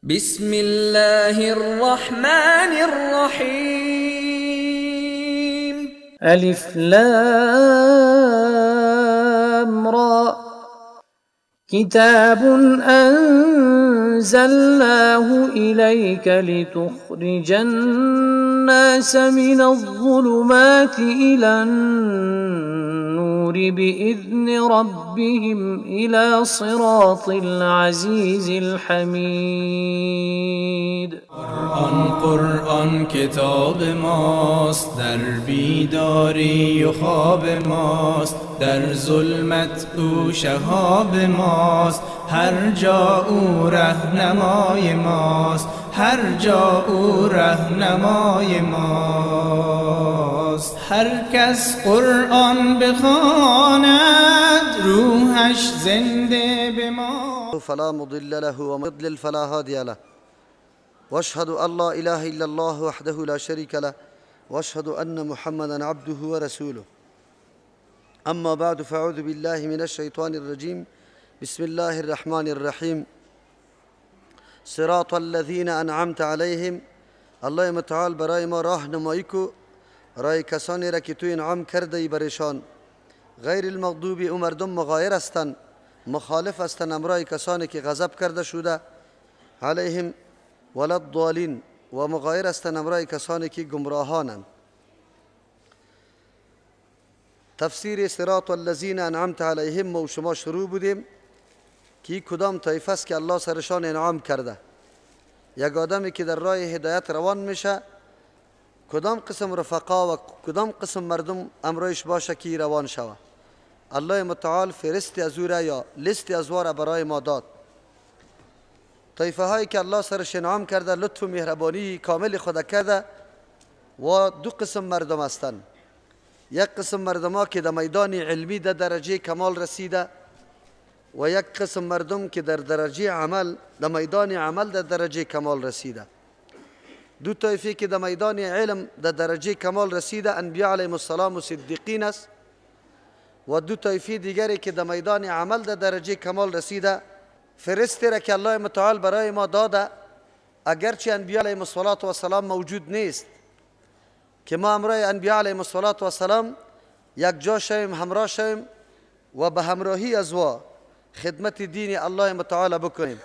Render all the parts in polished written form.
بسم الله الرحمن الرحيم ألف لام را كتاب أنزلناه إليك لتخرج الناس من الظلمات إلى النور بإذن ربهم إلى صراط العزيز الحميد. قرآن کتاب ماست، در بیداری و خواب ماست، در ظلمت او شهاب ماست، هر جا او رهنمای ماست، هر جا او رهنمای ماست. هر کس قرآن بخواند روحش زنده بماند. فلا مضل له ومن يضلل فلا هادي له واشهد ان لا اله الا الله وحده لا شريك له واشهد ان محمدا عبده ورسوله. اما بعد فاعوذ بالله من الشيطان الرجيم. بسم الله الرحمن الرحيم. صراط الذين انعمت عليهم. الله متعال برای ما راهنمایی کو رای کسانی را که تو انعام کرده ای برشان. غیر المغضوب او مردم مغایر هستند، مخالف هستند امرای کسانی که غضب کرده شده، علیهم ولا الضالین، و مغایر هستند امرای کسانی که گمراهانند. تفسیر صراط الذین انعمت علیهم ما و شما شروع بودیم که کدام طایفه است که الله سرشان انعام کرده. یک آدمی که در راه هدایت روان میشه، کدام قسم رفقا و کدام قسم مردم امرایش باشه که روان شوه. الله متعال فرستی از او را یا لیستی از او را برای ما داد. طایفه هایی که الله سرش انعام کرده، لطف و مهربانی کامل خود کرده، و دو قسم مردم هستند. یک قسم مردم ها که در میدان علمی در درجه کمال رسیده، و یک قسم مردم که در درجه عمل در میدان عمل در درجه کمال رسیده. دو طایفه که در میدان علم در درجه کمال رسیده انبیاء علیهم السلام و صدیقین است، و دو طایفه دیگری که در میدان عمل در درجه کمال رسیده فرستی را که الله متعال برای ما داده، اگرچه انبیاء علیهم السلام موجود نیست که ما امرای انبیاء علیهم السلام یک جا شویم، همراه شویم و به همراهی از او خدمت دین الله متعال بکنیم.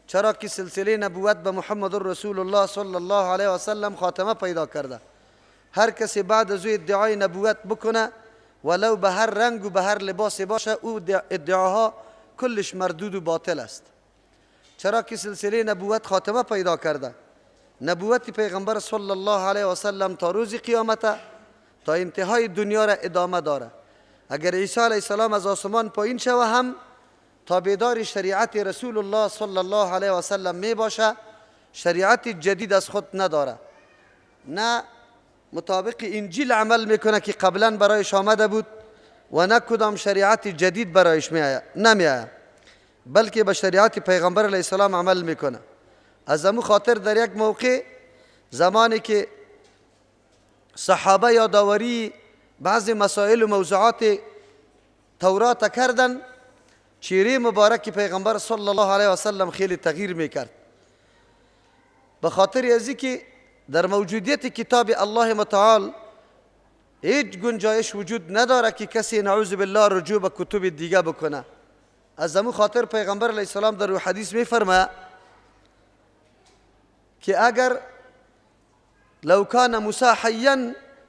چرا که سلسله نبوت به محمد رسول الله صلی الله علیه و سلم خاتمه پیدا کرده. هر کسی بعد از او ادعای نبوت بکنه، ولو به هر رنگ و به هر لباس باشه، او ادعاها کلش مردود و باطل است. چرا که سلسله نبوت خاتمه پیدا کرده. نبوت پیغمبر صلی الله علیه و سلم تا روز قیامت تا انتهای دنیا را ادامه داره. اگر عیسی علیه السلام از آسمان پایین شوه هم تابعدار شریعت رسول الله صلی الله علیه و سلم می باشه، شریعت جدید از خود نداره، نه مطابق انجیل عمل میکنه که قبلا برایش آمده بود، و نه کدام شریعت جدید برایش نمیآید، بلکه به شریعت پیغمبر علیه السلام عمل میکنه. از امو خاطر در یک موقع زمانی که صحابه یادآوری بعضی مسائل و موضوعات تورات کردن، چهره مبارک پیغمبر صلی الله علیه و سلم خیلی تغییر میکرد، به خاطر ازی که در موجودیت کتاب الله متعال هیچ گنجایش وجود نداره که کسی نعوذ بالله رجوع به کتب دیگه بکنه. از امو خاطر پیغمبر علیه السلام در حدیث میفرماید که اگر لو کان موسی حیا،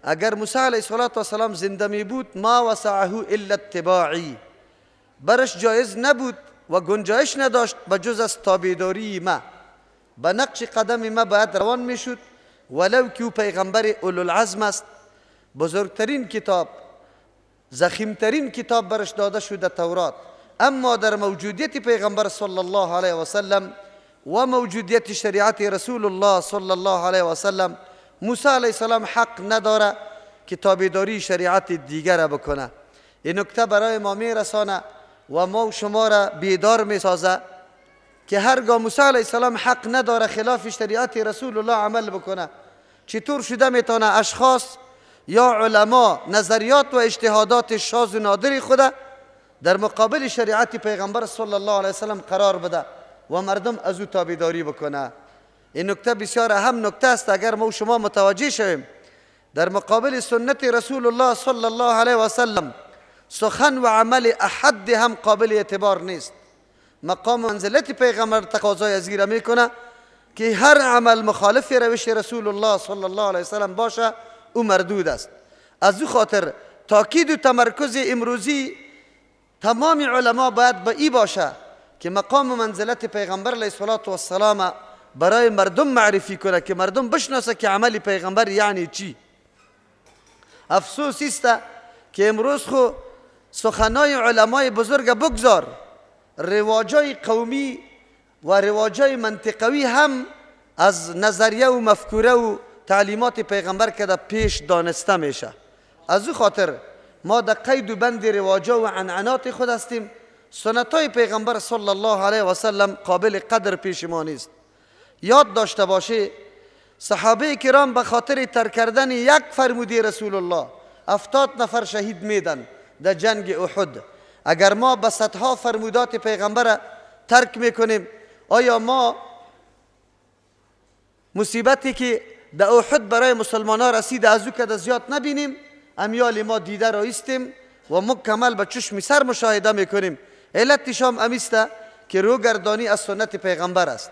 اگر موسی علیه السلام زنده می بود، ما وسعه الا اتباعی، برش جایز نبود و گنجایش نداشت بجز از تابعداری ما، به نقش قدم ما باید روان میشد، ولو که او پیغمبر اولوالعزم است. بزرگترین کتاب، ضخیمترین کتاب برش داده شده تورات، اما در موجودیت پیغمبر صلی الله علیه و سلم و موجودیت شریعت رسول الله صلی الله علیه و سلم، موسی علیه السلام حق نداره که تابعداری شریعت دیگر بکنه. این نکته برای ما میرسانه و ما و شما را بیدار میسازه که هرگاه موسی علیه السلام حق نداره خلاف شریعت رسول الله عمل بکنه، چطور شده میتونه اشخاص یا علما نظریات و اجتهادات شاذ و نادر خود در مقابل شریعت پیغمبر صلی الله علیه وسلم قرار بده و مردم از او تابعداری بکنه. این نکته بسیار اهم نکته است. اگر ما و شما متوجه شویم در مقابل سنت رسول الله صلی الله علیه و سلم سخن و عمل احد هم قابل اعتبار نیست. مقام منزلت پیغمبر تقاضای از این میکنه که هر عمل مخالف روش رسول الله صلی الله علیه و سلم باشه او مردود است. از او خاطر تاکید و تمرکز امروزی تمام علما باید به این باشه که مقام و منزلت پیغمبر علیه السلام برای مردم معرفی کنه که مردم بشناسه که عمل پیغمبر یعنی چی. افسوس است که امروز خو سخنای علمای بزرگ بگذار، رواجای قومی و رواجای منطقوی هم از نظریه و مفکوره و تعلیمات پیغمبر که پیش دانسته میشه. از او خاطر ما در قید و بند رواجا و عنعنات خود هستیم. سنتای پیغمبر صلی الله علیه و سلم قابل قدر پیش ما نیست. یاد داشته باشه صحابه کرام به خاطر ترک کردن یک فرموده رسول الله 70 نفر شهید میدن در جنگ احد. اگر ما به صدها فرمودات پیغمبر ترک میکنیم، آیا ما مصیبتی که در احد برای مسلمان ها رسید از او که زیاد نبینیم؟ امیال ما دیده را ایستیم و مکمل به چشم سر مشاهده میکنیم. علتش هم امیسته که روگردانی از سنت پیغمبر است.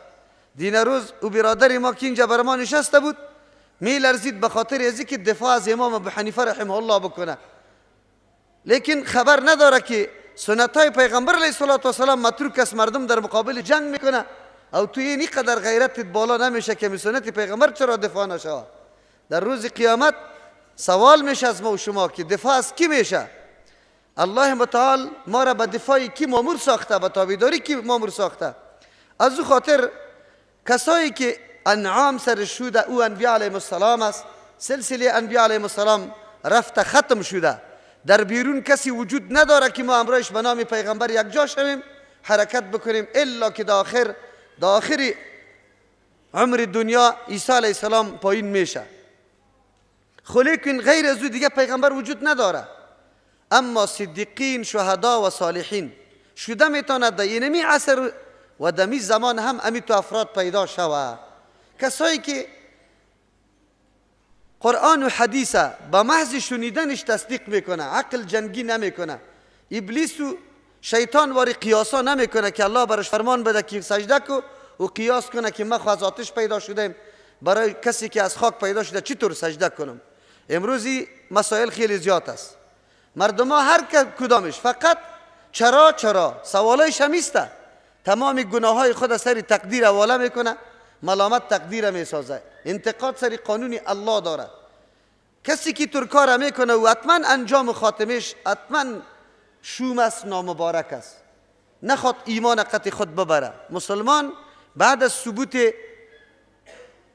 دین روز او برادر ما که اینجا بر ما نشسته بود می لرزید به خاطر ازی که دفاع از امام ابو حنیفه رحمه الله بکنه، لیکن خبر نداره که سنتای پیغمبر علیه السلام متروک است، مردم در مقابل جنگ میکنه او توی اینی قدر غیرتت بالا نمیشه که سنت پیغمبر چرا دفاع نشه؟ در روز قیامت سوال میشه از ما و شما که دفاع از کی میشه؟ الله متعال ما را به دفاع کی مامور ساخته؟ به تابعداری کی مامور ساخته؟ از او خاطر کسایی که انعام سر شده او انبیاء علیهم السلام است. سلسله انبیاء علیهم السلام رفته ختم شده، در بیرون کسی وجود نداره که ما امروز به نام پیغمبر یک جا شویم حرکت بکنیم الا که در آخر عمر دنیا عیسی علیه السلام پایین میشه. خب لیکن غیر از او دیگه پیغمبر وجود نداره. اما صدیقین، شهدا و صالحین شده میتونه در اینمی عصر و دمی زمان هم امی تو افراد پیدا شوه. کسایی که قرآن و حدیث با محض شنیدنش تصدیق میکنه، عقل جنگی نمیکنه، ابلیس و شیطان واری قیاسا نمیکنه که الله برش فرمان بده که سجده کو و قیاس کنه که ما خو از آتش پیدا شدیم برای کسی که از خاک پیدا شده چطور سجده کنم. امروزی مسائل خیلی زیاد است. مردم ها هر کدامش فقط چرا سوالایش همیسته، تمام گناه های خود سری تقدیر حواله میکنه، ملامت تقدیر میسازه، انتقاد سری قانون الله داره. کسی که ترکار میکنه و حتما انجام خاتمش حتما شوم است، نامبارک است، نخواد ایمان قطع خود ببره. مسلمان بعد از ثبوت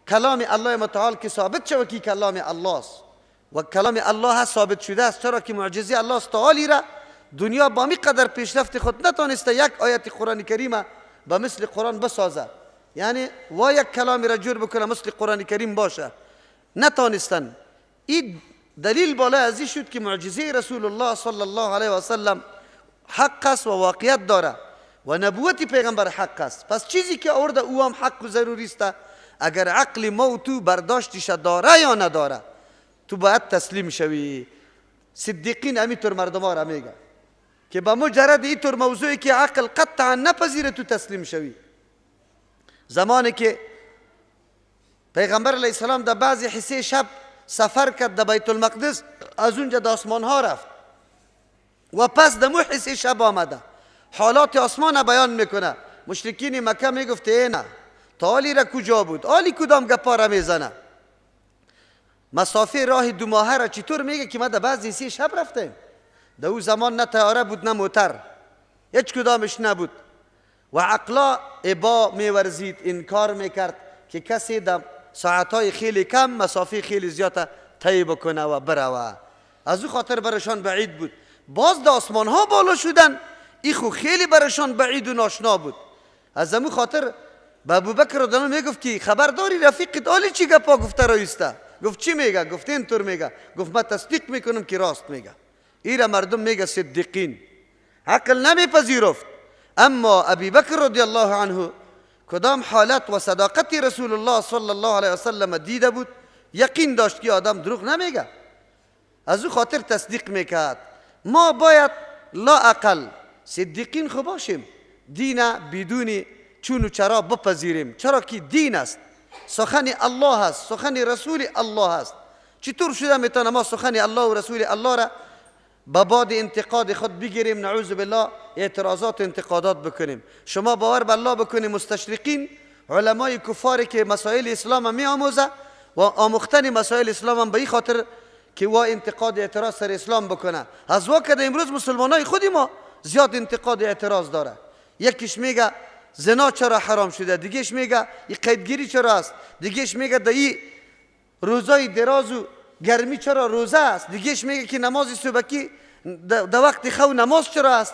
کلام الله متعال که ثابت شود که کلام الله است و کلام الله ثابت شده است، چرا که معجزه الله تعالی را دنیا با می قدر پیشرفت خود نتانسته یک آیت قرآن کریمه به مثل قرآن بسازه، یعنی و یک کلامی را جور بکنه مثل قرآن کریم باشه، نتانستن. این دلیل بالا ازی شد که معجزه رسول الله صلی الله علیه و سلم حق است و واقعیت داره و نبوت پیغمبر حق است. پس چیزی که آورده او هم حق و ضروری است. اگر عقل ما و تو برداشتش داره یا نداره تو باید تسلیم شوی. صدیقین همینطور مردم ها را میگه که با مجرد اینطور موضوعی که عقل قطعا نپذیره تو تسلیم شوی. زمانی که پیغمبر علیه السلام در بعضی حصه شب سفر کرد در بیت المقدس، از اونجا در آسمان ها رفت و پس در مو حصه شب آمده حالات آسمان بیان میکنه. مشرکین مکه میگفت نه تعالی را کجا بود، آلی کدام گپا را میزنه، مسافه راه 2 ماهه را چطور میگه که ما در بعضی حصه شب رفتیم. در او زمان نه طیاره بود نه موتر، هیچ کدامش نبود و عقلا ابا میورزید، انکار میکرد که کسی در ساعتهای خیلی کم مسافه خیلی زیاد طی بکنه و بروه. از او خاطر برشان بعید بود. باز در آسمان ها بالا شدن، ای خو خیلی برشان بعید و ناشنا بود. از امو خاطر به ابوبکر رضی الله عنه میگفت که خبرداری رفیقت آلی چی گپا گفته رایسته؟ گفت چی میگه؟ گفت اینطور میگه. گفت من تصدیق میکنم که راست میگه. ایرا مردم میگه صدیقین، عقل نمیپذیرفت. اما ابوبکر رضی الله عنه کدام حالت و صداقت رسول الله صلی الله علیه وسلم دیده بود، یقین داشت که آدم دروغ نمیگه، از او خاطر تصدیق میکرد. ما باید لا اقل صدیقین خوب باشیم، دین بدون چون و چرا بپذیریم، چرا که دین است، سخن الله است، سخن رسول الله است. چطور شده میتونه ما سخن الله و رسول الله را با باد انتقاد خود بگیریم، نعوذ بالله اعتراضات و انتقادات بکنیم؟ شما باور به الله بکنیم، مستشرقین علمای کفاری که مسائل اسلام می آموزه و آموختن مسائل اسلام هم به این خاطر که وا انتقاد اعتراض سر اسلام بکنه. از وقت امروز مسلمانای خودی ما زیاد انتقاد اعتراض داره. یکیش میگه زنا چرا حرام شده، دیگهش میگه این قیدگیری چرا است، دیگهش میگه دایی روزای دراز و گرمی چرا روزه است، دیگهش میگه که نماز صبحی در وقت خو نماز چرا است،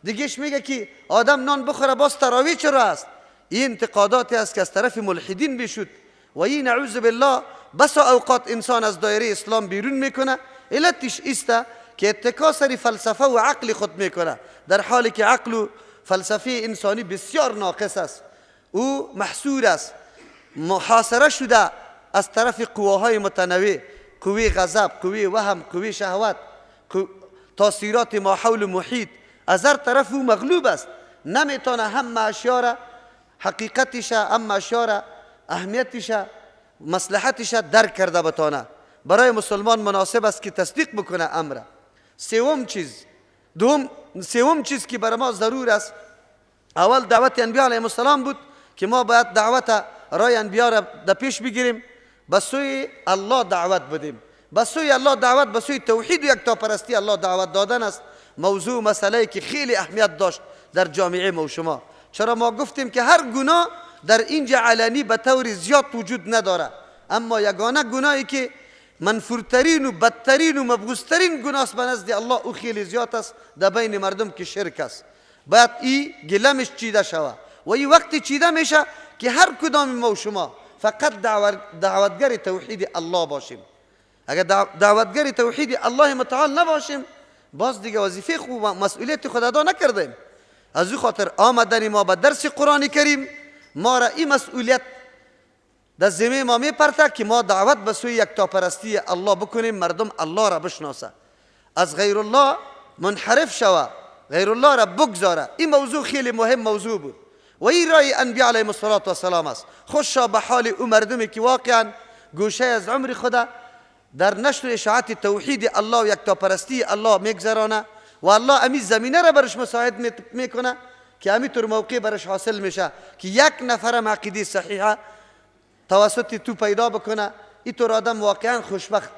دیگهش میگه که آدم نان بخوره باز تراویح چرا است. این انتقاداتی است که از طرف ملحدین بشود و این نعوذ بالله بسا اوقات انسان از دایره اسلام بیرون میکنه. علتش است که اتکا سر فلسفه و عقل خود میکنه، در حالی که عقل و فلسفه انسانی بسیار ناقص است، او محصور است، محاصره شده از طرف قواهای متنوع، قوی غضب، قوی وهم، قوی شهوت، تاثیرات ما حول محیط، از هر طرف او مغلوب است، نمیتونه هم اشیاء را حقیقتش، هم اشیاء را اهمیتش، مصلحتش درک کرده بتانه. برای مسلمان مناسب است که تصدیق بکنه امر. سوم چیز که برای ما ضرور است، اول دعوت انبیاء علیهم السلام بود که ما باید دعوت رای انبیاء را در پیش بگیریم، به سوی الله دعوت بدیم، به سوی الله دعوت، به سوی توحید و یکتاپرستی الله دعوت دادن است. موضوع مسئله که خیلی اهمیت داشت در جامعه ما و شما، چرا ما گفتیم که هر گناه در اینجا علنی به طور زیاد وجود نداره، اما یگانه گناهی که منفورترین و بدترین و مبغوضترین گناه است به نزد الله او خیلی زیاد است در بین مردم که شرک است. باید این گلمش چیده شود و این وقتی چیده میشه که هر کدام ما و شما فقط دعوتگر توحید الله باشیم. اگر دعوتگر توحید الله متعال نباشیم، باز دیگه وظیفه خوب و مسئولیت خود ادا نکردیم. از او خاطر آمدن ما به درس قرآن کریم ما را این مسئولیت در ذمه ما میپرته که ما دعوت به سوی یکتاپرستی الله بکنیم، مردم الله را بشناسه، از غیر الله منحرف شوه، غیر الله را بگذاره. این موضوع خیلی مهم موضوع بود و این رای انبیاء علیهم السلام است. خوشا به حال او مردمی که واقعا گوشه از عمر خدا در نشر اشاعت توحید الله و یکتاپرستی الله میگذرانه و الله امی زمینه را برش مساعد میکنه که امی طور موقع برش حاصل میشه که یک نفر عقیده صحیحه توسط تو پیدا بکنه. این طور آدم واقعا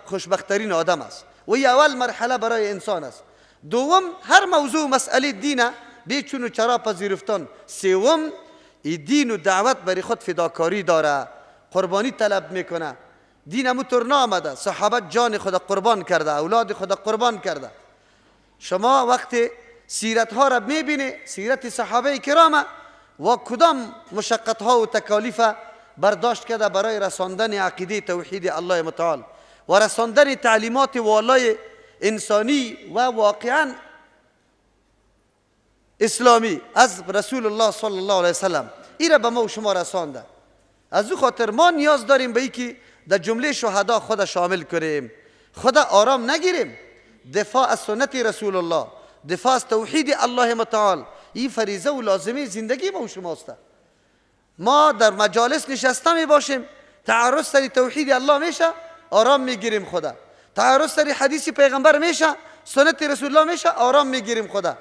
خوشبختترین آدم است و این اول مرحله برای انسان است. دوم، هر موضوع مسئله دینه بیچون و چرا پذیرفتن. سوم، این دین و دعوت برای خود فداکاری داره، قربانی طلب میکنه. دین همون طور نامده، صحابه جان خود قربان کرده، اولاد خود قربان کرده. شما وقتی سیرت ها را میبینی، سیرت صحابه کرام و کدام مشقت ها و تکالیف برداشت کرده برای رساندن عقیده توحید الله متعال و رساندن تعلیمات والای انسانی و واقعا اسلامی از رسول الله صلی الله علیه وسلم. این را به ما و شما رسانده. از او خاطر ما نیاز داریم به این که در جمله شهدا خود شامل کنیم، خود آرام نگیریم. دفاع از سنت رسول الله، دفاع از توحید الله متعال، این فریضه و لازمه زندگی ما و شماست. ما در مجالس نشسته می باشیم، تعرض سر توحید الله میشه، آرام میگیریم خدا. تعرض سر حدیث پیغمبر میشه، سنت رسول الله میشه، آرام میگیریم خدا.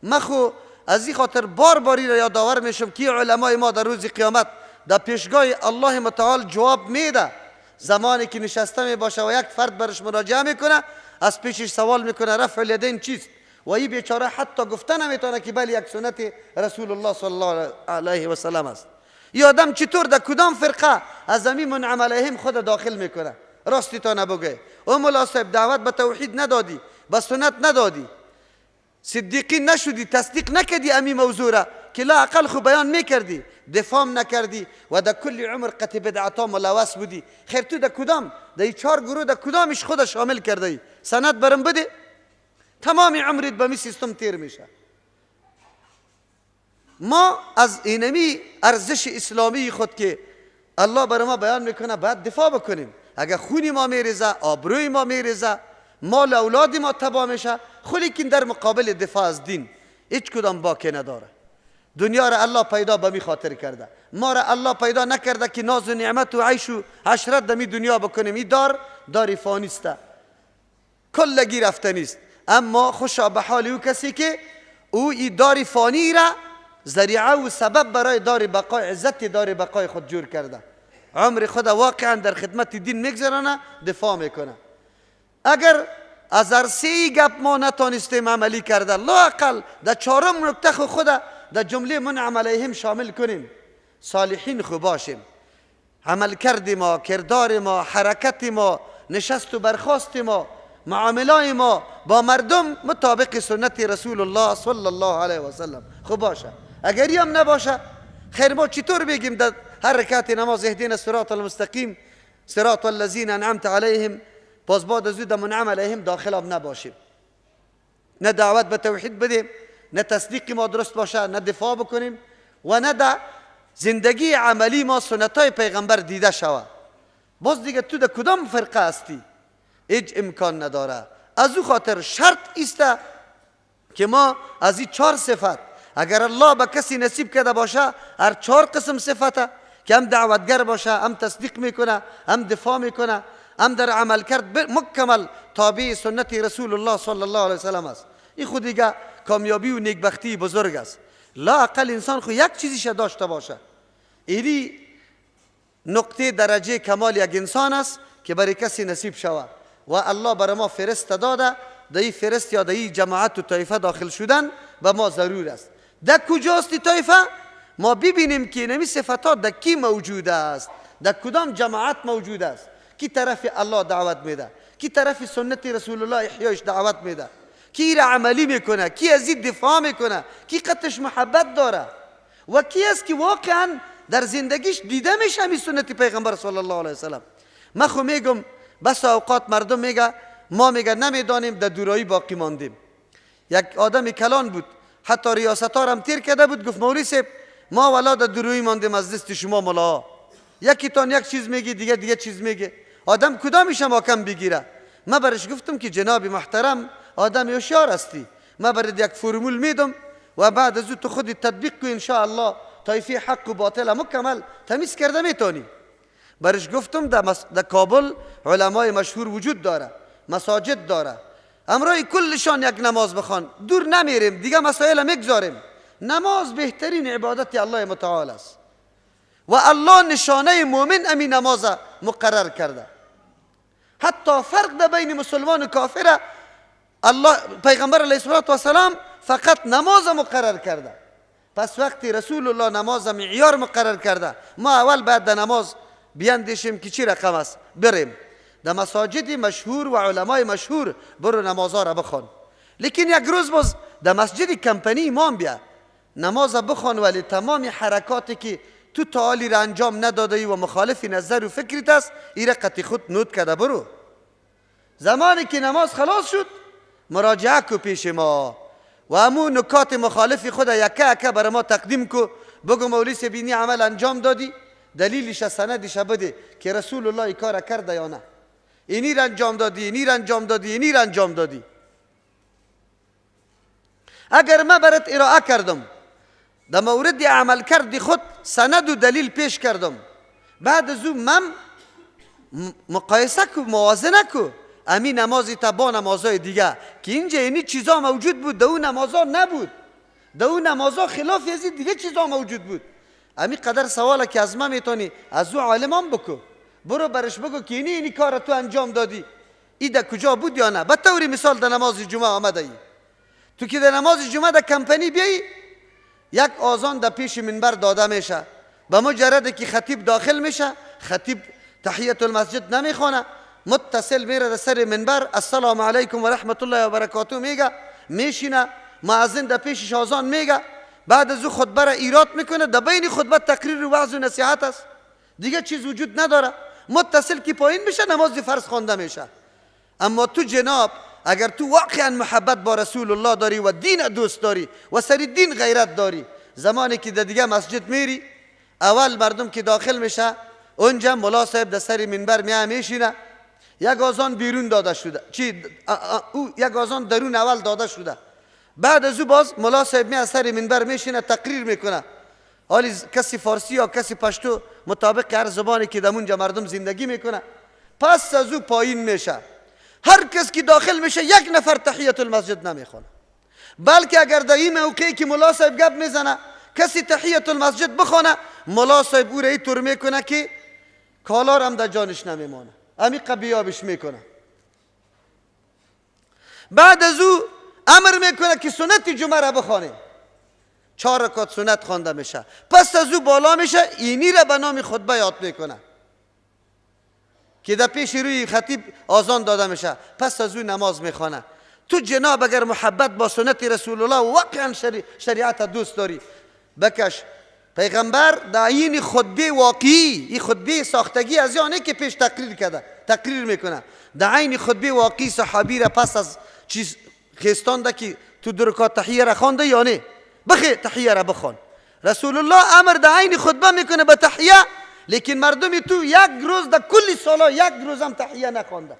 مخو از این خاطر باری را یادآور میشم که علمای ما در روز قیامت در پیشگاه الله متعال جواب میده. زمانی که نشسته می باشه و یک فرد برش مراجعه میکنه، از پیشش سوال میکنه رفع الیدین چیست؟ و این بیچاره حتی گفته نمیتونه که بله یک سنت رسول الله صلی الله علیه و سلم است. این آدم چطور در کدام فرقه از همین منعم علیهم خود داخل میکنه؟ راستی تا نبگه او مولا صاحب دعوت به توحید ندادی، به سنت ندادی، صدیقین نشدی، تصدیق نکردی امی موضوع را که لا اقل خو بیان میکردی، دفاع نکردی و در کل عمر قطع بدعتا ملوث بودی. خیر تو در کدام، در این 4 گروه در کدامش خود شامل کرده ای؟ سند برم بده، تمام عمرت به می سیستم تیر میشه. ما از اینمی ارزش اسلامی خود که الله برای ما بیان میکنه باید دفاع بکنیم. اگر خونی ما میریزه، آبروی ما میریزه، مال اولاد ما تباه میشه، لیکن در مقابل دفاع از دین هیچ کدام باکی نداره. دنیا را الله پیدا به می خاطر کرده، ما را الله پیدا نکرده که ناز و نعمت و عیش و عشرت دمی دنیا بکنیم. این داری فانی است، کلگی رفتنی است. اما خوشا به حال او کسی که او این داری فانی را ذریعه و سبب برای دار بقای عزت دار بقای خود جور کرده، عمر خود واقعا در خدمت دین میگذرانه، دفاع میکنه. اگر از عرصه گپ ما نتانستیم عملی کرده، لااقل در چهارم نکته خود در جمله منعم علیهم شامل کنیم. صالحین خوب باشیم، عمل کرد ما، کردار ما، حرکت ما، نشست و برخاست ما، معاملای ما با مردم مطابق سنت رسول الله صلی الله علیه و سلم خوب باشه. اگر هم نباشه، خیر ما چطور بگیم در هر رکعت نماز اهدینا الصراط المستقیم صراط الذین انعمت علیهم، باز بعد از او منعم علیهم داخل هم نباشیم، نه دعوت به توحید بدیم، نه تصدیق ما درست باشه، نه دفاع بکنیم و نه در زندگی عملی ما سنتای پیغمبر دیده شود. باز دیگه تو در کدام فرقه هستی؟ هیچ امکان نداره. از او خاطر شرط است که ما از این 4 صفت اگر الله به کسی نصیب کرده باشه، هر 4 قسم صفته که هم دعوتگر باشه، هم تصدیق میکنه، هم دفاع میکنه، هم در عمل کرد مکمل تابع سنت رسول الله صلی الله علیه وسلم است. این خود دیگه کامیابی و نیکبختی بزرگ است. لااقل انسان خود یک چیزیش داشته باشه. اینی نقطه درجه کمال یک انسان است که برای کسی نصیب شود و الله برای ما فرست داده. در این فرست یا در این جماعت و طایفه داخل شدن به ما ضرور است. در کجاست طایفه؟ ما ببینیم که نمی صفات در کی موجود است، در کدام جماعت موجود است، کی طرف الله دعوت میده، کی طرف سنت رسول الله احیایش دعوت میده، کی را عملی میکنه، کی از این دفاع میکنه، کی قطش محبت داره و کی است که واقعا در زندگیش دیده میشه همین سنت پیغمبر صلی الله علیه وسلم. من خو میگم بس اوقات مردم میگه ما میگه نمیدانیم، در دورایی باقی ماندیم. یک آدم کلان بود، حتی ریاستار هم تیر کرده بود، گفت مولوی صاحب ما والا در دورایی ماندیم از دست شما ملاها. یکی تان یک چیز میگی، دیگه چیز میگه، آدم کدامش محکم بگیره؟ من برش گفتم که جناب محترم آدم هوشیار هستی، من برات یک فرمول میدم و بعد از او تو خودی تطبیق کو، ان شاء الله طایفه حق و باطل مکمل تمیز کرده میتونی. برش گفتم در کابل علمای مشهور وجود داره، مساجد داره، امرای کلشان یک نماز بخوان، دور نمیریم دیگه، مسائل میگذاریم. نماز بهترین عبادت الله متعال است و الله نشانه مؤمن امین نماز مقرر کرده. حتی فرق در بین مسلمان و کافر الله پیغمبر علیه السلام فقط نماز مقرر کرده. پس وقتی رسول الله نماز معیار مقرر کرده، ما اول بعد در نماز بیاندیشیم که چی رقم است، بریم در مساجد مشهور و علمای مشهور برو نمازها را بخوان. لیکن یک روز باز در مسجد کمپنی امام بیا نماز بخوان، ولی تمام حرکاتی که تو تعالی را انجام نداده و مخالف نظر و فکرت است ایره قطعی خود نوت کرده برو. زمانی که نماز خلاص شد مراجعه کو پیش ما و همون نکات مخالف خود یکه یکه برای ما تقدیم کو، بگو مولی سبینی عمل انجام دادی، دلیلش سندش بده که رسول الله این کار کرده یا نه، اینی را انجام دادی، اینی را انجام دادی، اینی را انجام دادی. اگر من برات ارائه کردم در مورد عمل کردی خود سند و دلیل پیش کردم، بعد از اون من مقایسه کو، موازنه کو امی نمازی تا با نمازهای دیگه که اینجا اینی چیزا موجود بود، در اون نمازها نبود، در اون نمازها خلاف از دیگه چیزا موجود بود. امی قدر سواله که از من میتونی از او عالمان بکو، برو برش بگو که اینی کار تو انجام دادی، ای در کجا بود یا نه. به طوری مثال در نماز جمعه آمده ای، تو که در نماز جمعه در کمپنی بیایی یک آذان در پیش منبر داده میشه، به مجرد که خطیب داخل میشه خطیب تحیت المسجد نمیخونه، متصل میره در سر منبر السلام علیکم و رحمت الله و برکاته میگه، میشینه مؤذن در پیشش آذان میگه، بعد از او خطبه را ایراد میکنه، در بین خطبه تقریر و وعظ و نصیحت است، دیگه چیز وجود نداره. متصل که پایین میشه نماز فرض خوانده میشه. اما تو جناب اگر تو واقعا محبت با رسول الله داری و دین دوست داری و سر دین غیرت داری، زمانی که در دیگه مسجد میری، اول مردم که داخل میشه اونجا ملا صاحب در سر منبر میشینه، یک آذان بیرون داده شده، یک آذان درون اول داده شده، بعد از او باز ملا صاحب از سر منبر میشینه تقریر میکنه، حالی کسی فارسی یا کسی پشتو مطابق هر زبانی که در اونجا مردم زندگی میکنه. پس از او پایین میشه، هر کس که داخل میشه یک نفر تحیت المسجد نمیخونه، بلکه اگر در این موقعی که ملا صاحب گپ میزنه کسی تحیت المسجد بخونه، ملا صاحب او را اینطور میکنه که کالار هم در جانش نمیمانه، عمیق بیابش میکنه. بعد از او امر میکنه که سنت جمعه را بخونه، 4 رکعت سنت خوانده میشه. پس از او بالا میشه، اینی را به نام خطبه یاد میکنه که در پیش روی خطیب آذان داده میشه. پس از او نماز میخوانه. تو جناب اگر محبت با سنت رسول الله و واقعا شریعت دوست داری، بکش. پیغمبر در این خطبه واقعی، این خطبه ساختگی از یعنی که پیش تقریر میکنه، در این خطبه واقعی صحابی را پس از چیز خستانده که تو 2 رکعت تحیه را خوانده یا نه، بخی تحیه را بخوان. رسول الله امر در این خطبه میکنه به تحیه، لیکن مردمی تو یک روز در کل سالا یک روز هم تحیه نخوانده.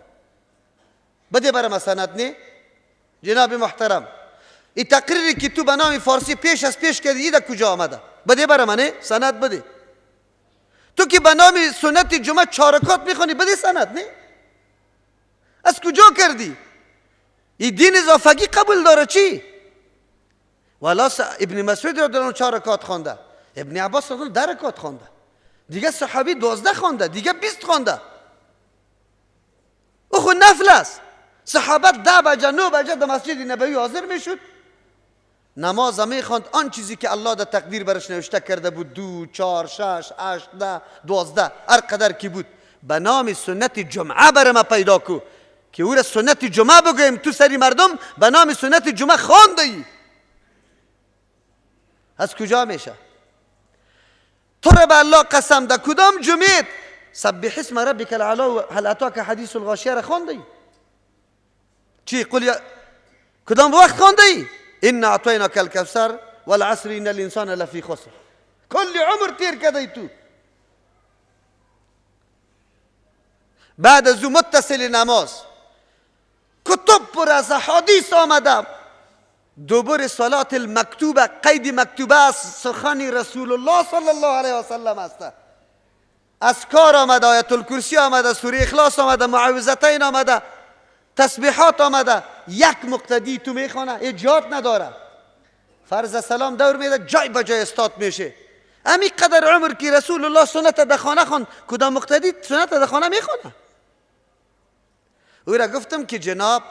بده برام سند نه جناب محترم، این تقریری که تو به نام فارسی پیش کردی در کجا آمده؟ بده برام نه سند بده. تو که به نام سنت جمعه 4 رکعت میخوانی، بده سند نه. از کجا کردی؟ این دین اضافگی قبول داره چی؟ والا ابن مسعود رضی الله عنه 4 رکعت خوانده، ابن عباس رضی الله عنه 10 رکعت خوانده، دیگه صحابی 12 خوانده، دیگه 20 خوانده. او خود نفل است. صحابه 10 بجه 9 بجه در مسجد نبوی حاضر میشد، نماز میخواند آن چیزی که الله در تقدیر برش نوشته کرده بود، 2 4 6 8 10 12 هر قدر کی بود، به نام سنت جمعه برام پیدا کو که او را سنت جمعه بگویم. تو سری مردم به نام سنت جمعه خوانده ای، از کجا میشه؟ تو را به الله قسم در کدام جمعه سبح اسم ربک الاعلی و هل اتاک حدیث الغاشیه را خوانده ای؟ چی قل کدام وقت خوانده ای؟ ان اعطیناک الکوثر والعصر ان الانسان لفی خسر. کل عمر تیر کرده ای تو. بعد از او متصل نماز، کتب پر از حدیث آمده، دوباره صلات المکتوبه، قید مکتوبه از سخن رسول الله صلی الله علیه و سلم است. اذکار آمده، آیت الکرسی آمده، سوره اخلاص آمده، معوذتین آمده، تسبیحات آمده. یک مقتدی تو میخونه، ایجاد نداره، فرض سلام دور میده، جای به جای استاد میشه. امی قدر عمر که رسول الله سنت در خانه خوند، کدام مقتدی سنت در خانه میخونه؟ او را گفتم که جناب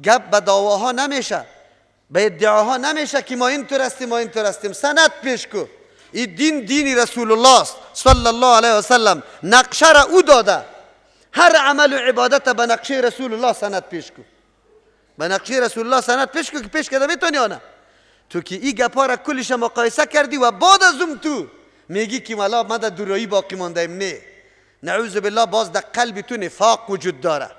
گپ به دعواها نمیشه، به ادعاها نمیشه که ما اینطور هستیم، سند پیش کو. این دین رسول الله است صلی الله علیه و سلم، نقشه را او داده، هر عمل و عبادت به نقشه رسول الله سند پیش کو، به نقشه رسول الله سند پیش کو که پیش کده میتونی یا نه؟ تو که این گپا را کلش مقایسه کردی و بعد از اون تو میگی که مالا ما در دورایی باقی ماندیم. نه، نعوذ بالله، باز در قلب تو نفاق وجود داره.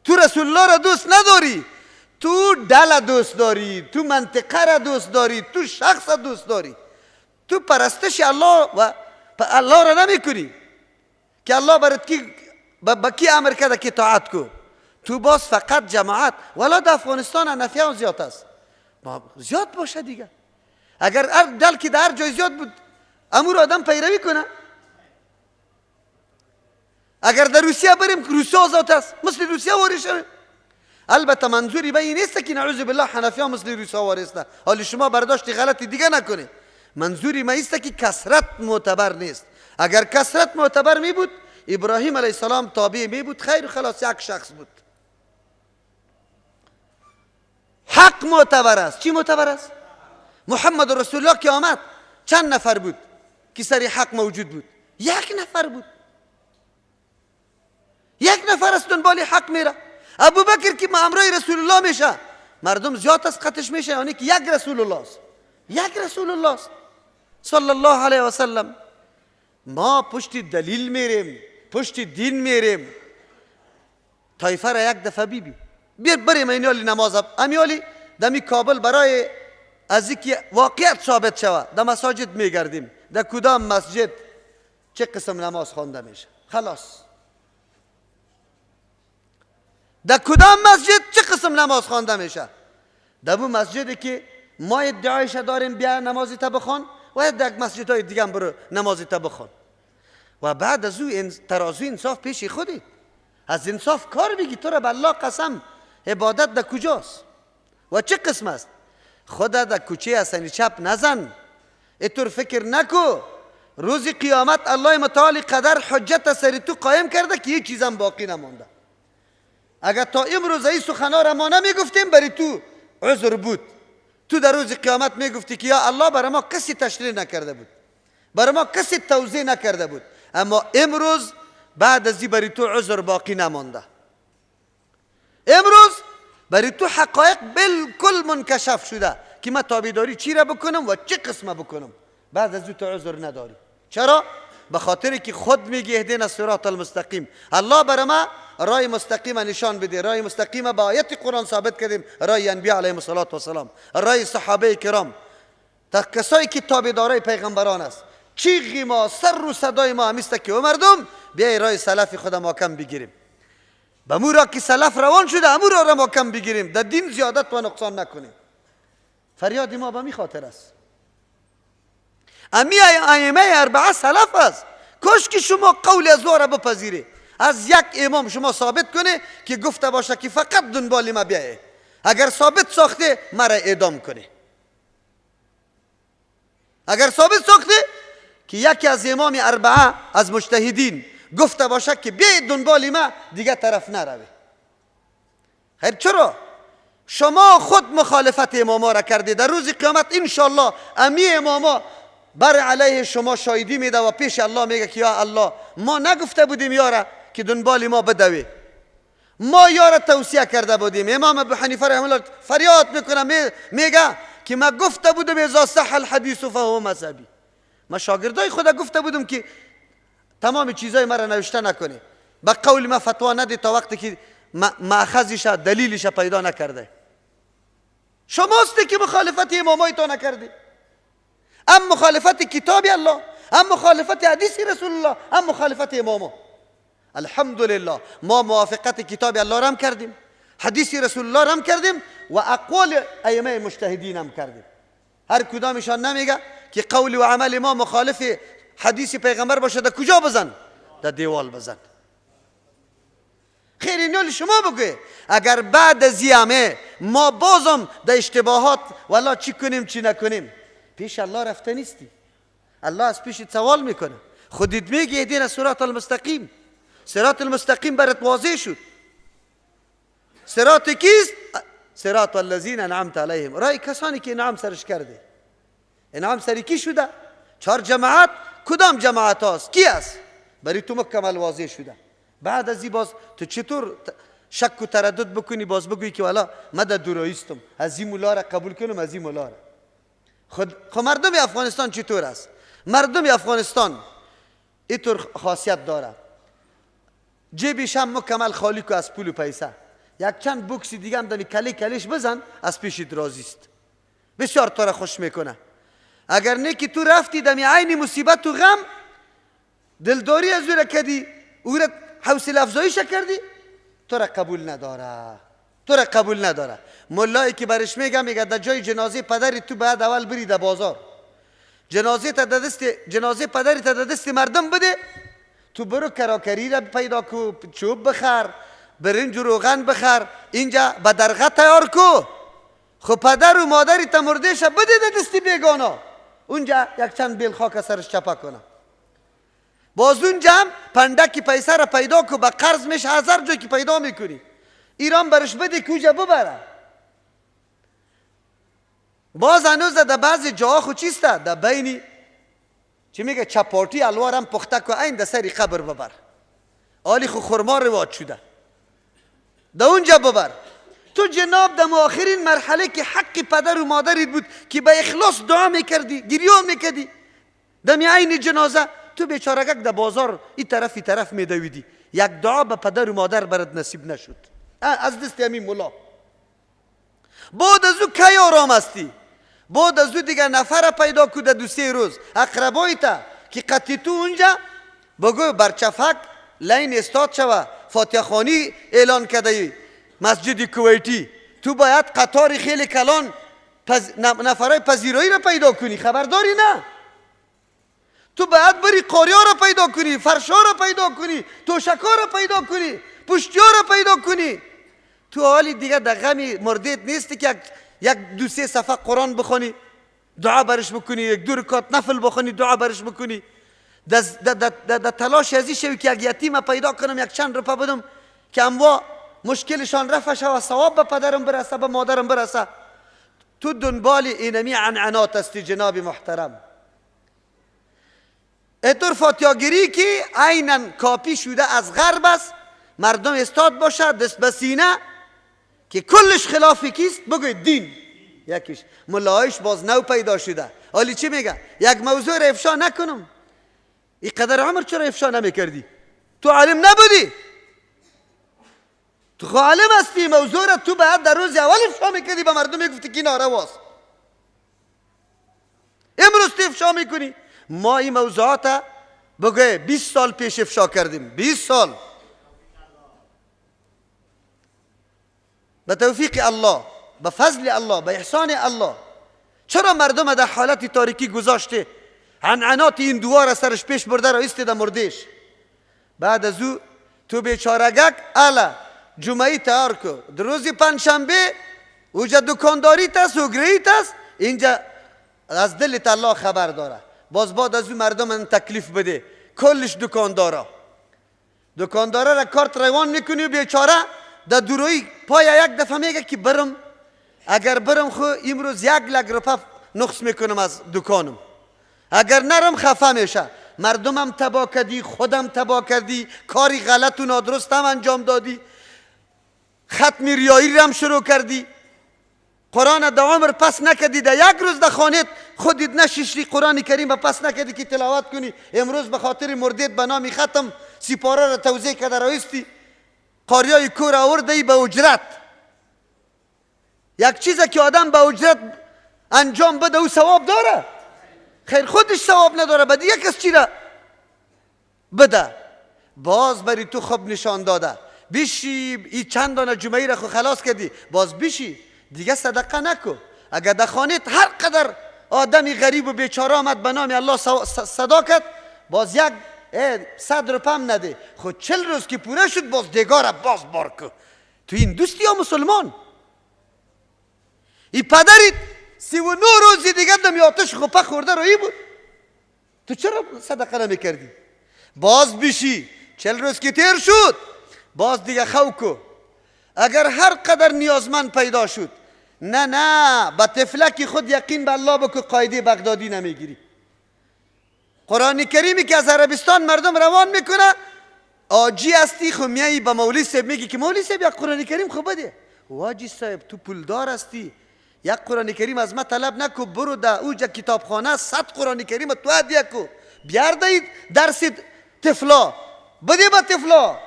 تو رسول الله را دوست نداری، تو دل دوست داری، تو منطقه را دوست داری، تو شخص را دوست داری، تو پرستش الله و الله را نمی کنی که الله برات کی با کی امر کرده که طاعت کو. تو باز فقط جماعت. والا در افغانستان حنفیان زیاد است، زیاد باشه دیگه. اگر هر دل که در جای زیاد بود امور آدم پیروی کنه. اگر در روسیه بریم، روسیه آزاد است، مثل روسیه وارد شویم. البته منظوری به این نیست که نعوذ بالله حنفیان مثل روسیه وارد. حالی شما برداشت غلطی دیگه نکنید. منظوری ما است که کثرت معتبر نیست. اگر کثرت معتبر می بود، ابراهیم علیه السلام تابع می بود، خیر خلاص یک شخص بود. حق معتبر است. چی معتبر است؟ محمد رسول الله که آمد چند نفر بود که سری حق موجود بود؟ 1 نفر بود. 1 نفر است دنبال حق میره. ابوبکر که امرای رسول الله میشه، مردم زیاد از قطش میشه، یعنی که 1 رسول الله است، 1 رسول الله است صلی الله علیه و سلم. ما پشت دلیل میریم، پشت دین میریم. طایفه را یک دفعه بیار بریم اینالی نماز. امیالی دمی کابل برای از اینکه واقعیت ثابت شود در مساجد میگردیم در کدام مسجد چه قسم نماز خوانده میشه، خلاص در کدام مسجد چه قسم نماز خوانده میشه. در اون مسجدی که ما ادعایش داریم بیا نمازی تا بخوان و در مسجد های دیگه هم برو نمازی تا بخوان و بعد از او ترازوی انصاف پیش خودی از انصاف کار بگی. تو را به الله قسم عبادت در کجاست و چه قسم است؟ خدا در کوچه حسنی چپ نزن. اینطور فکر نکو روز قیامت الله متعال قدر حجت سر تو قایم کرده که یک چیزم باقی نمانده. اگر تا امروز این سخنا را ما نمیگفتیم بری تو عذر بود. تو در روز قیامت میگفتی که یا الله برای ما کسی تشریح نکرده بود، برای ما کسی توضیح نکرده بود، اما امروز بعد از این بری تو عذر باقی نمانده. امروز بری تو حقایق بالکل منکشف شده که من تابعداری چی را بکنم و چه قسمه بکنم. بعد از تو عذر نداری. چرا؟ به خاطر که خود میگی اهدنا الصراط المستقیم. الله برای ما راه مستقیم نشان بده. راه مستقیم با آیت قرآن ثابت کردیم، راه انبیا علیهم السلام، راه صحابه کرام، تا کسایی که تابعدارای پیغمبران است. چیغی ما، سر و صدای ما همیست که او مردم بیای راه سلف خدا محکم بگیریم. به مو را که سلف روان شده امو را محکم بگیریم، در دین زیادت و نقصان نکنیم. فریاد ما به می خاطر است. امی ائمه اربعه سلف است. کاش که شما قول از او را بپذیری. از یک امام شما ثابت کنه که گفته باشه که فقط دنبال ما بیایه. اگر ثابت ساخته مرا اعدام کنه. اگر ثابت ساخته که یکی از امام اربعه از مجتهدین گفته باشه که بیایید دنبال ما دیگه طرف نروی. خیر چرا؟ شما خود مخالفت اماما را کرده. در روز قیامت انشالله امی اماما بر علیه شما شاهدی میده و پیش الله میگه که یا الله ما نگفته بودیم یارا که دنبال ما بدوی، ما یارا توصیه کرده بودیم. امام ابو حنیفه رحمه الله فریاد میکنه میگه که ما گفته بودم اذا صح الحدیث فهو مذهبی. ما شاگردای خدا گفته بودم که تمام چیزای مرا نوشته نکنی، با قول ما فتوا ندی تا وقتی که ماخذش دلیلش پیدا نکرده. شماستی که مخالفت امامای تو نکردی. ام مخالفت کتاب الله، ام مخالفت حدیث رسول الله، ام مخالفت اماما. الحمدلله ما موافقت کتاب الله را هم کردیم، حدیث رسول الله را هم کردیم و اقوال ائمه مجتهدین هم کردیم. هر کدامشان نمیگه که قول و عمل ما مخالف حدیث پیغمبر باشه. در کجا بزن؟ در دیوال بزن. خیر اینو شما بگوی. اگر بعد از همه ما بازم در اشتباهات والله چی کنیم چی نکنیم، پیش الله رفته نیستی. الله از پیش سوال میکنه. خودت میگی اهدنا الصراط المستقیم. صراط المستقیم برات واضح شد. صراط کیست؟ صراط الذین انعمت علیهم. رای کسانی که انعام سرش کرده. انعام سری کی شده؟ 4 جماعت. کدام جماعت هاست؟ کی است؟ برای تو مکمل واضح شده. بعد از این باز تو چطور شک و تردد بکنی باز بگویی که والا من در دوراییستم، از این مولا را قبول کنم از این مولا را. خود مردم افغانستان چطور است؟ مردم افغانستان اینطور خاصیت داره، جیبش هم مکمل خالی که از پول و پیسه. یک چند بوکسی دیگه هم دمی کلیش بزن از پیشت راضیست. بسیار تو را خوش میکنه. اگر نه که تو رفتی دمی عین مصیبت و غم دلداری از او را کردی، او را حوصله افزایش کردی، تو را قبول نداره. تو را قبول نداره. مولایی که برش میگه در جای جنازه پدری تو باید اول بری در بازار، جنازه پدری تا در دست مردم بده، تو برو کراکری را پیدا کو، چوب بخر، برنج و روغن بخر، اینجا به درغه تیار کو. خب پدر و مادری تا مردهش بده در دست بیگانا، اونجا یک چند بیل خاک سرش چپا کنه. باز اونجا هم پندکی پیسه را پیدا کو، با قرض میشه 1000 جا که پیدا میکنی. ایران برش بده کجا ببره. باز هنوز در بعضی جاها خود چیسته در بینی چی میگه چپارتی الوار هم پخته که این در سری قبر ببر. آلی خو خورما رواج شده در اونجا ببر. تو جناب در آخرین مرحله که حق پدر و مادرت بود که به اخلاص دعا میکردی، گریان میکردی، در عین جنازه تو بیچارگک در بازار این طرف میدویدی، یک دعا به پدر و مادر برات نصیب نشد از دست همین مولا. بعد از او کی آرام هستی؟ بعد از او دیگه نفر پیدا کو در 2-3 روز اقربای تا که قطی تو اونجا بگو برچفک لین استاد شوه فاتحه خوانی اعلان کده مسجد کویتی، تو باید قطار خیلی کلان نفرای پذیرایی را پیدا کنی، خبرداری نه؟ تو باید بری قاریا را پیدا کنی، فرشا را پیدا کنی، توشکا را پیدا کنی، پشتیا را پیدا کنی. تو حالی دیگه در غم مردیت نیستی که یک 2-3 صفحه قرآن بخونی دعا برش بکنی، 1-2 رکعت نفل بخونی دعا برش بکنی. در تلاش ازی شوی که یک یتیم پیدا کنم یک چند روپه بدم که اموا مشکلشان رفع شود، ثواب به پدرم برسه به مادرم برسه. تو دنبال اینمی عنعنات استی جناب محترم. اینطور فاتحه گیری که عیناً کاپی شده از غرب است، مردم استاد باشه دست به سینه که کلش خلافی کیست بگوید دین. یکیش ملایش باز نو پیدا شده، حالی چی میگه؟ یک موضوع را افشا نکنم. این قدر عمر چرا افشا نمیکردی؟ تو عالم نبودی؟ تو عالم هستی، موضوع را تو باید در روز اول افشا میکردی، به مردم میگفتی که نارواست. امروز تو افشا میکنی. ما این موضوعات بگوی 20 سال پیش افشا کردیم. 20 سال به توفیق الله، به فضل الله، به احسان الله. چرا مردم در حالت تاریکی گذاشته؟ عنعنات این دوار سرش پیش برده را استیده مردیش. بعد از او تو بیچارگک الا جمعی تیار کو، در روز پنجشنبه اوجا دکانداری تست و تست، اینجا از دلت الله خبر داره. باز بعد از او مردم تکلیف بده، کلش دکانداره را کارت روان میکنی و بیچاره در دوروی پای یک دفعه میگه که برم، اگر برم خو امروز 1 لک روپه نقص میکنم از دکانم، اگر نرم خفه میشه. مردمم تباه کردی، خودم تباه کردی، کاری غلط و نادرست هم انجام دادی، ختم ریایی هم شروع کردی، قرآن در عمر پس نکردی، در 1 روز در خانت خودت نشیشی قرآن کریم پس نکردی که تلاوت کنی. امروز به خاطر مردیت به نام ختم سپاره را توزیع کرده رایستی قاریای کور آورده ای به اجرت. یک چیزی که آدم به اجرت انجام بده او ثواب داره؟ خیر خودش ثواب نداره، بده یک کس چی را بده. باز بری تو خوب نشان داده بیشی ای چند دانه جمعی را خو خلاص کردی، باز بیشی دیگه صدقه نکو. اگر در خانت هر قدر آدمی غریب و بیچاره آمد به نام الله صدا کرد، باز 100 روپه هم نده، خود 40 روز که پوره شد باز دیگاره باز بار کو. تو این دوستی یا مسلمان؟ ای پدرت 39 روزی دیگه دمی آتش خوپه خورده رویی بود، تو چرا صدقه نمی کردی؟ باز بیشی 40 روز که تیر شد باز دیگه خو کو. اگر هر قدر نیازمند پیدا شد، نه با تفلکی خود یقین به الله بکو، قاعده بغدادی نمیگیری. قرآن کریمی که از عربستان مردم روان میکنه، آجی هستی خو میایی با مولوی صاحب میگی که مولوی صاحب یک قرآن کریم خوب بده. واجی صاحب تو پولدار هستی، یک قرآن کریم از ما طلب نکو، برو در اوجا کتابخانه 100 قرآن کریم تو هدیه کو، بیار دهید درس تفلا بده به تفلا.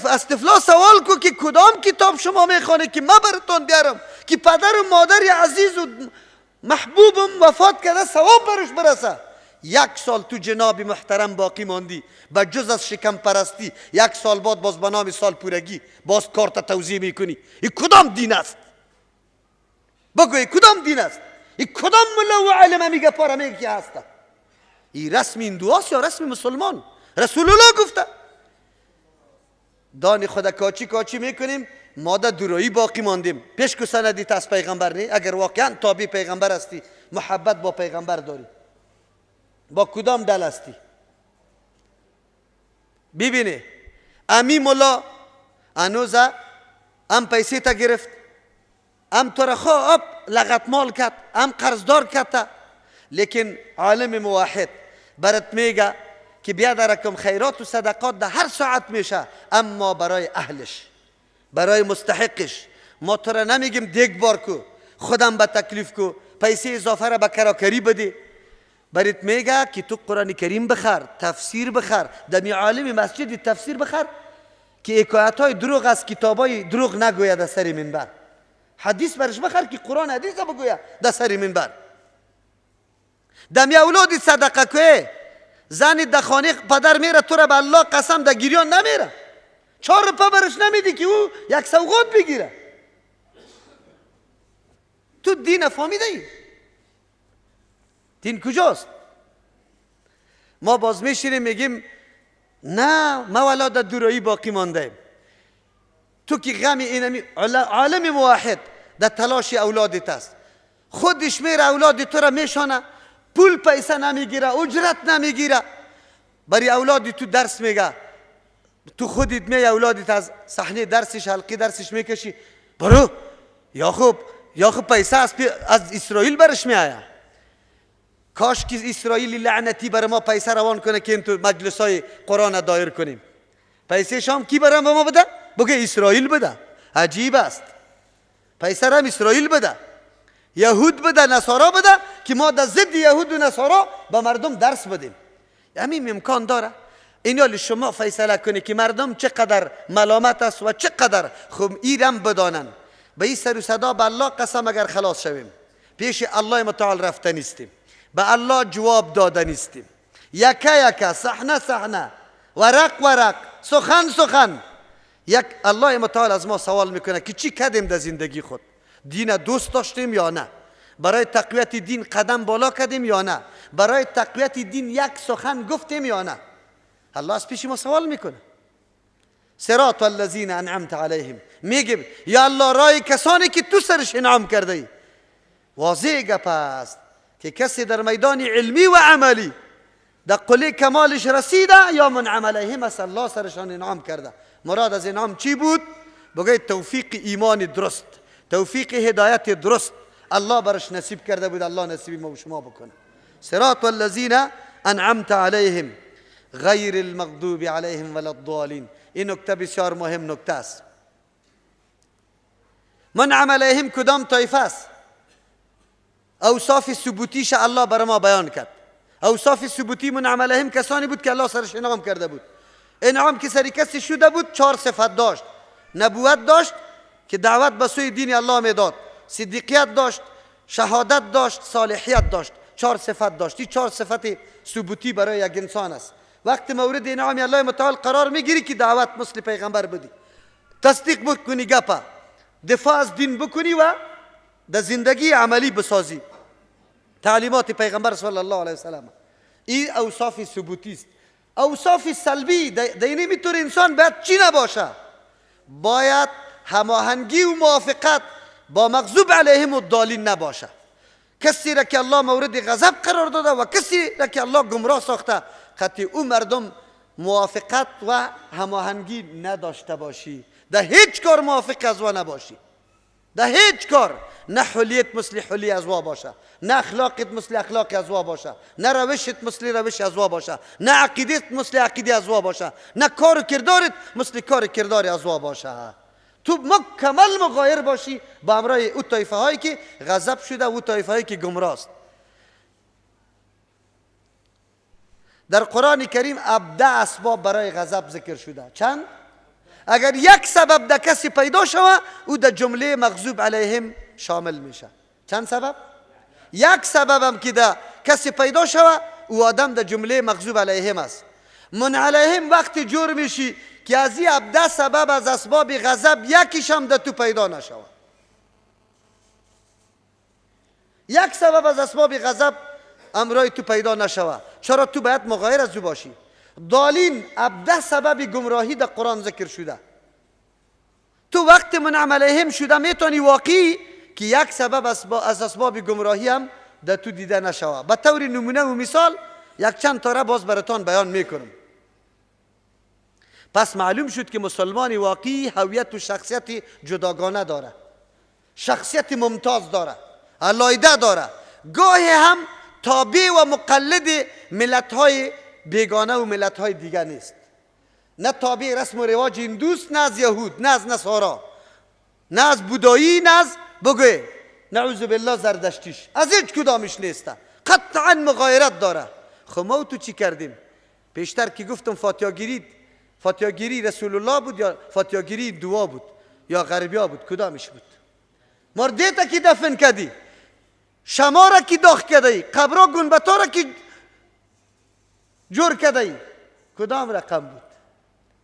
از تفلا سوال کو که کدام کتاب شما میخوانه که ما براتون بیارم که پدر و مادر عزیز و محبوبم وفات کرده ثواب برش برسه. 1 سال تو جناب محترم باقی ماندی به جز از شکم پرستی، 1 سال بعد باز به نام سال پورگی باز کارت توزیع میکنی. این کدام دین است؟ بگوی کدام دین است؟ این کدام ملا و علم میگه پاره میگه که هسته؟ این رسم هندواست یا رسم مسلمان؟ رسول الله گفته دان خدا کاچی میکنیم، ما در دورویی باقی ماندیم. پیش کو سندیت از پیغمبر نی؟ اگر واقعا تابع پیغمبر هستی، محبت با پیغمبر داری، با کدام دل هستی؟ ببینه امی مولا انوزا ام پیسی تا گرفت، ام تو را خواب لغت مال کرد، ام قرضدار کرد، لیکن عالم موحد برات میگه که بیا درکم خیرات و صدقات در هر ساعت میشه، اما برای اهلش، برای مستحقش. ما تو را نمیگیم دیگ بار کو، خودم به تکلیف کو، پیسه اضافه را به کراکری بده. برات میگه که تو قرآن کریم بخر، تفسیر بخر، دمی عالم مسجد تفسیر بخر که حکایت های دروغ از کتاب های دروغ نگوید از سر منبر. حدیث برش بخر که قرآن حدیث بگویا در سر منبر. دمی اولادی صدقه که زنی در خانه پدر میره تو را به الله قسم در گریان نمیره، 4 روپه برش نمیدی که او یک سوغات بگیره. تو دین فهمیده ای؟ دین کجاست؟ ما باز میشینیم میگیم نه ما ولا در دورایی باقی مانده. تو که غم اینمی عالم موحد در تلاش اولادت است، خودش میره اولاد تو را میشانه، پول پیسه نمیگیره، اجرت نمیگیره، برای اولادی تو درس میگه، تو خودت می اولادت از صحنه درسش حلقه درسش میکشی، برو یا خوب پیسه از اسرائیل برش میآید. کاش که اسرائیلی لعنتی بر ما پیسه روان کنه که این تو مجلس های قرآن دایر کنیم. پیسه شام کی برام به ما بده؟ بگه اسرائیل بده. عجیب است. پیسه رم اسرائیل بده، یهود بده، نصارا بده که ما در ضد یهود و نصارا به مردم درس بدیم. همین امکان داره؟ اینال شما فیصله کنی که مردم چقدر ملامت است و چقدر خب ایرم بدانن. به این سر و صدا به الله قسم اگر خلاص شویم پیش الله متعال رفته نیستیم، به الله جواب داده نیستیم، یکه صحنه ورق سخن یک الله متعال از ما سوال میکنه که چی کردیم در زندگی خود؟ دین دوست داشتیم یا نه؟ برای تقویت دین قدم بالا کردیم یا نه؟ برای تقویت دین یک سخن گفتیم یا نه؟ الله از پیش ما سوال میکنه. صراط الذین انعمت علیهم، میگیم یا الله رای کسانی که تو سرش انعام کرده ای. واضح گپ است که کسی در میدان علمی و عملی در قله کمالش رسیده یا منعم علیهم است، الله سرشان انعام کرده. مراد از انعام چی بود؟ بگید توفیق ایمان درست، توفیق هدایت درست الله برش نصیب کرده بود. الله نصیب ما و شما بکنه. صراط الذین انعمت علیهم غیر المغضوب علیهم ولا الضالین. این نکته بسیار مهم نکته است. منعم علیهم کدام طایفه است؟ اوصاف ثبوتیش الله بر ما بیان کرد. اوصاف ثبوتی منعم علیهم کسانی بود که الله سرش انعام کرده بود. انعام که سری کسی شده بود 4 صفت داشت. نبوت داشت که دعوت به سوی دین الله میداد، صدیقیت داشت، شهادت داشت، صالحیت داشت. 4 صفت داشت. این 4 صفت ثبوتی برای یک انسان است. وقتی مورد انعام الله متعال قرار میگیری که دعوت مثل پیغمبر بدی، تصدیق بکنی گپا، دفاع از دین بکنی و در زندگی عملی بسازی تعلیمات پیغمبر صلی الله علیه وسلم. این اوصاف ثبوتی است. اوصاف سلبی در این میتونه انسان باید چی نباشه؟ باید هماهنگی و موافقت با مغضوب علیهم الضالین نباشه. کسی را که الله مورد غضب قرار داده و کسی را که الله گمراه ساخته، قطعی او مردم موافقت و هماهنگی نداشته باشی، در هیچ کار موافق از وا نباشی، در هیچ کار. نه حلیت مثل حلی از وا باشه، نه اخلاقت مثل اخلاق از وا باشه، نه روشت مثل روش از وا باشه، نه عقیدت مثل عقیده از وا باشه، نه کار و کردارت مثل کار و کردار از وا باشه. تو مکمل مغایر باشی با امرای او طایفه هایی که غضب شده و او طایفه هایی که گمراه است. در قرآن کریم 17 اسباب برای غضب ذکر شده. چند؟ اگر یک سبب در کسی پیدا شود او در جمله مغضوب علیهم شامل میشه. چند سبب؟ یک سبب هم که در کسی پیدا شود او آدم در جمله مغضوب علیهم است. من علیهم وقتی جور میشی که از این 17 سبب از اسباب غضب یکیش هم در تو پیدا نشود. یک سبب از اسباب غضب امرای تو پیدا نشود. چرا؟ تو باید مغایر از او باشی. ضالین 17 سبب گمراهی در قرآن ذکر شده. تو وقت منعم علیهم شده میتونی واقعی که یک سبب از اسباب گمراهی هم در تو دیده نشود. به طور نمونه و مثال یک چند تا را باز براتان بیان میکنم. پس معلوم شد که مسلمان واقعی هویت و شخصیت جداگانه داره، شخصیت ممتاز داره، علایده داره. گاهی هم تابع و مقلد ملت‌های بیگانه و ملت‌های دیگر نیست. نه تابع رسم و رواج هندوست، نه از یهود، نه از نصارا، نه از بودایی، نه از بگوی نعوذ بالله زردشتیش، از هیچ کدامش نیسته. قطعا مغایرت داره. خب ما تو چی کردیم؟ پیشتر که گفتم فاتحه‌گیری رسول الله بود یا فاتحه‌گیری دعا بود یا غربیا بود؟ کدامش بود؟ مرده تا کی دفن کردی، شما را کی داغ کردی، قبرا گنبتا را کی جور کردی، کدام رقم بود؟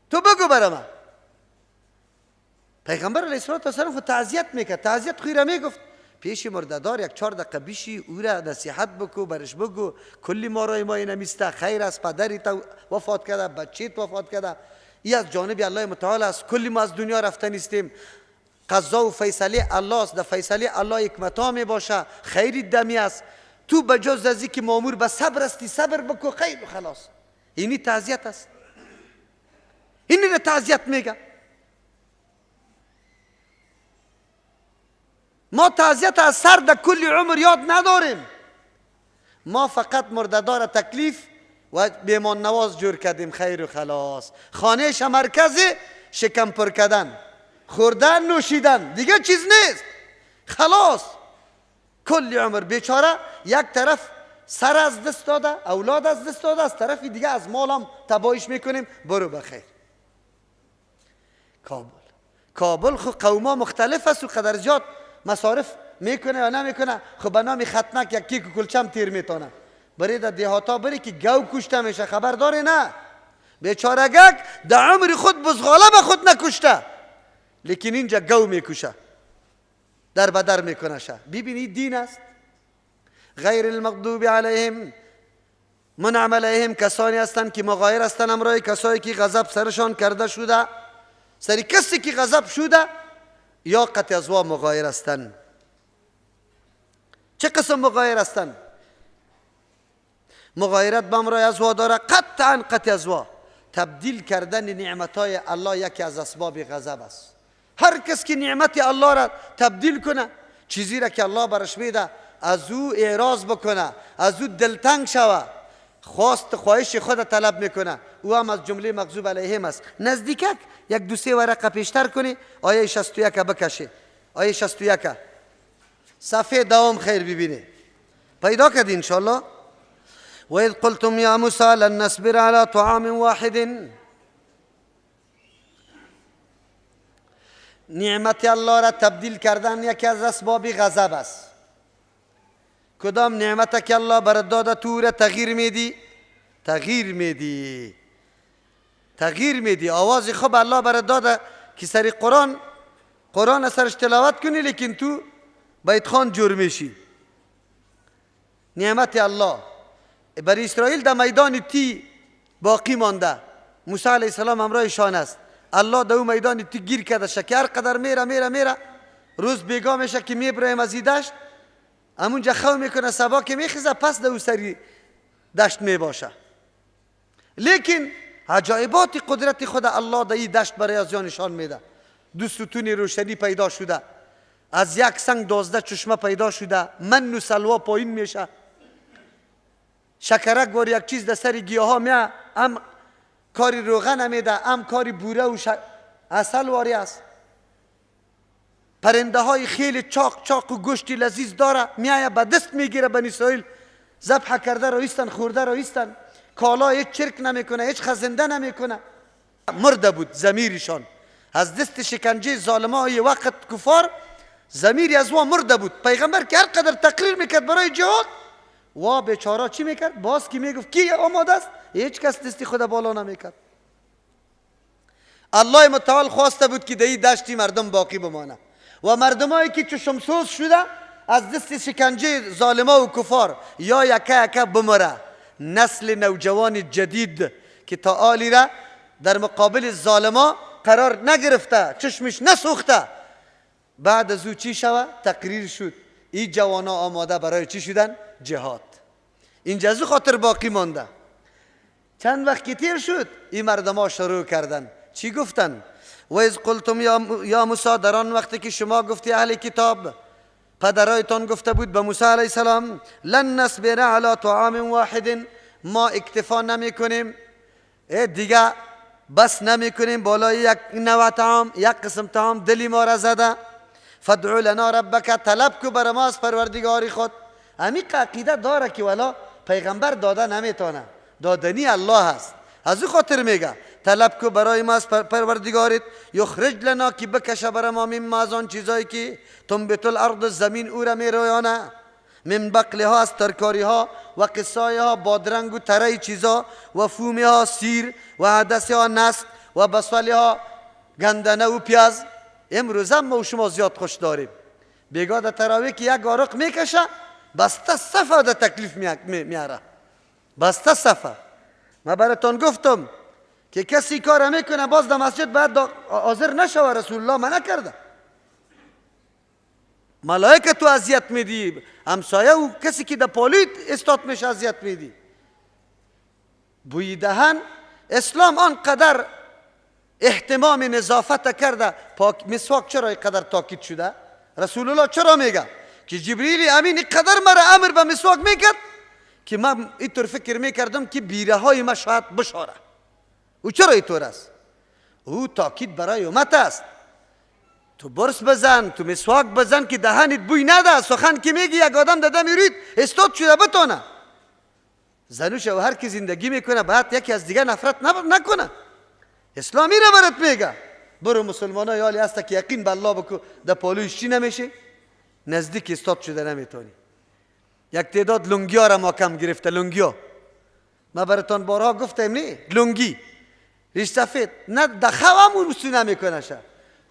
تو بگو برای من. پیغمبر علیه السلام خود تعزیت میکرد، تعزیت خوی را میگفت پیش مردهدار یک 4 دقیقه بیشی او را نصیحت بکو، برش بگو کلی مارای ما نمیسته، خیر است، پدری تو وفات کرده، بچیت وفات کرده، این از جانب الله متعال است، کلی ما از دنیا رفته نیستیم، قضا و فیصله الله است، در فیصله الله حکمتا می باشه، خیری دمی است، تو بجز از که مامور به صبر استی صبر بکو، خیر و خلاص. اینی تعزیت است، اینی را تعزیت میگه. ما تعزیت از سر در کل عمر یاد نداریم، ما فقط مردهدار تکلیف و بیمان نواز جور کردیم، خیر و خلاص. خانهش مرکز شکم پر کردن، خوردن نوشیدن، دیگه چیز نیست، خلاص. کل عمر بیچاره یک طرف سر از دست داده، اولاد از دست داده، از طرفی دیگه از مالم تباهیش میکنیم. برو بخیر. کابل خو قوما مختلف است و قدر زیاد مصارف میکنه یا نمیکنه. خب به نام ختنک یک کیک و کلچم تیر میتونه. بری در دیهاتا بری که گو کشته میشه، خبر داری نه؟ بیچارگک در عمر خود بزغاله به خود نکشته، لیکن اینجا گو میکشه، در بدر میکنه شه. ببینید دین است. غیر المغضوب علیهم منعم علیهم، کسانی هستند که مغایر هستند امرای کسایی که غضب سرشان کرده شده، سری کسی که غضب شده یا قطع ازوا مغایر هستند. چه قسم مغایر هستند؟ مغایرت به امرای ازوا داره، قطعا قطع ازوا. تبدیل کردن نعمتهای الله یکی از اسباب غضب است. هر کس که نعمت الله را تبدیل کنه، چیزی را که الله برش میده از او اعراض بکنه، از او دلتنگ شوه، خواهش خود طلب میکنه، او هم از جمله مغضوب علیهم است. نزدیکک یک 2-3 ورقه پیشتر کنی، آیه 61 بکشه. آیه 61 صفحه دوم خیر ببینه، پیدا کردی انشاءالله. و اذ قلتم یا موسی لن نصبر على طعام واحد، نعمت الله را تبدیل کردن یکی از اسباب غضب است. کدام نعمت که الله برات داده تو را تغییر میدی، تغییر میدی. آواز خوب الله برات داده که سری قرآن سرش تلاوت کنی، لیکن تو بیت خان جور میشی. نعمت الله بر اسرائیل در میدان تی باقی مانده، موسی علیه السلام همراهشان است. الله در اون میدان تی گیر کرده، شکر قدر میره روز بیگاه میشه که میبرایم از این دشت، همونجا خو میکنه، صبا که میخیزه پس در اون سری دشت میباشه. لیکن عجایبات قدرت خود الله در این دشت برای از نشان میده. 2 ستون روشنی پیدا شده، از یک سنگ 12 چشمه پیدا شده، من و سلوا پایین میشه، شکرک وار یک چیز در سر گیاه ها میه، هم کاری روغن میده، هم کاری بوره و اصل واری است. پرنده های خیلی چاق و گوشتی لذیذ داره، میایه به دست میگیره. بنی اسرائیل ذبح کرده رایستن، خورده رایستن، کالا هیچ چرک نمیکنه، هیچ خزنده نمیکنه. مرده بود ضمیرشان از دست شکنجه ظالمای وقت کفار، ضمیری از وا مرده بود. پیغمبر که هر قدر تقریر میکرد برای جهاد، وا بیچاره چی میکرد؟ باز که میگفت کی آماده است، هیچ کس دستی خود بالا نمیکرد. الله متعال خواسته بود که در این دشتی مردم باقی بمانه، و مردمایی که چشمسوز شده از دست شکنجه ظالما و کفار یا یکه بمره. نسل نوجوان جدید که تا آلی را در مقابل ظالما قرار نگرفته، چشمش نسوخته، بعد از او چی شود؟ تقریر شد این جوانا آماده برای چی شدن؟ جهاد. اینجا از خاطر باقی مانده. چند وقت که تیر شد این مردم ها شروع کردن چی گفتن؟ و اذ قلتم یا موسی، در آن وقتی که شما گفتی اهل کتاب، پدرایتان گفته بود به موسی علیه السلام، لن نصبر علی طعام واحد، ما اکتفا نمی کنیم دیگه، بس نمی کنیم بالای یک نوع طعام، یک قسم طعام دلی ما را زده. فادع لنا ربک، طلب کو بر ما از پروردگاری خود. عمیق عقیده داره که والا پیغمبر داده نمیتونه، دادنی الله هست. از او خاطر میگه طلب کو برای ما از پروردگارت یخرج لنا که بکشه برای ما مما از آن چیزایی که تنبت الارض زمین او را می رویانه من بقلها از ترکاری ها و قصای ها بادرنگ و تره چیزا و فومی ها سیر و عدس ها نسک و بسالی ها گندنه و پیاز. امروز هم ما و شما زیاد خوش داریم. بیگاه در تراویح که یک آرق میکشه بسته صفه در تکلیف میاره، بسته صفه. من براتون گفتم که کسی کار میکنه باز در مسجد باید حاضر نشوه. رسول الله منع کرده. ملائکه تو اذیت میدی، همسایه و کسی که در پالیت استاد میشه اذیت میدی. بوی دهن اسلام آنقدر اهتمام نظافت کرده. مسواک چرا اینقدر تاکید شده؟ رسول الله چرا میگه که جبریل امین اینقدر مرا امر به مسواک میکرد که من اینطور فکر میکردم که بیره های ما شاید بشاره. او چرا اینطور است؟ او تاکید برای امت است. تو برس بزن، تو مسواک بزن که دهنت بوی نده. سخن که میگی یک آدم داده میرید استاد شده بتونه. زن و شوهر که زندگی میکنه باید یکی از دیگه نفرت نکنه. اسلامی را برات میگه. برو مسلمان های حالی هسته که یقین به الله بکو در پالویش چی نمیشه؟ نزدیک استاد شده نمیتونی. یک تعداد لنگی ها را ما کم گرفته. لنگی ها ما براتون بارها گفتم نه لنگی ریش سفید نه دخوه همون رسو نمیکنه شه.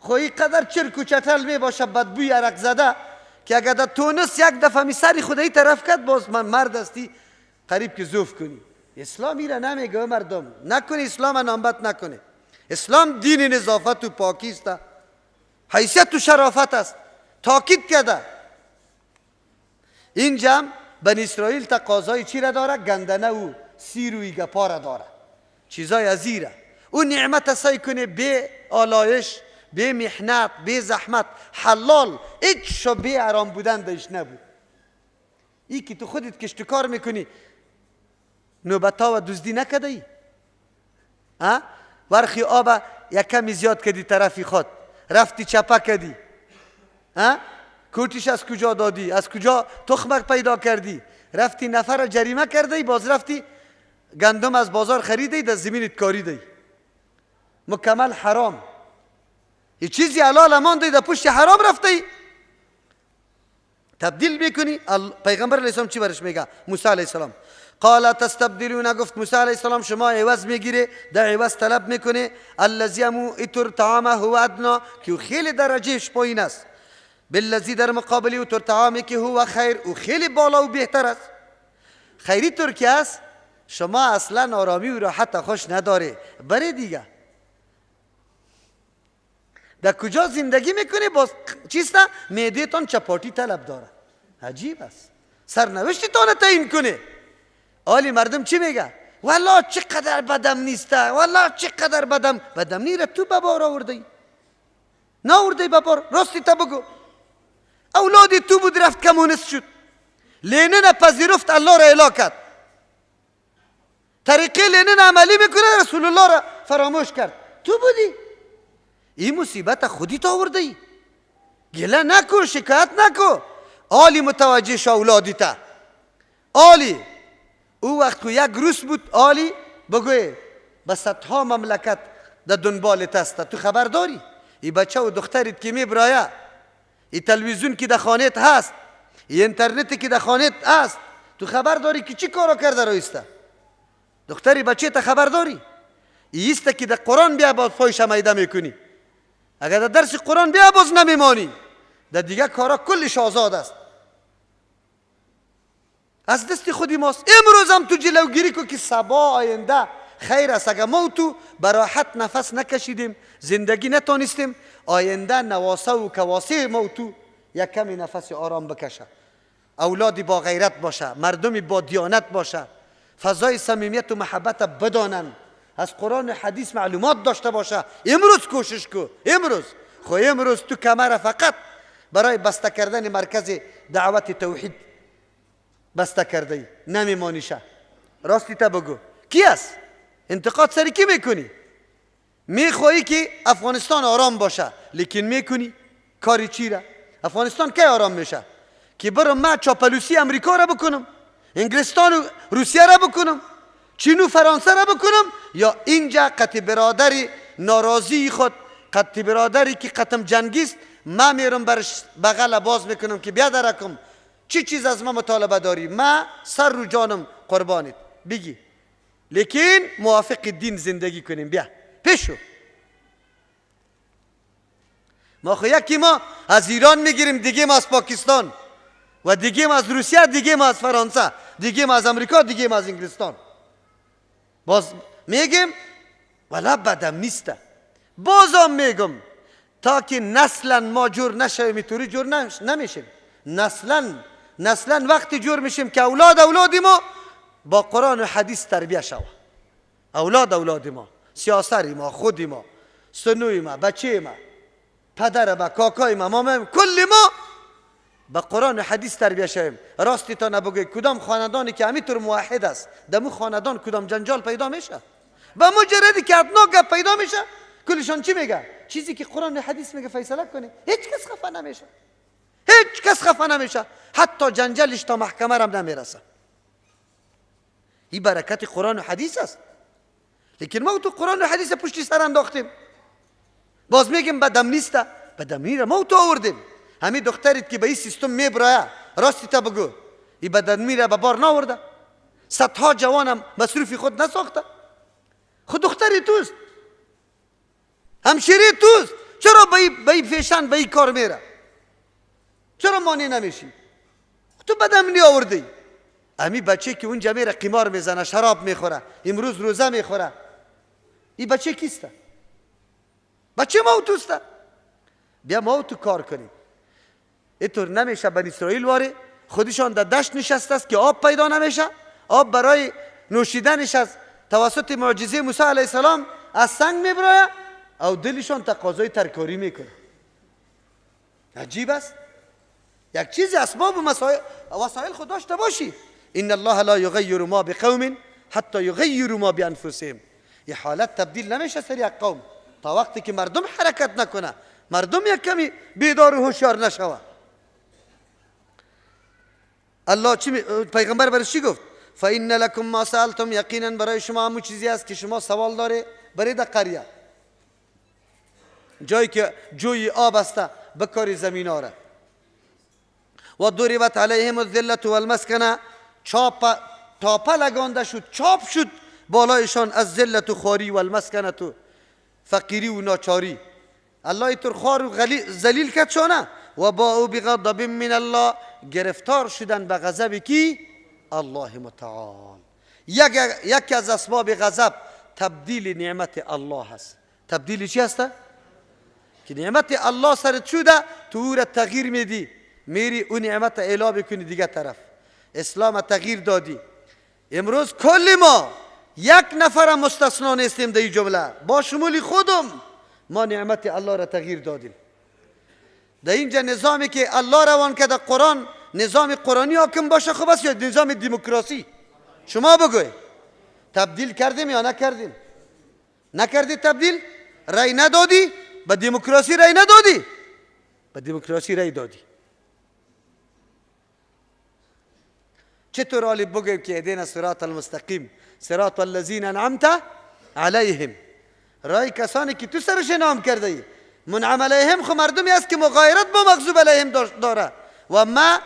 خوی قدر چرک و چتل می باشه بدبوی عرق زده که اگر در تونس یک دفعه می سری خدایی طرف کرد باز من مرد هستی قریب که زوف کنی. اسلامی را نمیگه مردم نکنی. اسلام نامبت نکنه. اسلام دین نظافت و پاکی است، حیثیت و شرافت است. تاکید کرده. اینجا بنی اسرائیل تقاضای چی را داره؟ گندنه و سیر و ایگپا را داره. چیزای ازیره. اون نعمت سعی کنه به آلایش، به محنت، به زحمت حلال، هیچ به حرام بودن داشت نبود. ای که تو خودت کشت کار میکنی نوبتا و دزدی نکده ای؟ ورخی آب یک کمی زیاد کردی طرفی خود رفتی چپه کردی، کوتیش از کجا دادی؟ از کجا تخمک پیدا کردی؟ رفتی نفر جریمه کردی، باز رفتی گندم از بازار خریدی در زمینت کاریدی. مکمل حرام. یه چیزی حلال امان دی در پشت حرام رفتی تبدیل میکنی. پیغمبر علیه السلام چی برش میگه؟ موسی علیه السلام قال تستبدلون، گفت موسی علیه السلام شما عوض میگیره، در عوض طلب میکنه. الذی اتر طعامه هو ادنا، که خیلی درجهش پایین است، بالذی در مقابلی اتر طعامه که هو خیر، او خیلی بالا و بهتر است. خیری طور که است شما اصلا آرامی و راحت خوش نداره. بره دیگه در کجا زندگی میکنه باز چیست؟ معده‌تان چپاتی طلب داره. عجیب است. سرنوشتتان تعیین کنه. حالی مردم چی میگه؟ والله چقدر بدم نیسته، والله چقدر بدم نیره. تو ببار آوردی نه آوردی ببار؟ راستی تا بگو. اولادی تو بود رفت کمونست شد، لینن پذیرفت الله را اله کرد، طریقه لینن عملی میکنه رسول الله را فراموش کرد. تو بودی. این مصیبت خودی تا آوردی. گله نکن، شکایت نکن. آلی متوجه شو اولادی تا. آلی او وقت که یک روز بود آلی بگوی به صدها مملکت در دنبالت است. تو خبر داری؟ ای بچه و دخترت که میبرایه، ای تلویزیون که در خانت هست، ای اینترنتی که در خانت هست، تو خبر داری که چی کارو کرده رویسته؟ دختری بچه تا خبر داری؟ ایسته که در قرآن بیا باز پایش میده میکنی. اگر در درس قرآن بیا باز نمیمانی، در دیگه کارا کلش آزاد است. از دست خودی ماست. امروز هم تو جلوگیری کو که سبا آینده خیر است. اگر ما تو براحت نفس نکشیدیم، زندگی نتونستیم، آینده نواسه و کواسه ما تو یک کمی نفس آرام بکشه. اولادی با غیرت باشه، مردمی با دیانت باشه، فضای صمیمیت و محبت بدانن، از قرآن و حدیث معلومات داشته باشه. امروز کوشش کو. امروز تو کمر فقط برای بسته کردن مرکز دعوت توحید بسته کرده نمیمانیشه. راستی تا بگو کی است؟ انتقاد سری کی میکنی؟ میخوایی که افغانستان آرام باشه، لیکن میکنی کاری چی را؟ افغانستان کی آرام میشه؟ که برم من چاپلوسی امریکا را بکنم، انگلستان و روسیه را بکنم، چین و فرانسه را بکنم یا اینجا قطع برادری ناراضی خود، قطع برادری که قطم جنگیست، ما میرم برش بغل باز میکنم که بیا درکم چی چیز از ما مطالبه داری، ما سر رو جانم قربانید بگی، لیکن موافق دین زندگی کنیم. بیا پیشو. ما خو یکی ما از ایران میگیریم، دیگه ما از پاکستان و دیگه ما از روسیه، دیگه ما از فرانسه، دیگه ما از امریکا، دیگه ما از انگلستان. باز میگیم ولی بدم نیسته. بازم میگم تا که نسلا ما جور نشویم اینطوری جور نمیشیم. نسلا وقتی جور میشیم که اولادی ما با قرآن و حدیث تربیه شوه. اولاد ما، سیاسری ما، خودی ما، سنوی ما، بچه ما، پدر ما، کاکای ما، مامای ما، کل ما با قرآن و حدیث تربیه شویم. راستی تا نبگوی کدام خاندانی که همینطور موحد است دمو خاندان کدام جنجال پیدا میشه، با مجردی که ادنا گپ پیدا میشه کلشان چی میگه؟ چیزی که قرآن و حدیث میگه فیصله کنه. هیچ کس خفه نمیشه، هیچ کس خفه نمیشه، حتی جنجالش تا محکمه هم نمیرسه. این برکت قرآن و حدیث است. لیکن ما تو قرآن و حدیث پشتی سر انداختیم، باز میگیم بدم نیسته. بدم نیره ما تو آوردیم. همین دختریت که به این سیستم میبرایه، راستی تا بگو این بدن میره به بار ناورده، صدها جوانم مصروفی خود نساخته، خود دختری توست، همشیری توست، چرا به این فیشن به این کار میره؟ چرا مانع نمیشی؟ تو بدم نی آوردی. امی بچه که اونجا میره قمار میزنه، شراب میخوره، امروز روزه میخوره، این بچه کیسته؟ بچه ما توسته. بیا ما تو کار کنیم. اینطور نمیشه. بنی اسرائیل واره خودشان در دشت نشسته است که آب پیدا نمیشه، آب برای نوشیدنش از توسط معجزه موسی علیه السلام از سنگ میبراید او دلشان تقاضای ترکاری میکنه. عجیب است. یک چیزی اسباب و وسایل خود داشته باشی. ان الله لا یغیر ما بقوم حتی یغیروا ما بانفسهم. این حالت تبدیل نمیشه سر یک قوم تا وقتی که مردم حرکت نکنه، مردم یک کمی بیدار و هوشیار نشوه. الله پیغمبر برش چی گفت؟ فإن لكم ما سألتم. یقینا برای شما همون چیزی است که شما سوال داره. برای در قریه جایی که جوی آب است بکاری زمین ها را. و ضربت علیهم الذلة والمسکنه. تاپه لگانده شد، چاپ شد بالایشان از ذلت و خواری و المسکنه و فقیری و ناچاری. الله اینطور خوار و ذلیل کرد شانه. و باءوا بغضب من الله. گرفتار شدن به غضب کی؟ الله متعال. یکی از اسباب غضب تبدیل نعمت الله هست. تبدیل چی هست؟ که نعمت الله سرت شده تو او را تغییر میدی، میری اون نعمت اعلا بکنی دیگه طرف. اسلام تغییر دادی. امروز کل ما یک نفر مستثنا نیستیم در این جمله، با شمول خودم ما نعمت الله را تغییر دادیم. در اینجا نظامی که الله روان کرده قرآن، نظام قرآنی حاکم باشه خوب است یا نظام دموکراسی؟ شما بگوی تبدیل کردیم یا نکردیم؟ نکردی تبدیل؟ رای ندادی؟ به دموکراسی رای ندادی؟ به دموکراسی رای دادی. چطور حالی بگویم که اهدنا الصراط المستقیم صراط الذین انعمت علیهم، رای کسانی که تو سرش نام کرده ای. منعم علیهم خو مردمی است که مغایرت با مغضوب علیهم داره. و ما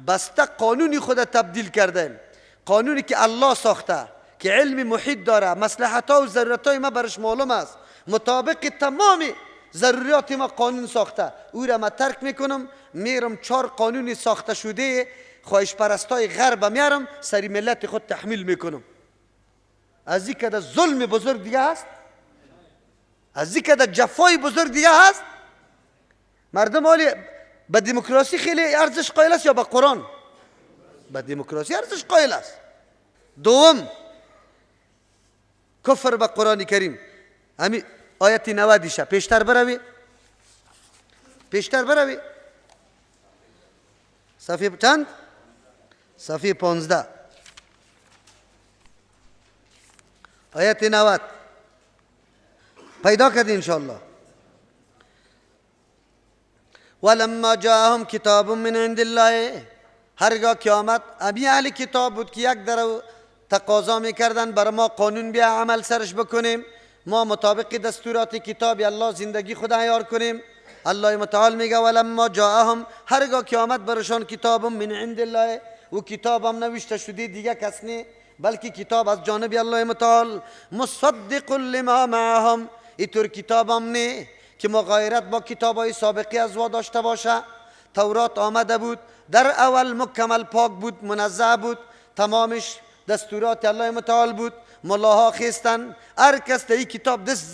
بسته قانونی خود تبدیل کردیم، قانونی که الله ساخته، که علم محیط داره، مصلحت ها و ضرورت های ما برش معلوم است، مطابق تمام ضروریات ما قانون ساخته. او را ما ترک میکنم، میرم 4 قانونی ساخته شده خواهش پرستای غرب میارم سری ملت خود تحمیل میکنم. از این که ظلم بزرگ دیگه هست؟ از این که جفای بزرگ دیگه هست؟ مردم حالی به دموکراسی خیلی ارزش قائل است یا به قرآن؟ به دموکراسی ارزش قائل است. دوم کفر به قرآن کریم. همین آیت 90 شه پیشتر بروی صفحه چند؟ صفحه 15 آیت 90 پیدا کردی انشاءالله. ولما جاءهم کتاب من عند الله. هرگاه که آمد امی اهل کتاب بود که یک تقاضا میکردن برای ما قانون بیا عمل سرش بکنیم، ما مطابق دستورات کتاب الله زندگی خود عیار کنیم. الله متعال میگه ولما جاءهم، هرگاه که آمد برشان کتابم من عند الله، و کتابم نوشته شده دیگه کس نه بلکه کتاب از جانب الله متعال، مصدق لما معهم، اینطور کتابم نه که مغایرت با کتابای سابقی از وا داشته باشه. تورات آمده بود، در اول مکمل پاک بود، منزه بود، تمامش دستورات الله متعال بود. ملاها خیستن، هر کس در این کتاب دست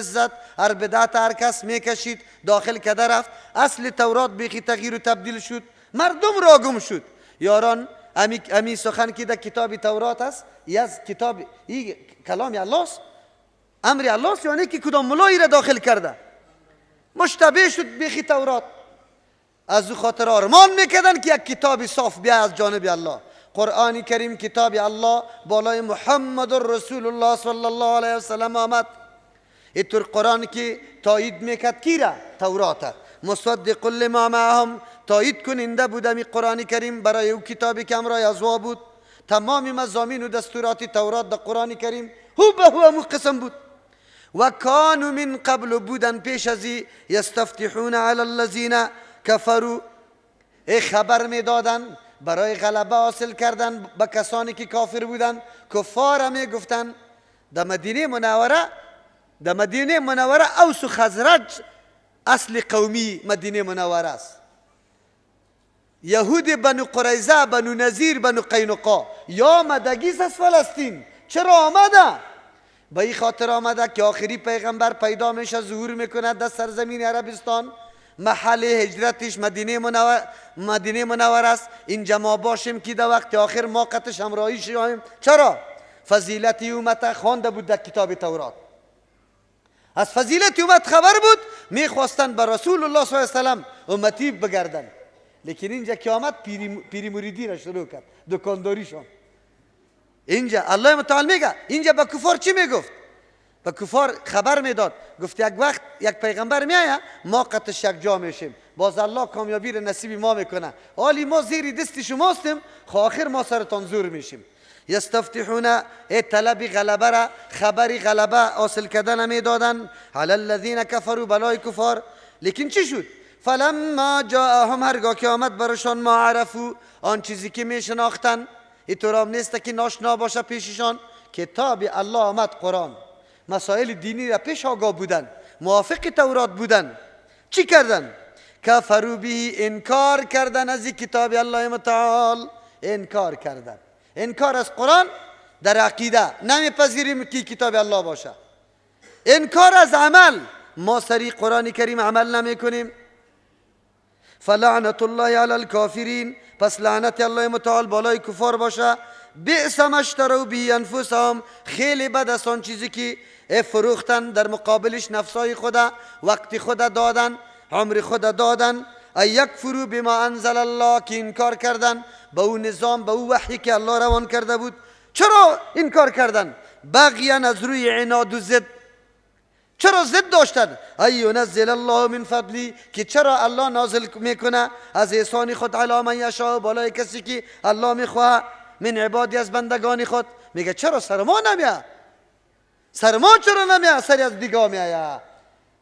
زد، هر بدعت هر کس میکشید داخل کده رفت. اصل تورات بیخی تغییر و تبدیل شد، مردم را گم شد. یاران امی سخن که در کتاب تورات است، از کتاب این کلام الله است، امر الله است، یعنی که کدام ملایی را داخل کرده مشتبه شد بیخی تورات. از او خاطر آرمان میکردن که یک کتاب صاف بیا از جانب الله. قرآن کریم کتاب الله بالای محمد رسول الله صلی الله علیه وسلم آمد. اینطور قرآن که تایید میکرد کی را؟ تورات. مصدق لما معهم، تایید کننده بود می قرآن کریم برای او کتابی که امرای ازوا بود. تمام مضامین و دستورات تورات در قرآن کریم هو به هو همو قسم بود. و کانوا من قبل، بودن پیش ازی یستفتحون علی الذین کفروا، خبر میدادن برای غلبه حاصل کردن به کسانی که کافر بودن. کفار می گفتن در مدینه منوره اوس و خزرج اصل قومی مدینه منوره است. یهود بنو قریظه، بنو نذیر، بنو قینقاع یا مدگیس از فلسطین. چرا آمده؟ به این خاطر آمده که آخری پیغمبر پیدا میشه، ظهور میکنه در سرزمین عربستان. محل هجرتش مدینه منور است. اینجا ما باشیم که در وقت آخر ما قطش همراهی شویم. چرا؟ فضیلت امت خوانده بود در کتاب تورات، از فضیلت امت خبر بود، میخواستن به رسول الله صلی الله علیه وسلم امتی بگردن. لیکن اینجا که آمد پیری مریدی را شروع کرد، دکانداریشان. اینجا الله متعال میگه اینجا به کفار چی میگفت؟ به کفار خبر میداد، گفت یک وقت یک پیغمبر میآید ما قطش یک جا میشیم، باز الله کامیابی را نصیب ما میکنه. حالی ما زیر دست شما هستیم، آخر ما سرتان زور میشیم. یستفتحون، طلب غلبه را، خبری غلبه حاصل کردن میدادن علی الذین کفروا، بلای کفار. لیکن چی شد؟ فلما جاءهم، هرگاه که آمد برشان ما عرفو، آن چیزی که میشناختن. اینطور هم نیست که ناشنا باشه پیششان. کتاب الله آمد، قرآن، مسائل دینی را پیش آگاه بودن، موافق تورات بودن. چی کردن؟ کفروا به، انکار کردن از کتاب الله متعال. انکار کردن، انکار از قرآن در عقیده، نمیپذیریم که کتاب الله باشه. انکار از عمل، ما سری قرآن کریم عمل نمی کنیم. فلعنت الله علی الکافرین، پس لعنت الله متعال بالای کفار باشه. بئس ما اشتروا به انفسهم، خیلی بد است آن چیزی که فروختن در مقابلش نفسای خدا، وقت خدا دادن، عمر خدا دادن. یکفروا بما انزل الله، که انکار کردن به او نظام، به او وحی که الله روان کرده بود. چرا انکار کردن؟ بغیا، از روی عناد و ضد. چرا ضد داشتن؟ ینزل الله من فضلی، که چرا الله نازل میکنه از احسان خود علی من یشاء، بالای کسی که الله میخواه، من عبادی از بندگان خود. میگه چرا سر ما نمیاد؟ سر ما چرا نمیاد؟ سر از دیگه میآید.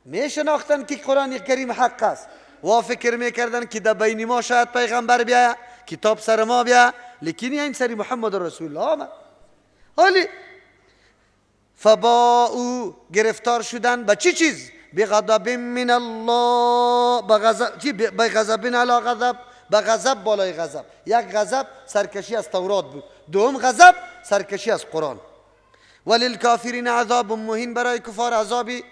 میشناختن که قرآن کریم حق است و فکر میکردن که در بین ما شاید پیغمبر بیا، کتاب سر ما بیا، لیکن این سری محمد رسول الله آمد. حالی فباؤوا، گرفتار شدن به چی چیز؟ بغضب من الله، بغضب علی غضب، به غضب بالای غضب. یک غضب سرکشی از تورات بود، دوم غضب سرکشی از قرآن. وللکافرین عذاب مهین، برای کفار عذابی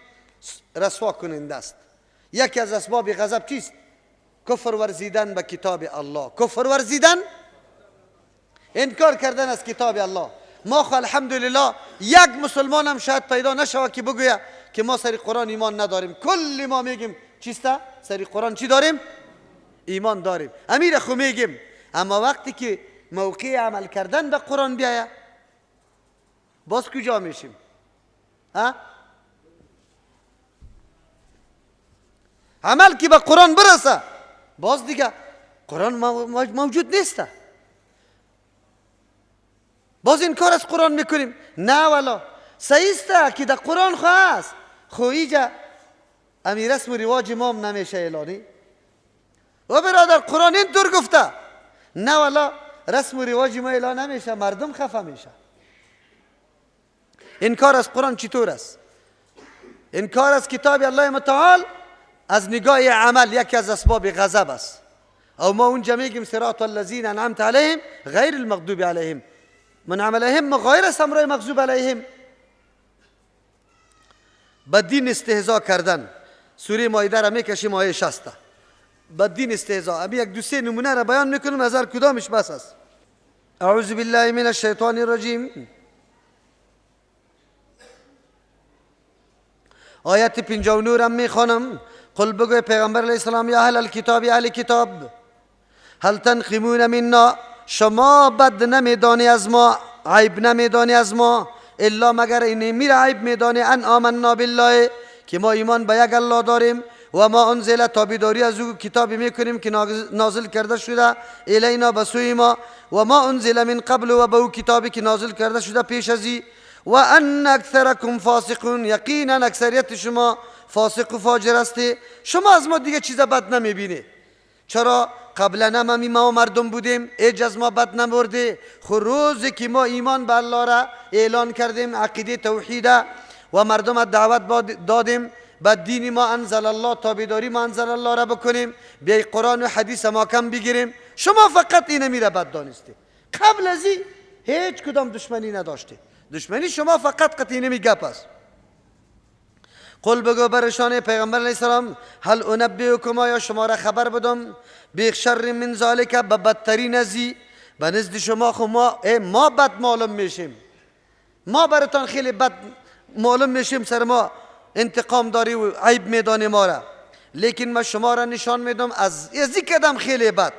رسوا کننده است. یکی از اسباب غضب چیست؟ کفر ورزیدن به کتاب الله، کفر ورزیدن، انکار کردن از کتاب الله. ما خو الحمدلله یک مسلمان هم شاید پیدا نشود که بگوید که ما سری قرآن ایمان نداریم. کل ما میگیم چیسته؟ سری قرآن چی داریم؟ ایمان داریم. امیر خو میگیم، اما وقتی که موقع عمل کردن به قرآن بیاید، باز کجا میشیم؟ عمل که به قرآن برسه، باز دیگه قرآن موجود نیست. باز این کار از قرآن میکنیم. نه والا صحیح است که در قرآن خو هست، خو ایجا امی رسم و رواج ما هم نمیشه اعلانی. و برادر قرآن اینطور گفته. نه والا رسم و رواج ما اعلان نمیشه، مردم خفه میشه. انکار از قرآن چطور است؟ انکار از کتاب الله متعال از نگاه عمل یکی از اسباب غضب است. او ما اونجا میگیم صراط الذین انعمت علیهم غیر المغضوب علیهم، من عملهم غیر سمرای مغضوب علیهم. بدین استهزاء کردن. سوره مائده را میکشیم آیه 60. بدین استهزاء. ابی یک دو سه نمونه را بیان میکنم، از هر کدامش بس است. اعوذ بالله من الشیطان الرجیم. آیت 59 را میخوانم. قل بگوی پیغمبر علیه السلام یا اهل الکتاب، یا اهل کتاب، هل تنقمون منا، شما بد نمیدانی از ما، عیب نمیدانی از ما، الا مگر این میره عیب میدانی ان آمنا بالله، که ما ایمان به یک الله داریم، و ما انزل تابیداری از او کتابی میکنیم که نازل کرده شده الینا بسوی ما، و ما انزل من قبل، و به او کتابی که نازل کرده شده پیش ازی، و ان اکثرکم فاسقون، یقینا اکثریت شما فاسق و فاجر هستی. شما از ما دیگه چیز بد نمیبینی. چرا؟ قبلا هم ما مردم بودیم، ایج از ما بد نمورده. خو روزی که ما ایمان به الله را اعلان کردیم، عقیده توحیده، و مردم دعوت دادیم به دین ما انزل الله، تابعداری ما انزل الله را بکنیم، بیای قرآن و حدیث ما کم بگیریم، شما فقط این میره بد دانستی. قبل از این هیچ کدام دشمنی نداشتی. دشمنی شما فقط قطعی نمی گپ است. قل بگو برشان پیغمبر علیه السلام، هل انبئکم، یا شما را خبر بدم، بشر من ذالک، به بدترین ازی، به نزد شما خو ما بد معلوم میشیم، ما براتان خیلی بد معلوم میشیم، سر ما انتقام داری و عیب میدانی ما را، لیکن من شما را نشان میدم از این قدم خیلی بد،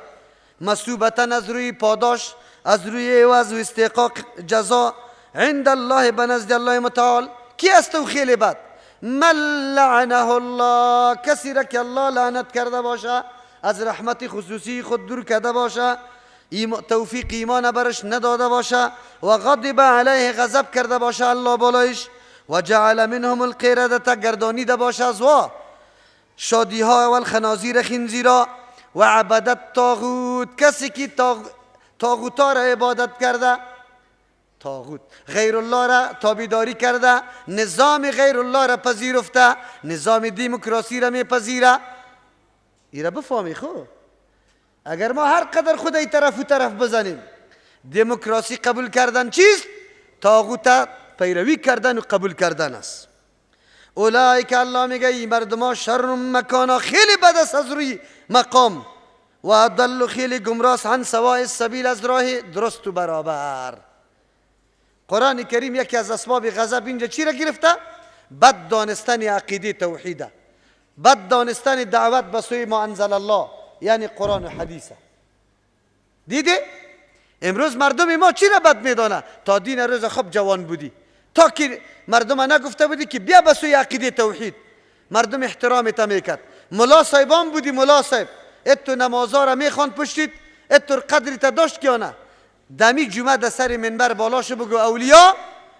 مثوبتا از روی پاداش، از روی عوض و استحقاق جزا، عند الله، به نزد الله متعال. کی است او خیلی بد؟ من لعنه الله، کسی را که الله لعنت کرده باشه، از رحمت خصوصی خود دور کرده باشه، توفیق ایمان برش نداده باشه، و غضب علیه، غضب کرده باشه الله بالایش، و جعل منهم القردة، گردانیده باشه از وا شادی ها و الخنازیر، خنزیرا، و عبادت طاغوت، کسی که طاغوتا را عبادت کرده، طاغوت غیر الله را تابعداری کرده، نظام غیر الله را پذیرفته، نظام دموکراسی را میپذیره. ایرا بفهمی خو، اگر ما هر قدر خود ای طرف و طرف بزنیم، دموکراسی قبول کردن چیست؟ طاغوت پیروی کردن و قبول کردن است. اولئک، الله میگه این مردما شر مکانا، خیلی بد است از روی مقام، و اضل، خیلی گمراه، عن سواء السبیل، از راه درست و برابر. قرآن کریم یکی از اسباب غضب اینجا چی را گرفته؟ بد دانستن عقیده توحیده، بد دانستن دعوت به سوی ما انزل الله، یعنی قرآن و حدیثه. دیده؟ امروز مردم ما چی را بد میدانه؟ تا دین روز خوب جوان بودی، تا که مردم نگفته بودی که بیا به سوی عقیده توحید، مردم احترامت میکرد. ملا صاحبان بودی، ملا صاحب اتو نمازا را میخواند پشتید، اتو قدرت داشت که نه؟ دمی جمعه در سر منبر بالاش بگو اولیا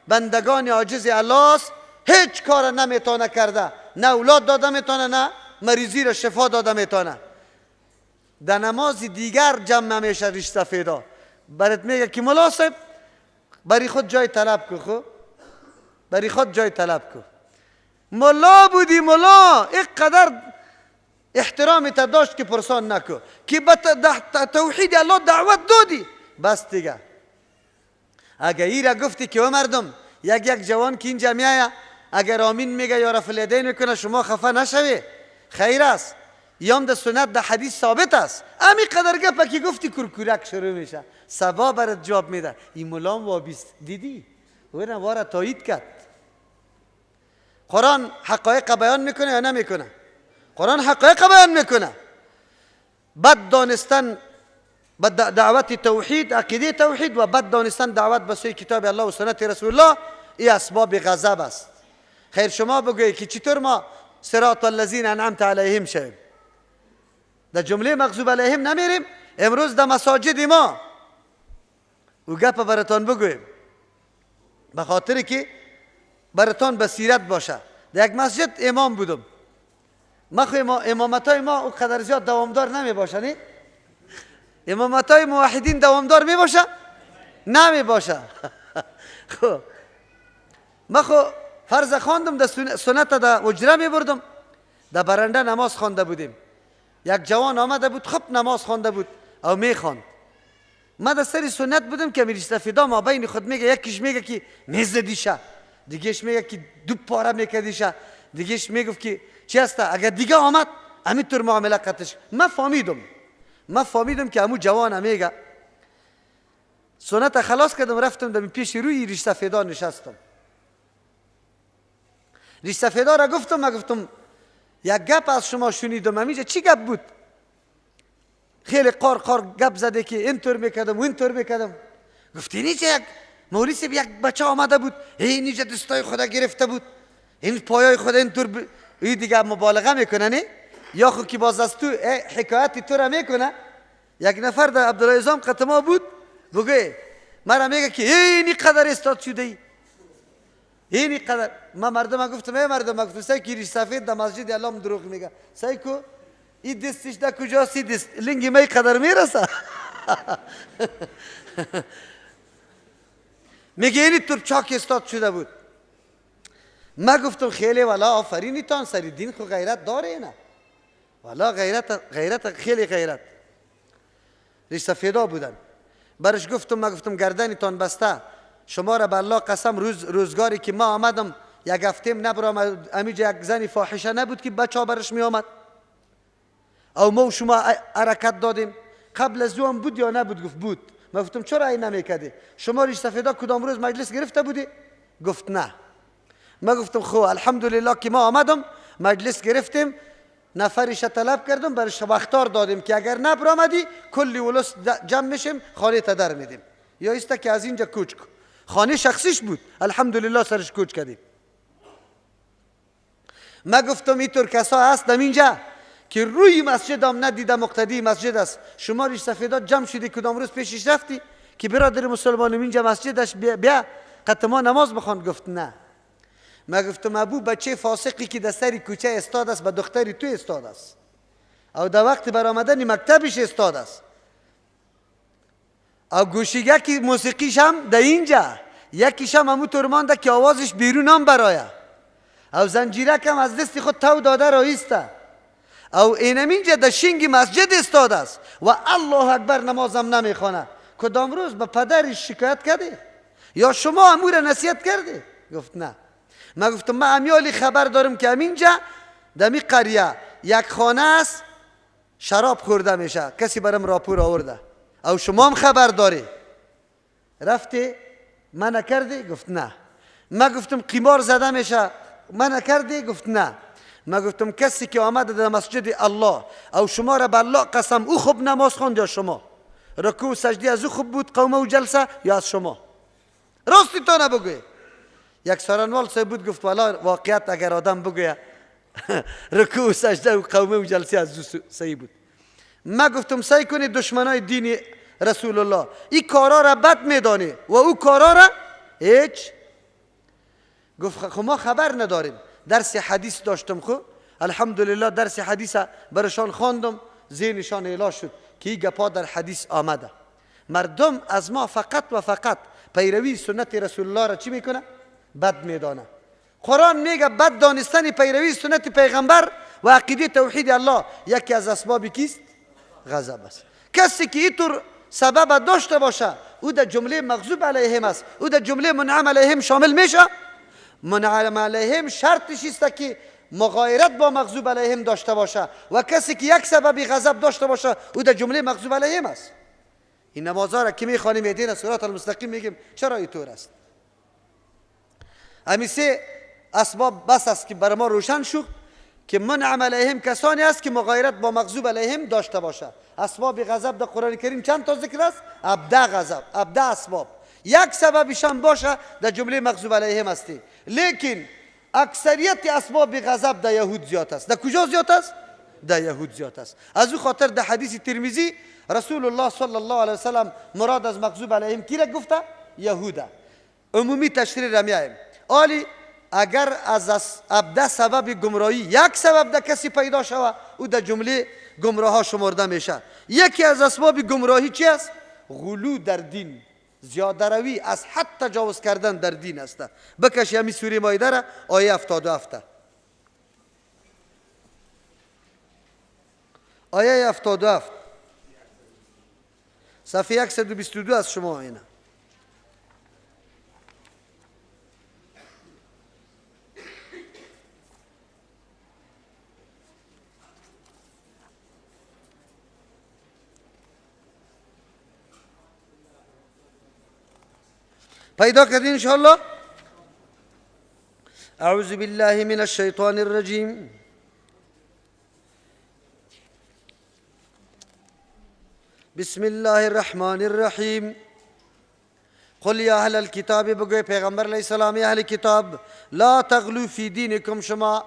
بندگان عاجز الله است، هیچ کار نمیتونه کرده، نه اولاد داده میتونه، نه مریضی را شفا داده میتونه. در نماز دیگر جمع نمیشه ریش سفیدا، برات میگه که ملا صاحب بری خود جای طلب کو، خو بری خود جای طلب کو. ملا بودی، ملا اینقدر احترامت داشت که پرسان نکو، که به توحید الله دعوت دادی، بس دیگه. اگر ایرا گفتی که و مردم یک جوان که اینجا میایه اگر آمین میگه یا رفع الیدین میکنه، شما خفه نشوی، خیر است، یام در سنت در حدیث ثابت است. امی قدر گپا که گفتی کرکورک شروع میشه، سبا برات جواب میده. این ملام وابیست، دیدی ورنه واره تایید کرد. قرآن حقایق بیان میکنه یا نمیکنه؟ قرآن حقایق بیان میکنه. بد دانستن بد دعوت توحید، عقیده توحید، و بد دانستن دعوت به سوی کتاب الله و سنت رسول الله، این اسباب غضب است. خیر شما بگویید که چطور ما صراط الذین انعمت علیهم شویم؟ در جمله مغضوب علیهم نمیریم؟ امروز در مساجد ما و گپ براتان بگویم به خاطر که براتان بصیرت باشه. در یک مسجد امام بودم. امامت های ما او قدر زیاد دوامدار نمی باشه. نه امامت های موحدین دوامدار می باشه؟ نمی باشه. خب ما خو فرض خواندم در سنت در اجره می بردم. در برنده نماز خوانده بودیم. یک جوان آمده بود خب نماز خوانده بود او می خواند. ما در سری سنت بودم که امیر استفیدا ما بین خود میگه، یکیش میگه که میزدیشه، دیگهش میگه که دو پاره میکردیشه، دیگهش میگه که چی هسته اگر دیگه آمد همینطور معامله قطعش. ما فهمیدم که همون جوان میگه. سنت خلاص کردم رفتم در پیش روی ریش سفیدا نشستم. ریش سفیدا را گفتم یک گپ از شما شنیدم. همینجا چی گپ بود؟ خیلی قار گپ زده که اینطور میکردم و اینطور میکردم. گفتی نیچه یک مولی صاحب یک بچه آمده بود، اینجا دستای خدا گرفته بود، این پایای خدا اینطور این دیگه مبالغه میکنه نه؟ یا خود که باز از تو حکایتی تو را میکنه. یک نفر در عبدالله ازام قطما بود بگه مرا میگه که اینی قدر استاد شده ای، اینی قدر. من مردم گفتم سعی که ریش سفید در مسجد علام دروغ میگه. سعی کو این دستش در کجاست؟ این دست لنگی می قدر میرسه. میگه اینی طور چاک استاد شده بود. ما گفتم خیلی والا آفرینی تان سری دین خو غیرت داره نه والا غیرت خیلی غیرت. ریش سفیدا بودن. برش گفتم گردنی تان بسته، شما را به الله قسم روزگاری که ما آمدم یک هفتیم نبرام امیجا یک زنی فاحشه نبود که بچه ها برش می آمد او ما و شما حرکت دادیم. قبل از او هم بود یا نبود؟ گفت بود. ما گفتم چرا این نمیکردی؟ شما ریش سفیدا کدام روز مجلس گرفته بودی؟ گفت نه. ما گفتم خو الحمدلله که ما آمدم مجلس گرفتیم، نفرش طلب کردم برش وقتار دادیم که اگر نبرآمدی کلی ولس جمع میشیم خانه تا در میدیم. یا است که از اینجا کوچ کن. خانه شخصیش بود الحمدلله سرش کوچ کردیم. ما گفتم اینطور کسا هست اینجا که روی مسجد هم ندیده مقتدی مسجد است. شما ریش سفیدا جمع شدی کدام روز پیشش رفتی که برادر مسلمانم اینجا مسجدش بیا قطما نماز بخوان؟ گفت نه. ما گفتم ابو بچه فاسقی که در سری کوچه استاد است به دختری تو استاد است او در وقت برآمدن مکتبش استاد است او گوشیگه که موسیقیش هم در اینجا یکیش هم همونطور مانده که آوازش بیرون هم برایه او زنجیرک هم از دست خود تو داده رایسته او اینم اینجا در شنگ مسجد استاد است و الله اکبر نمازم نمیخوانه. کدام روز به پدرش شکایت کرده یا شما امور نصیحت کرده؟ گفت نه. ما گفتم من امیالی خبر دارم که همینجا در می قریه یک خانه است شراب خورده میشه، کسی برام راپور آورده او شما هم خبر داری؟ رفتی من نکردی؟ گفت نه. ما گفتم قمار زده میشه، من نکردی؟ گفت نه. ما گفتم کسی که آمده در مسجد الله او شما را به الله قسم او خوب نماز خواند یا شما؟ رکوع و سجدی از او خوب بود قومه و جلسه یا از شما؟ راستی تو نبگوی. یک سارنوال صاحب بود گفت والا واقعیت اگر آدم بگویه رکوع و سجده و قومه و جلسه از او صحیح بود. ما گفتم سعی کنید دشمنای دین رسول الله این کارا را بد میدانی و او کارا را هیچ. گفت خب ما خبر نداریم. درس حدیث داشتم خو الحمدلله درس حدیث برشان خواندم ذهنشان اعلا شد که این گپا در حدیث آمده. مردم از ما فقط و فقط پیروی سنت رسول الله را چی میکنه؟ بد میدانه. قرآن میگه بد دانستن پیروی سنت پیغمبر و عقیده توحید الله یکی از اسباب کیست؟ غضب است. کسی که اینطور سبب داشته باشه او در جمله مغضوب علیهم است، او در جمله منعم علیهم شامل میشه. منعم علیهم شرطش است که مغایرت با مغضوب علیهم داشته باشه و کسی که یک سبب غضب داشته باشه او در جمله مغضوب علیهم است. این نمازها را که میخوانیم ایدین صراط المستقیم میگیم چرا اینطور است؟ همین سه اسباب بس است که بر ما روشن شد که منعم علیهم کسانی است که مغایرت با مغضوب علیهم داشته باشه. اسباب غضب در قرآن کریم چند تا ذکر است؟ 17 غضب، 17 اسباب. یک سببش هم باشه در جمله مغضوب علیهم استی. لیکن اکثریت اسباب غضب در یهود زیاد است. در کجا زیاد است؟ در یهود زیاد است. از او خاطر در حدیث ترمذی رسول الله صلی الله علیه وسلم مراد از مغضوب علیهم کی را گفته؟ یهودا. عمومی تشریح را میایم. آلی اگر از ابده سبب گمراهی یک سبب در کسی پیدا شود او در جمله گمراه ها شمرده میشه. یکی از اسباب گمراهی چی است؟ غلو در دین، زیاده روی، از حد تجاوز کردن در دین است. بکش همی سوره مائده را آیه 77. آیه 77 صفحه 122 از شما اینه. پیدا کردین انشاءالله؟ اعوذ بالله من الشیطان الرجیم. بسم الله الرحمن الرحیم. قل یا اهل الكتاب، بگوی پیغمبر علیه السلام یا اهل کتاب، لا تغلو فی دینکم، شما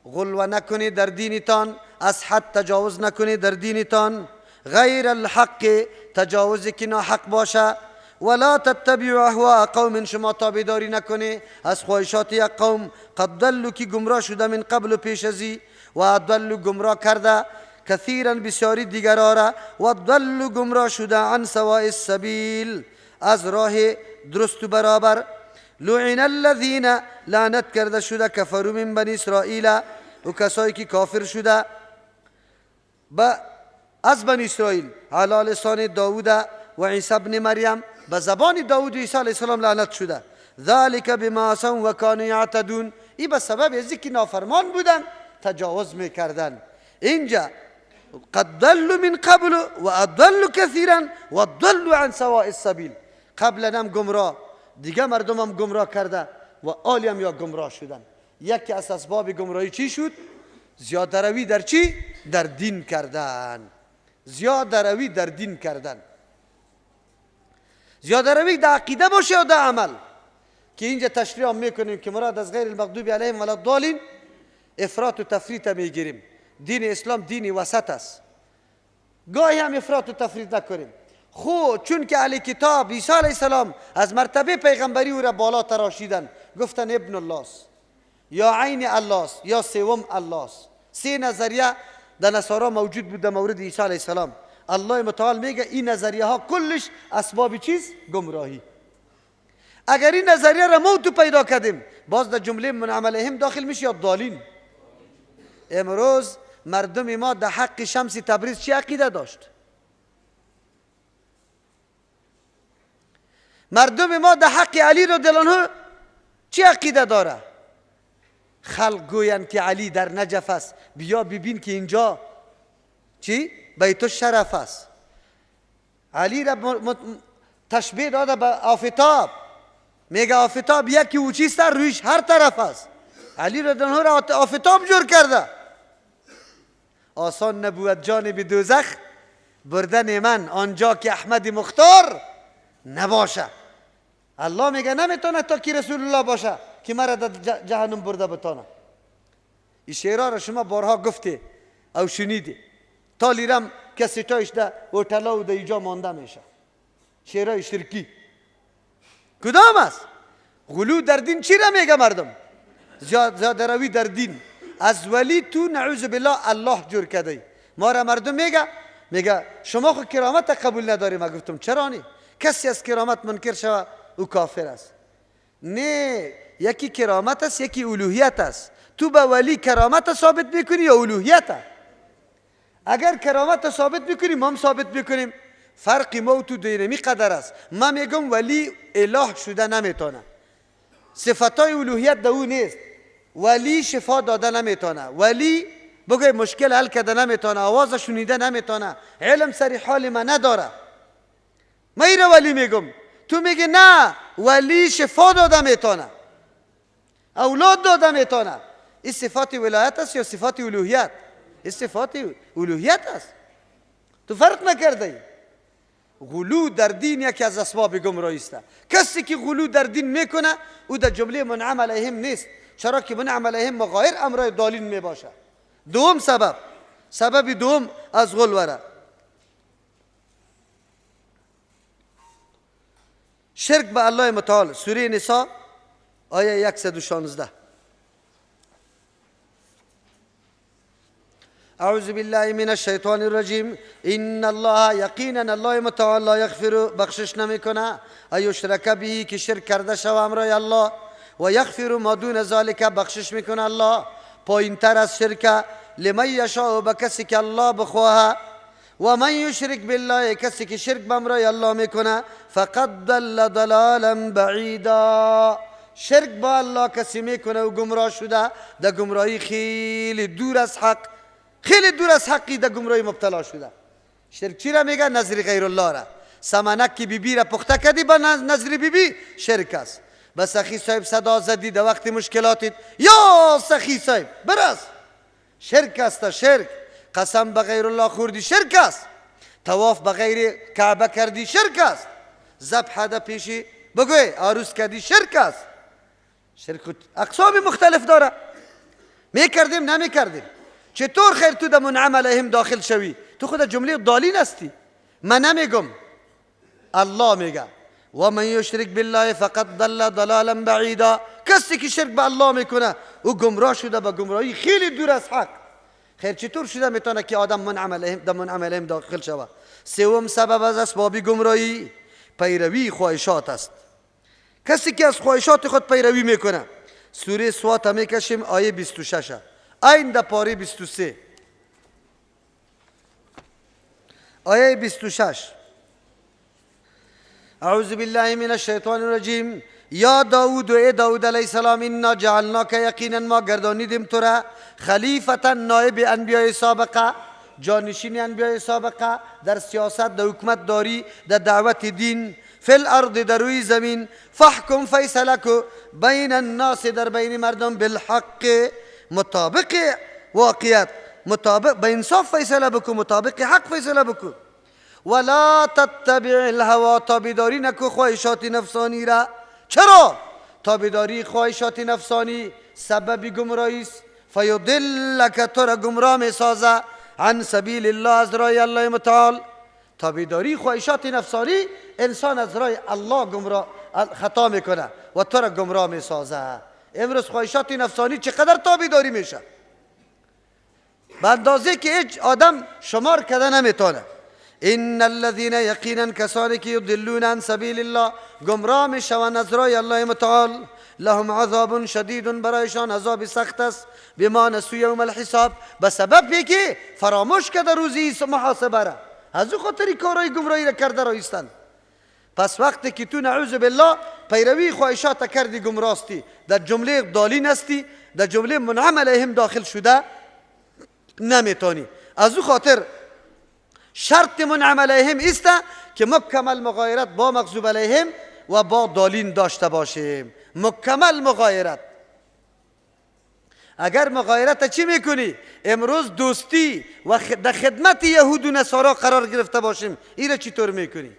غلو نکنید در دینتان، از حد تجاوز نکنید در دینتان، غیر الحق، تجاوزی که ناحق باشه، ولا تتبعوا اهواء قوم، شما تابعداری نکنید از خواهشات یک قوم، قد ضلوا، که گمراه شده من قبل پیش ازی، و ضلوا، گمراه کرده، کثیرا بسیاری دیگرها را، و ضلوا، گمراه شده، عن سواء السبیل، از راه درست و برابر. لعن الذین، لعنت کرده شده، کفروا من بنی اسرائیل، و کسایی که کافر شده از بنی اسرائیل، علی لسان داوود و عیسی ابن مریم، به زبان داوود و عیسی علیه السلام لعنت شده. ذلک بما عصوا و کانوا یعتدون، این به سبب از اینکه نافرمان بودن تجاوز میکردن. اینجا قد ضلوا من قبل و اضلوا كثيرا و ضلوا عن سواء السبیل، قبلا هم گمراه، دیگه مردم هم گمراه کرده و آلی هم یا گمراه شدن. یکی از اسباب گمراهی چی شد؟ زیاده روی در چی؟ در دین کردن. زیاده روی در دین کردن، زیاده روی در عقیده باشه یا در عمل، که اینجا تشریح هم میکنیم که مراد از غیر المغضوب علیهم ولا الضالین افراط و تفریط میگیریم. دین اسلام دینی وسط است، گاهی هم افراط و تفریط نکنیم. چون که اهل کتاب عیسی علیه السلام از مرتبه پیغمبری او را بالا تراشیدن، گفتن ابن الله است، یا عین الله است، یا سوم الله است. سه نظریه در نصارا موجود بود در مورد عیسی علیه السلام. الله متعال میگه این نظریه ها کلش اسباب چیز؟ گمراهی. اگر این نظریه را ما تو پیدا کردیم، باز در جمله منعم علیهم داخل میشه یا ضالین. امروز مردم ما در حق شمس تبریز چی عقیده داشت؟ مردم ما در حق علی رضی الله عنه چی عقیده داره؟ خلق گویند که علی در نجف است، بیا ببین که اینجا چی؟ بیت الشرف است. علی را تشبیه داده به آفتاب، میگه آفتاب یکی او چیست رویش هر طرف است. علی رضی الله عنه را آفتاب جور کرده. آسان نبود جانب دوزخ بردن من آنجا که احمد مختار نباشه. الله میگه نمیتونه تا که رسول الله باشه که مرا در جهنم برده بتانه. این شعرها را شما بارها گفته او شنیده. تا لیرم کسی تایش ده اوتلا و ده ایجا مانده میشه. شعرهای شرکی کدام است؟ غلو در دین چی را میگه مردم؟ زیاده روی در دین. از ولی تو نعوذ بالله الله جور کرده. ما را مردم میگه شما خود کرامت قبول نداری. ما گفتم چرا نی؟ کسی از کرامت منکر شود او کافر است. نه، یکی کرامت است یکی الوهیت است. تو به ولی کرامت ثابت میکنی یا الوهیت؟ اگر کرامت ثابت میکنی ما هم ثابت میکنیم. فرق ما و تو دینمی قدر است. ما میگم ولی اله شده نمیتونه، صفتای الوهیت در او نیست. ولی شفا داده نمیتونه، ولی بگوی مشکل حل کرده نمیتونه، آواز شنیده نمیتونه، علم سری حال ما نداره. ما ایره ولی میگم، تو میگی نه ولی شفا داده میتونه، اولاد داده میتونه. این صفات ولایت است یا صفات الوهیت؟ این صفات الوهیت است. تو فرق نکرده. غلو در دین یکی از اسباب گمراهی است. کسی که غلو در دین میکنه او در جمله منعم علیهم نیست، چرا که منعم علیهم مغایر امرای ضالین میباشه. دوم سبب دوم از غلو را شرک به الله متعال. سوره نساء آیه 116. اعوذ بالله من الشیطان الرجیم. ان الله، یقینا الله متعال، لا یغفر، بخشش نمیکنه، ایشرک به، که شرک کرده شود همراه الله، و یغفر ما دون ذالک، بخشش میکنه الله پایین تر از شرک، لمن یشاء، به کسی که الله بخواه، و من یشرک بالله، کسی که شرک به همراه الله میکنه، فقد ضل ضلالا بعیدا، شرک با الله کسی میکنه و گمراه شده در گمراهی خیلی دور از حق، خیلی دور از حقی در گمراهی مبتلا شده. شرک چی را میگه؟ نظر غیر الله را. سمنک که بیبی را پخته کردی با نظر بیبی، شرک است. به سخی صاحب صدا زدی در وقت مشکلاتت، یا سخی صاحب برس، شرک است. شرک. قسم به غیر الله خوردی، شرک است. طواف به غیر کعبه کردی، شرک است. ذبح در پیشی بگوی عروس کردی، شرک است. شرک اقسام مختلف داره. میکردیم نمیکردیم. چطور خیر تو در منعم علیهم داخل شوی؟ تو خود جمله ضالین هستی. من نمیگم، الله میگه و من یشرک بالله فقد ضل ضلالا بعیدا، کسی که شرک به الله میکنه او گمراه شده به گمراهی خیلی دور از حق. خیر چطور شده میتونه که آدم منعم علیهم داخل شود؟ سوم سبب از اسباب گمراهی پیروی خواهشات است. کسی که از خواهشات خود پیروی میکنه. سوره سوات میکشیم آیه 26. این در پاره 23 آیه 26. اعوذ بالله من الشیطان الرجیم. یا داود، و ای داود علیه السلام، انا جعلناک، یقینا ما گردانیدیم تو را، خلیفتا، نائب انبیاء سابقه، جانشین انبیاء سابقه، در سیاست، در حکمت داری، در دعوت دین، فی الارض، در روی زمین، فحکم، فیصله کو، بین الناس، در بین مردم، بالحق، مطابق واقعیت، مطابق به انصاف فیصله بکو، مطابق حق فیصله بکو. ولا تتبع الهوا، تابعداری نکو خواهشات نفسانی را. چرا؟ تابعداری خواهشات نفسانی سبب گمراهی است. فیضلک، تو را گمراه میسازه، عن سبیل الله، از راه الله متعال. تابعداری خواهشات نفسانی انسان از راه الله گمراه خطا میکنه و تو را گمراه میسازه. امروز خواهشات نفسانی چقدر تابعداری میشه، به اندازه که هیچ آدم شمار کرده نمیتونه. ان الذين، یقینا کسانی که یضلون عن سبیل الله، گمراه میشوند از راه الله متعال، لهم عذاب شدید، برایشان عذاب سخت است، بما نسوا یوم الحساب، به سبب که فراموش کرده روزی محاسبه را، از او خاطر کارهای گمراهی را کرده رایستند. پس وقتی که تو نعوذ بالله پیروی خواهشات کردی، گمراستی، در جمله ضالین هستی، در جمله منعم علیهم داخل شده نمیتونی. از او خاطر شرط منعم علیهم است که مکمل مغایرت با مغضوب علیهم و با ضالین داشته باشیم. مکمل مغایرت. اگر مغایرت چی میکنی؟ امروز دوستی و در خدمت یهود و نصارا قرار گرفته باشیم، ایره چطور میکنی؟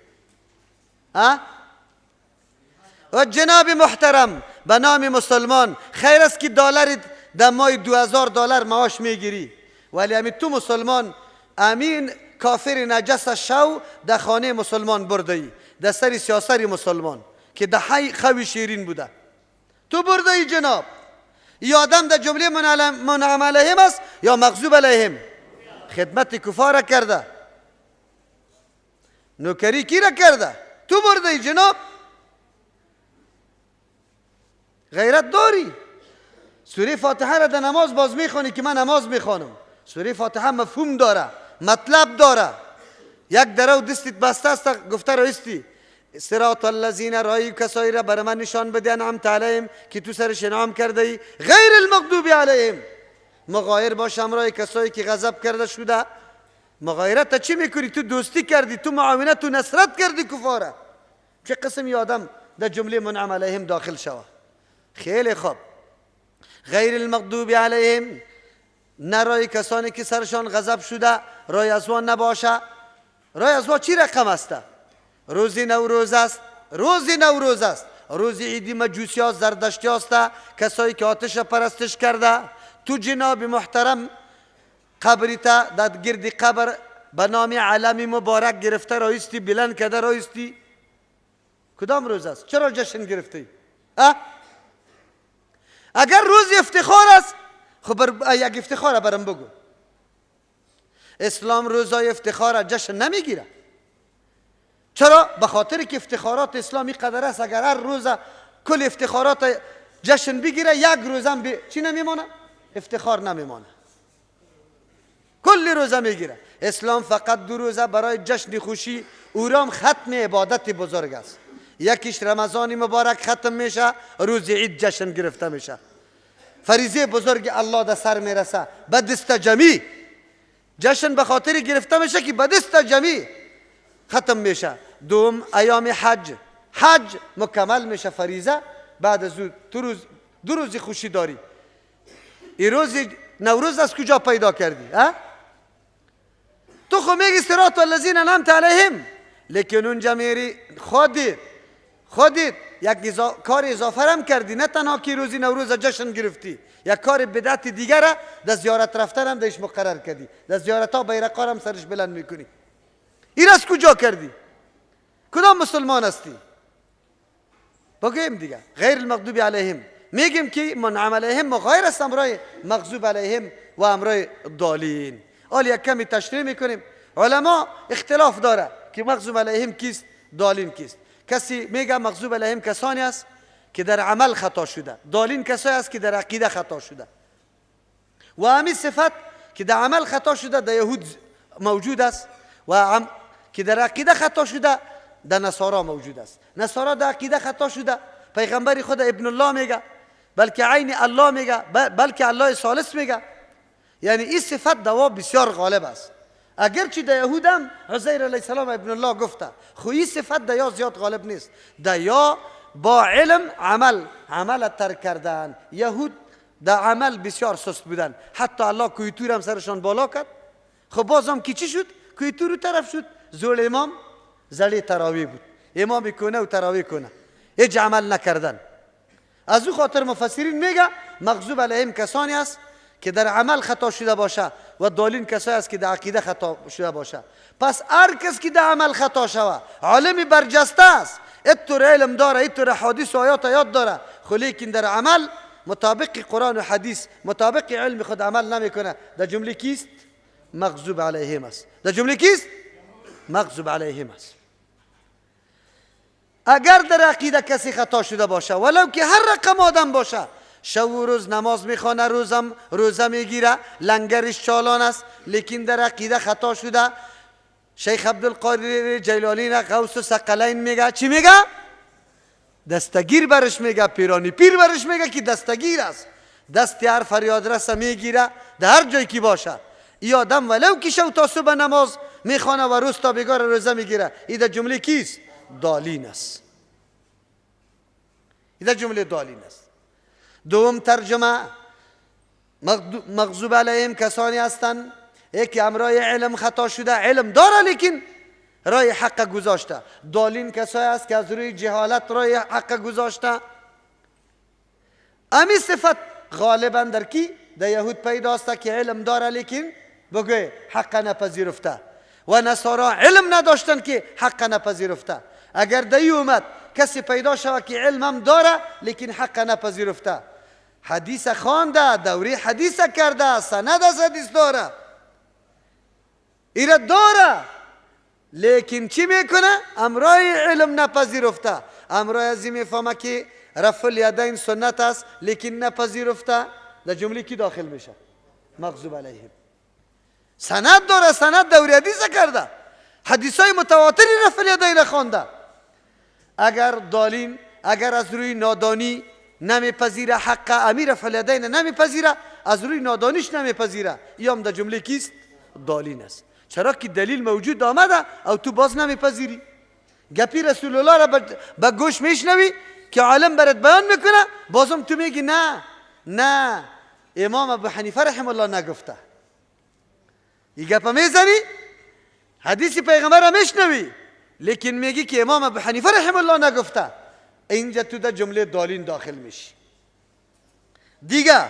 و جناب محترم، به نام مسلمان، خیر است که دلار در ماه 2000 دلار معاش میگیری، ولی همین تو مسلمان امین کافر نجس شو در خانه مسلمان بردهی، در سر سیاسر مسلمان که در حی خوی شیرین بوده، تو بردهی جناب. یا آدم در جمله منعم علیهم است یا مغضوب علیهم. خدمت کفار کرده، نوکری کی را کرده، تو بردهی جناب. غیرت داری. سوره فاتحه را در نماز باز میخوانی که من نماز میخوانم. سوره فاتحه مفهوم داره، مطلب داره. یک درو دستت بسته است گفته رایستی صراط الذین، رای کسایی را بر من نشان بده انعمت علیهم که تو سرش انعام کرده ای، غیر المغضوب علیهم، مغایر باش همراه کسایی که غضب کرده شده. مغایرت چی میکنی؟ تو دوستی کردی، تو معاونت و نصرت کردی کفاره. چه قسمی آدم در جمله منعم علیهم داخل شود؟ خیلی خوب. غیر المغضوب علیهم، نه رای کسانی که سرشان غضب شده، رای ازوان نباشه. رای ازوان چی رقم است؟ روزی نوروز است، روزی نوروز است، روزی عیدی مجوسی ها زردشتی است، کسایی که آتش پرستش کرده. تو جناب محترم قبریتا در گرد قبر به نام علم مبارک گرفته رایستی، بلند کرده رایستی. کدام روز است؟ چرا جشن گرفتی؟ اگر روز افتخار است خب یک افتخار برام بگو. اسلام روزای افتخار جشن نمیگیره. چرا؟ به خاطر که افتخارات اسلامی قدر است. اگر هر روز کل افتخارات جشن بگیره یک روزم چی نمیمانه؟ افتخار نمیمانه. کل روزه میگیره. اسلام فقط 2 روزه برای جشن خوشی اورام ختم عبادت بزرگ است. یکیش رمضان مبارک ختم میشه، روز عید جشن گرفته میشه، فریضه بزرگ الله در سر میرسه، به دست جمعی جشن به خاطر گرفته میشه که به دست جمعی ختم میشه. دوم ایام حج مکمل میشه فریضه. بعد از 2 روز خوشی داری. این روز نوروز از کجا پیدا کردی؟ تو خو میگی صراط الذین انعمت علیهم، لیکن اونجا میری خودت یک کار اضافه هم کردی. نه تنها که روزی نوروز جشن گرفتی، یک کار بدعت دیگر را در زیارت رفتن هم درش مقرر کردی. در زیارت ها بیرقا هم سرش بلند میکنی. این از کجا کردی؟ کدام مسلمان هستی؟ بگیم دیگه غیر المغضوب علیهم. میگیم که منعم علیهم غیر است امرای مغضوب علیهم و امرای ضالین. حالا یک کمی تشریح میکنیم. علما اختلاف داره که مغضوب علیهم کیست، ضالین کیست. کسی میگه مغضوب علیهم کسانی است که در عمل خطا شده، ضالین کسانی است که در عقیده خطا شده. و همین صفت که در عمل خطا شده در یهود موجود است و که در عقیده خطا شده در نصارا موجود است. نصارا در عقیده خطا شده پیغمبر خود ابن الله میگه، بلکه عین الله میگه، بلکه الله ثالث میگه. یعنی این صفت دوا بسیار غالب است. اگرچه در یهود هم عزیر علیه السلام ابن الله گفته، خو این صفت در یا زیاد غالب نیست. در یا با علم عمل ترک کردن. یهود در عمل بسیار سست بودن، حتی الله کویتور هم سرشان بالا کرد. خب بازم کی چی شد؟ کویتور رو طرف شد. زول امام زلی تراویح بود، امام کنه و تراویح کنه، هیچ عمل نکردن. از او خاطر مفسرین میگه مغضوب علیهم کسانی است که در عمل خطا شده باشه و ضالین کسانی است که در عقیده خطا شده باشه. پس هر کس که در عمل خطا شوه عالم برجسته است، اینطور علم داره، اینطور حدیث و آیات یاد داره، خو لیکن در عمل مطابق قرآن و حدیث مطابق علم خود عمل نمیکنه، در جمله کیست؟ مغضوب علیهم است. در جمله کیست؟ مغضوب علیهم است. اگر در عقیده کسی خطا شده باشه، ولو که هر رقم آدم باشه، شب و روز نماز میخوانه، روزه میگیره، لنگرش چالان است، لیکن در عقیده خطا شده، شیخ عبدالقادر جیلانی غوث ثقلین میگه چی میگه؟ دستگیر برش میگه، پیرانی پیر برش میگه که دستگیر است. دست هر فریاد رسه میگیره در هر جایی که باشه. ای آدم ولو که شب تا صبح نماز میخوانه و روز تا بگار روزه میگیره، این در جمله کیست؟ ضالین است. این در جمله ضالین است. دوم ترجمه مغضوب علیهم کسانی هستند که امرای علم خطا شده، علم داره لیکن رای حق گذاشته. ضالین کسانی است که از روی جهالت رای حق گذاشته. امی صفت غالبا در کی؟ در یهود پیداسته که علم داره لیکن بگوی حق نپذیرفته، و نصارا علم نداشتن که حق نپذیرفته. اگر در اومد کسی پیدا شود که علم هم داره لیکن حق نپذیرفته، حدیث خوانده، دوره حدیث کرده، سند از حدیث داره، ایره داره، لیکن چی میکنه؟ امرای علم نپذیرفته. امرای ازی میفهمه که رفع الیدین سنت است لیکن نپذیرفته، در جمله کی داخل میشه؟ مغضوب علیهم. سند داره، سند دوره حدیث کرده، حدیثای متواتری رفع الیدین خوانده. اگر ضالین، اگر از روی نادانی نمیپذیره حق امیر رفع الیدین نمیپذیره، از روی نادانیش نمیپذیره، یا هم در جمله کیست؟ ضالین است. چرا که دلیل موجود آمده او تو باز نمیپذیری. گپی رسول الله را به گوش میشنوی که عالم برات بیان میکنه، بازم تو میگی نه امام ابو حنیفه رحم الله نگفته. این گپ میزنی، حدیث پیغمبر را میشنوی لیکن میگی که امام ابو حنیفه رحم الله نگفته، اینجا تو در جمله ضالین داخل میشی. دیگه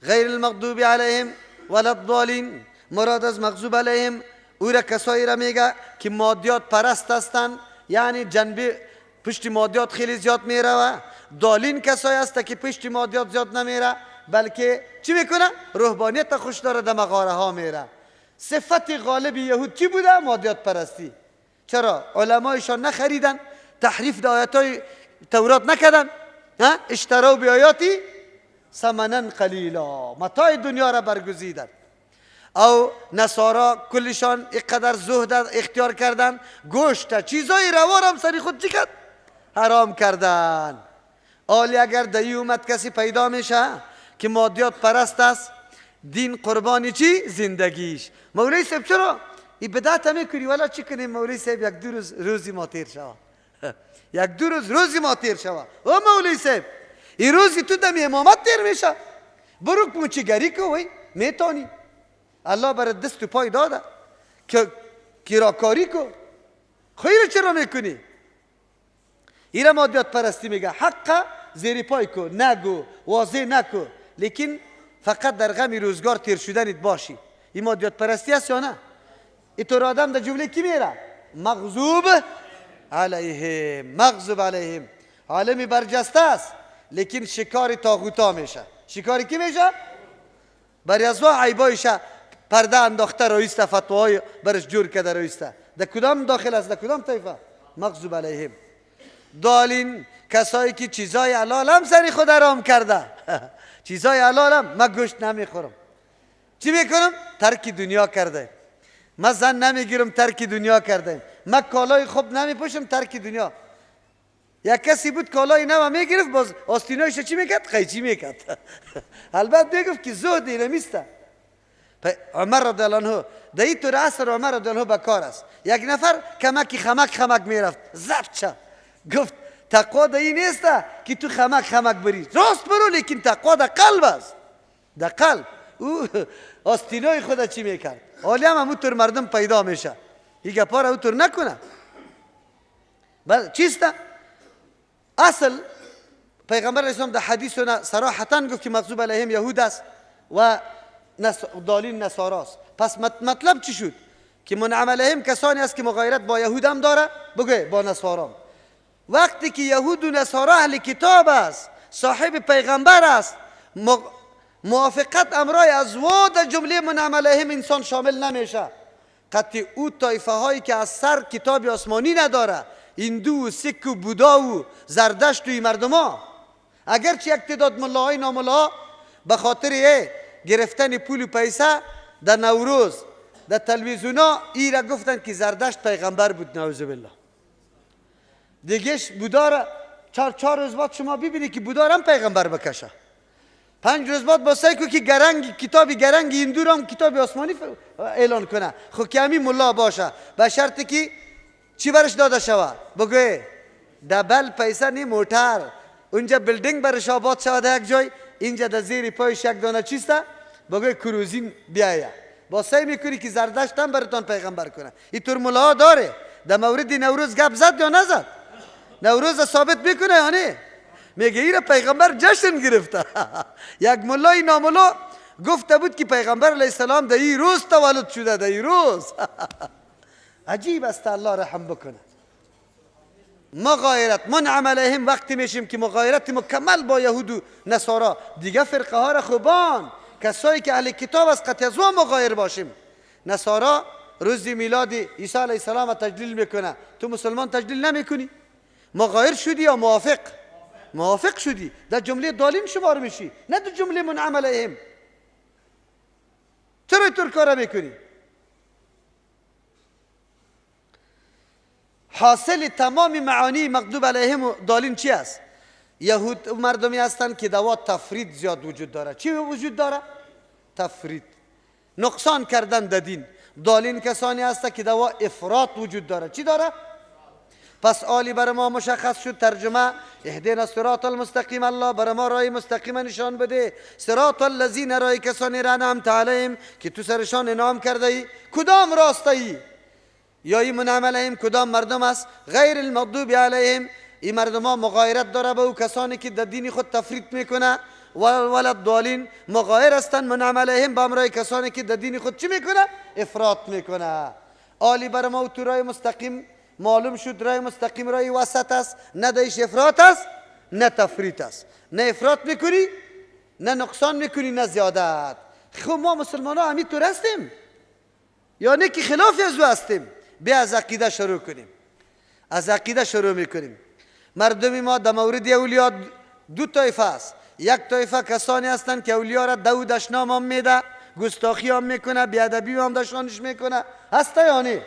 غیر المغضوب علیهم ولا الضالین، مراد از مغضوب علیهم او را کسایی را میگه که مادیات پرست هستند، یعنی جنبه پشت مادیات خیلی زیاد میره و دالین کسایی هست که پشت مادیات زیاد نمیره، بلکه چی میکنه؟ روحانیت خوش داره، در مغاره ها میره. صفت غالب یهود چی بوده؟ مادیات پرستی. چرا؟ علمایشان نخریدن، تحریف در آیات های تورات نکردن، اشتراو بی آیاتی ثمنا قلیلا، متاع دنیا را برگزیدن. او نصارا کلشان اینقدر زهد اختیار کردن، گوشت چیزای روا را هم سری خود چی کرد؟ حرام کردن. حالی اگر دایی اومد کسی پیدا میشه که مادیات پرست است، دین قربانی چی؟ زندگیش. مولوی صاحب چرا این بدعت میکنی؟ والا چی کنیم مولوی صاحب؟ یک دو روز روزی ما تیر شود، یک دو روز روزی ما تیر شود. او مولوی صاحب این روزی تو دمی امامت تیر میشه، برو موچیگری کو وی میتانی، الله برات دست و پای داده که کراکاری کو، خیر چرا میکنی؟ ایره مادیات پرستی میگه حق زیر پای کو، نگو واضح نکو، لیکن فقط در غم روزگار تیر شدنت باشی. این مادیات پرستی است یا نه؟ اینطور آدم در جمله کی میره؟ مغضوب علیهم. مغضوب علیهم عالمی برجسته است، لیکن شکار طاغوتا میشه. شکاری کی میشه؟ برای از عیبایشه پرده انداخته رویسته، فتواهای برش جور کرده رویسته. در کدام داخل است؟ در کدام طایفه؟ مغضوب علیهم. دالین کسایی که چیزای حلال هم سری خود حرام کرده. چیزای حلال هم من گوشت نمیخورم، چی میکنم؟ ترک دنیا کرده. من زن نمیگیرم، ترک دنیا کرده. من کالای خوب نمیپوشم، ترک دنیا. یک کسی بود کالای نو میگرفت، باز آستینایش چی میکرد؟ قیچی میکرد. البته میگفت که زهد اینمیسته. عمر رضی الله عنه در این طور عصر عمر رضی الله عنه بکار است. یک نفر کمکی خمک میرفت، زفت شد، گفت تقوا در این نیست که تو خمک بری، راست برو، لیکن تقوا در قلب است. در قلب. او آستینای خود چی میکرد؟ حالی هم همونطور مردم پیدا میشه. این گپا را اونطور نکنه. چیست؟ اصل پیغمبر اسلام در حدیث صراحتا گفت که مغضوب علیهم یهود است و دالین نصاراست. پس مطلب چی شد؟ که منعم علیهم کسانی است که مغایرت با یهود هم داره، بگه با نصارا. وقتی که یهود و نصارا اهل کتاب است، صاحب پیغمبر است، موافقت امرای از و در جمله منعم علیهم انسان شامل نمیشه. قطع او طایفه هایی که از سر کتاب آسمانی نداره، هندو و سک و بودا و زردشت و این مردم ها، اگرچه یک تعداد ملاهای ناملا به خاطر گرفتن پول و پیسه در نوروز در تلویزیونا ای را گفتن که زردشت پیغمبر بود، نعوذ بالله. دیگهش بودا را چهار روز بعد شما ببینید که بودا را هم پیغمبر بکشه. 5 روز بعد با سعی که کتاب گرنگ هندو را هم کتاب آسمانی اعلان کنه. خب که همین ملا باشه، به شرطی که چی برش داده شود؟ بگوی دبل پیسه نی موتر، اونجا بلدینگ برش آباد شود یک جای، اینجا در زیر پایش یک دانه چیسته، بگوی کروزین بیایه. با سعی میکنی که زردشت هم براتان پیغمبر کنه. این طور ملا داره. در مورد نوروز گپ زد یا نزد؟ نوروز ثابت میکنه یا نه؟ میگه ایره پیغمبر جشن گرفته. یک ملای ناملا گفته بود که پیغمبر علیه السلام در این روز تولد شده، در این روز. عجیب است، الله رحم بکنه. مغایرت منعم علیهم وقتی میشیم که مغایرت مکمل با یهود و نصارا، دیگه فرقه ها را خوبان، کسایی که اهل کتاب است قطع از ما مغایر باشیم. نصارا روز میلاد عیسی علیه السلام تجلیل میکنه، تو مسلمان تجلیل نمیکنی، مغایر شدی یا موافق؟ موافق شدی، در جمله دالین شمار میشی، نه در جمله منعم علیهم. چرا اینطور کارا میکنی؟ حاصل تمام معانی مغضوب علیهم و دالین چی است؟ یهود مردمی هستند که دوا تفرید زیاد وجود داره. چی وجود داره؟ تفرید، نقصان کردن در دین. دالین کسانی هستند که دوا افراط وجود داره. چی داره؟ پس آلی بر ما مشخص شد. ترجمه: اهدنا الصراط المستقیم، الله بر ما راه مستقیم نشان بده. صراط الذین، راه کسانی را انعمت علیهم که تو سرشان انعام کرده ای. کدام راسته ای؟ یا این منعم علیهم کدام مردم است؟ غیر المغضوب علیهم، این مردم ها مغایرت داره به او کسانی که در دین خود تفرید میکنه. ولد دالین، مغایر هستند منعم علیهم با امرای کسانی که در دین خود چی میکنه؟ افراط میکنه. آلی بر ما تو راه مستقیم معلوم شد رای مستقیم رای وسط است، نه دیش افراط است نه تفریط است، نه افراط میکنی نه نقصان میکنی نه زیادت. خب ما مسلمان ها همین طور هستیم یا نه که خلاف از او هستیم؟ بیا از عقیده شروع کنیم. از عقیده شروع میکنیم. مردم ما در مورد اولیاء دو طایفه است. یک طایفه کسانی هستند که اولیاء را دو دشنام هم میده، گستاخی هم میکنه، بیادبی هم دشنامش میکنه، هسته یا نه؟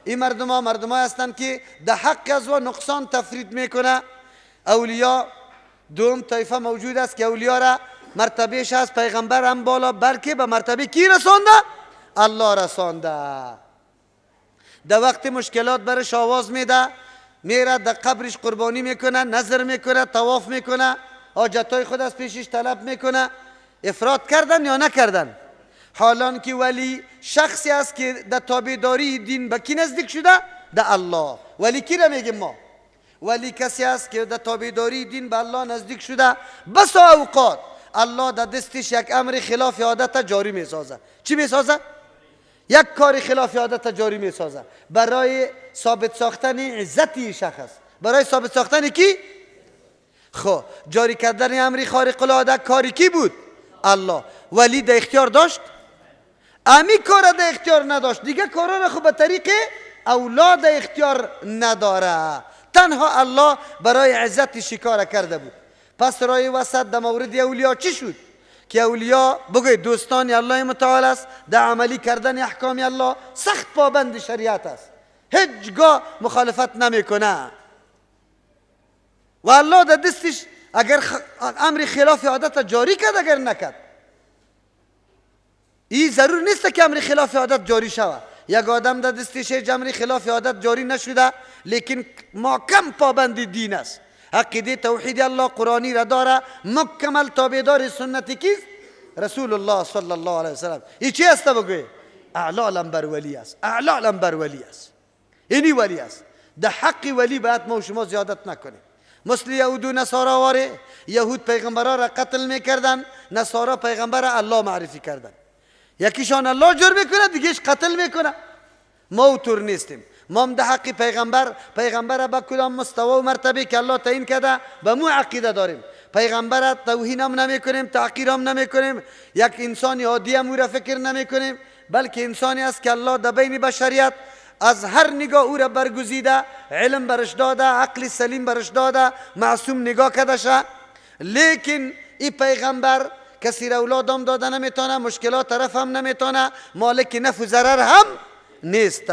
این مردم ها هستند که در حق از و نقصان تفرید میکنه. اولیاء دوم طایفه موجود است که اولیاء را مرتبهش از پیغمبر هم بالا، بلکه به مرتبه کی رسانده؟ الله رسانده. در وقت مشکلات برش آواز میده، میره در قبرش قربانی میکنه، نظر میکنه، طواف میکنه، حاجتای خود از پیشش طلب میکنه. افراط کردن یا نکردن؟ حالان که ولی شخصی است که در تابعداری دین به کی نزدیک شده؟ در الله. ولی کی را میگیم ما؟ ولی کسی است که در تابعداری دین به الله نزدیک شده. بس اوقات الله در دستش یک امر خلاف عادت جاری میسازه. چی میسازه؟ یک کار خلاف عادت جاری میسازه برای ثابت ساختن عزتی شخص. برای ثابت ساختن کی؟ خب جاری کردن امری خارق العاده کاری کی بود؟ الله. ولی در اختیار داشت؟ امی کار در اختیار نداشت. دیگه کارا را خب به طریق اولاد اختیار نداره. تنها الله برای عزت شکار کرده بود. پس رای وسط در مورد اولیاء چی شد؟ که اولیاء بگوید دوستان الله متعال است، در عملی کردن احکام الله سخت پابند شریعت است، هیچگاه مخالفت نمیکنه و الله در دستش اگر امر خلاف عادت جاری کرد اگر نکرد، این ضرور نیست که امر خلاف عادت جاری شود. یک آدم در دستش امر خلاف عادت جاری نشده لیکن محکم پابند دین است، عقیده توحید الله قرآنی را داره، مکمل تابعدار سنتی کیست؟ رسول الله صلی الله علیه وسلم. این چی است بگوی؟ اعلالم بر ولی است. اعلالم بر ولی است. اینی ولی است. در حق ولی باید ما و شما زیادت نکنیم. مثل یهود و نصارا واره، یهود پیغمبران را قتل میکردن، نصارا پیغمبر الله معرفی کردن. یکیشان الله جور میکنه دیگهش قتل میکنه. ما اوطور نیستیم. ما هم در حق پیغمبر با کدام مستوى و مرتبه که الله تعیین کرده به مو عقیده داریم. پیغمبر توهین هم نمی کنیم، تحقیر هم نمی کنیم، یک انسانی عادی هم او را فکر نمی کنیم، بلکه انسانی است که الله در بین بشریت از هر نگاه او را برگزیده، علم برش داده، عقل سلیم برش داده، معصوم نگاه کرده شه. لیکن این پیغمبر کسی را اولاد هم داده نمیتونه، مشکلات طرف هم نمیتونه، مالک نفع و ضرر هم نیست.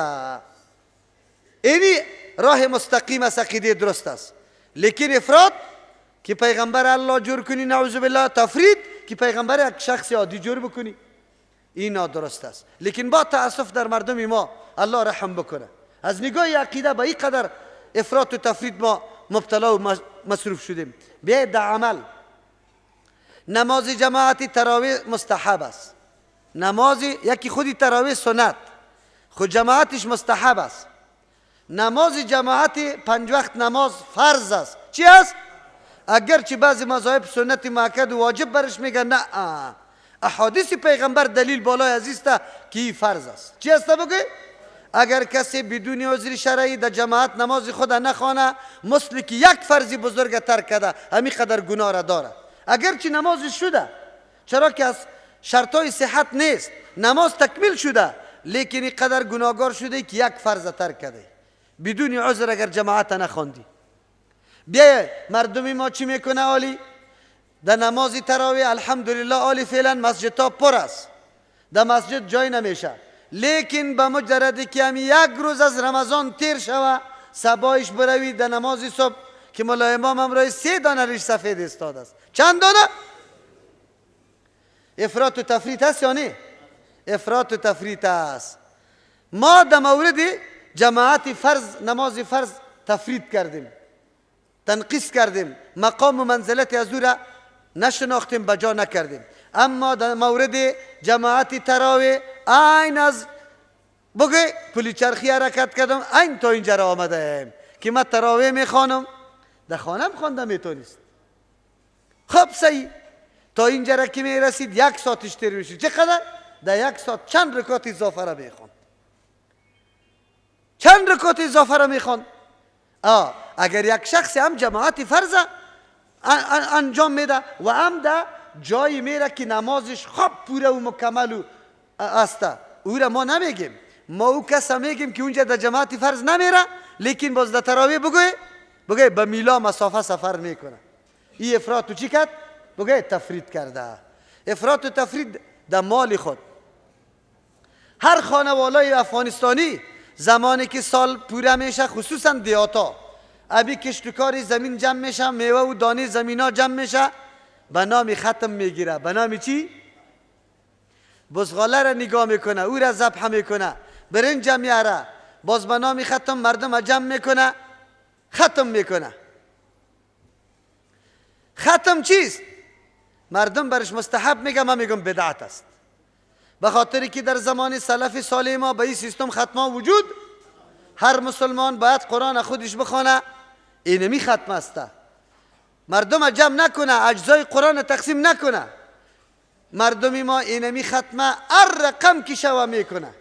اینی راه مستقیم است، عقیده درست است. لیکن افراط که پیغمبر الله جور کنی، نعوذ بالله، تفرید که پیغمبر یک شخص عادی جور بکنی، این نادرست است. لیکن با تأسف در مردم ما الله رحم بکنه، از نگاه عقیده به این قدر افراط و تفرید ما مبتلا و مصروف شدیم. بیاید در عمل. نماز جماعتی تراویح مستحب است. نماز یکی خودی تراویح سنت، خود جماعتش مستحب است. نماز جماعتی 5 وقت نماز فرض است. چی است؟ اگرچه بعضی مذاهب سنت مؤکد و واجب برش میگن، نه، احادیث پیغمبر دلیل بالای عزیز است که فرض است. چی است بگه؟ اگر کسی بدون عذر شرعی در جماعت نماز خود نخوانه، مثل که یک فرض بزرگ ترک کرده، همین قدر گناه را داره. اگرچه نماز شده، چرا که از شرطای صحت نیست، نماز تکمیل شده، لیکن این قدر گناهگار شده که یک فرض ترک کرده بدون عذر اگر جماعت نخواندی. بیا مردمی ما چی میکنه عالی؟ در نماز تراویح الحمدلله عالی فعلا مسجد ها پر است، در مسجد جای نمیشه، لیکن به مجردی که همی یک روز از رمضان تیر شوه، صبایش بروی در نماز صبح که مولا امام هم رای 3 دانه ریش سفید استاد است. چند دانه؟ افراط و تفریط است یا نه؟ افراط و تفریط است. ما در مورد جماعت فرض، نماز فرض تفرید کردیم، تنقیص کردیم، مقام و منزلت از او را نشناختیم، بجا نکردیم. اما در مورد جماعت تراویح این از بگه پلی چرخی حرکت کردم، این تا اینجا را آمده که من تراویح میخوانم، در خانم خوانده میتونست. خب صحیح، تا اینجا را که میرسید 1 ساعتش تیر میشید. چقدر؟ در 1 ساعت چند رکعت اضافه را میخوان. چند رکعت اضافه را میخواند. اگر یک شخص هم جماعت فرض انجام میده و هم ده جایی میره که نمازش خوب پوره و مکمل است، او را ما نمیگیم. ما او کس میگیم که اونجا در جماعت فرض نمیره لیکن باز در تراویح بگوی به میلا مسافه سفر میکنه. این افراط چی کرد؟ بگوی تفرید کرده. افراط و تفرید در مال خود. هر خانوالای افغانستانی زمانی که سال پوره میشه، خصوصا دیاتا، ابی کشتکاری زمین جمع میشه، میوه و دانه زمینا جمع میشه، به نام ختم میگیره. به نام چی؟ بزغاله را نگاه میکنه، او را ذبح میکنه، برنج میاره، باز به نام ختم مردم جمع میکنه، ختم میکنه. ختم چیست؟ مردم برش مستحب میگه، ما میگم بدعت است. به خاطری که در زمان سلف صالح ما به این سیستم ختمه وجود، هر مسلمان باید قرآن خودش بخونه، اینمی ختم است. مردم جمع نکنه، اجزای قرآن تقسیم نکنه. مردمی ما اینمی ختمه هر رقم که شوه میکنه.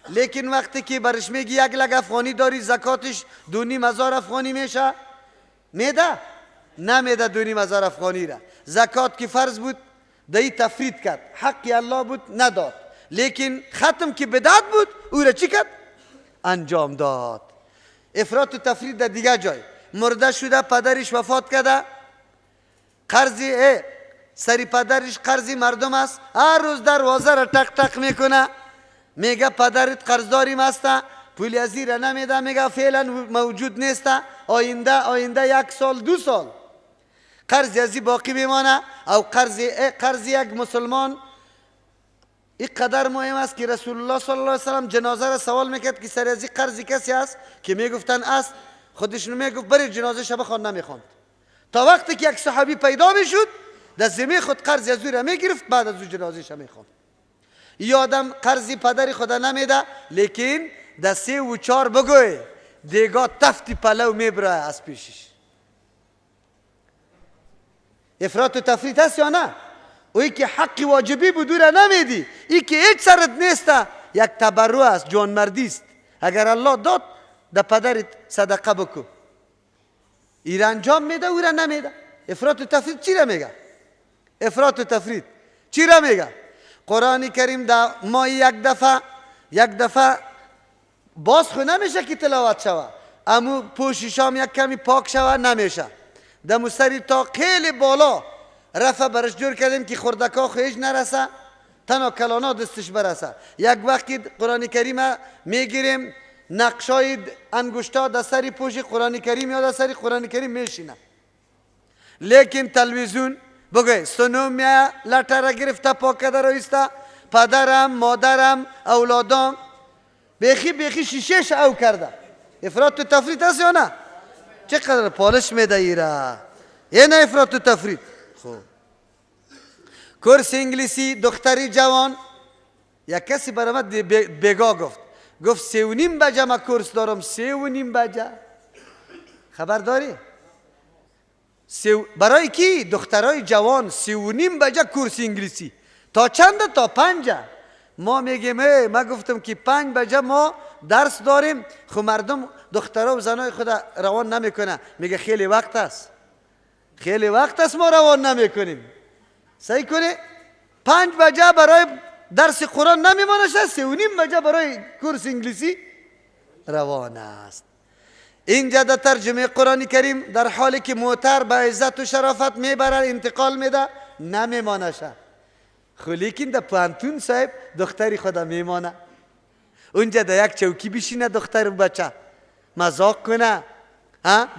لیکن وقتی که برش میگی یک لگ افغانی داری، زکاتش 2,500 افغانی میشه، میده؟ نمیده 2,500 افغانی را. زکات که فرض بود دایی تفرید کرد، حقی الله بود نداد. لیکن ختم که بدعت بود او را چی کرد؟ انجام داد. افراط و تفرید در دیگه جای. مرده شده، پدرش وفات کرده، قرضی سری پدرش قرضی مردم است، هر روز دروازه را تق تق میکنه، میگه پدرت قرضداریم است، پولی از را نمیده، میگه فعلا موجود نیست، آینده 1 سال 2 سال قرضی ازی باقی میمانه. او قرض یک مسلمان این قدر مهم است که رسول الله صلی الله علیه وسلم جنازه را سوال میکرد که سر ازی قرضی کسی است که میگفتن است، خودشون میگفت برید جنازه شب خواند، نمیخواند. تا وقتی که یک صحابی پیدا میشد در ذمه خود قرض از او را میگرفت، بعد از او جنازه شب میخواند. این آدم قرضی پدر خدا نمیده، لیکن در 3 و 4 بگوی دیگه تفتی پلو میبره از پیشش. افراط و تفریط هست یا نه؟ اویی که حق واجبی بود او را نمیدی، ای که هیچ سرت نیست، یک تبرع است، جانمردی است. اگر الله داد در پدرت صدقه بکو. ای را انجام میده، او را نمیده. افراط و تفریط چی را میگه؟ افراط و تفریط چی را میگه؟ قرآن کریم در ماه یک دفعه باز خو نمیشه که تلاوت شوه، امو پوششام یک کمی پاک شوه نمیشه. در مستری تا خیلی بالا رفع برش جور کردیم که خردکا خویش نرسه، تنها کلانا دستش برسه. یک وقتی قرآن کریم میگیریم، نقشای انگشتا در سری پوش قرآن کریم یا در سری قرآن کریم میشینه. لیکن تلویزیون بگوی سنو میه لطه را گرفته پاک کده رویسته، پدرم مادرم اولادام بیخی شیشهش او کرده. افراط و تفریط هست یا نه؟ چقدر پالش میده ایره؟ یه نه افراط و تفریط. خوب کورس انگلیسی دختری جوان، یک کسی برامد بگاه گفت 3:30 بجه ما کورس دارم. 3:30 بجه خبر داری؟ برای کی؟ دخترای جوان 3:30 بجه کورس انگلیسی. تا چنده؟ تا 5. ما میگیم ما گفتم که 5 بجه ما درس داریم. خب مردم دخترها و زنای خود روان نمیکنه، میگه خیلی وقت است، خیلی وقت است ما روان نمیکنیم. صحیح کنه 5 بجه برای درس قرآن نمیمانه، 3:30 بجه برای کورس انگلیسی روان است. اینجا در ترجمه قرآن کریم در حالی که موتر به عزت و شرافت میبره انتقال میده نمیمانه شه. خب لیکن در پانتون صاحب دختری خدا میمانه، اونجا در یک چوکی بشینه دختر و بچه مذاق کنه،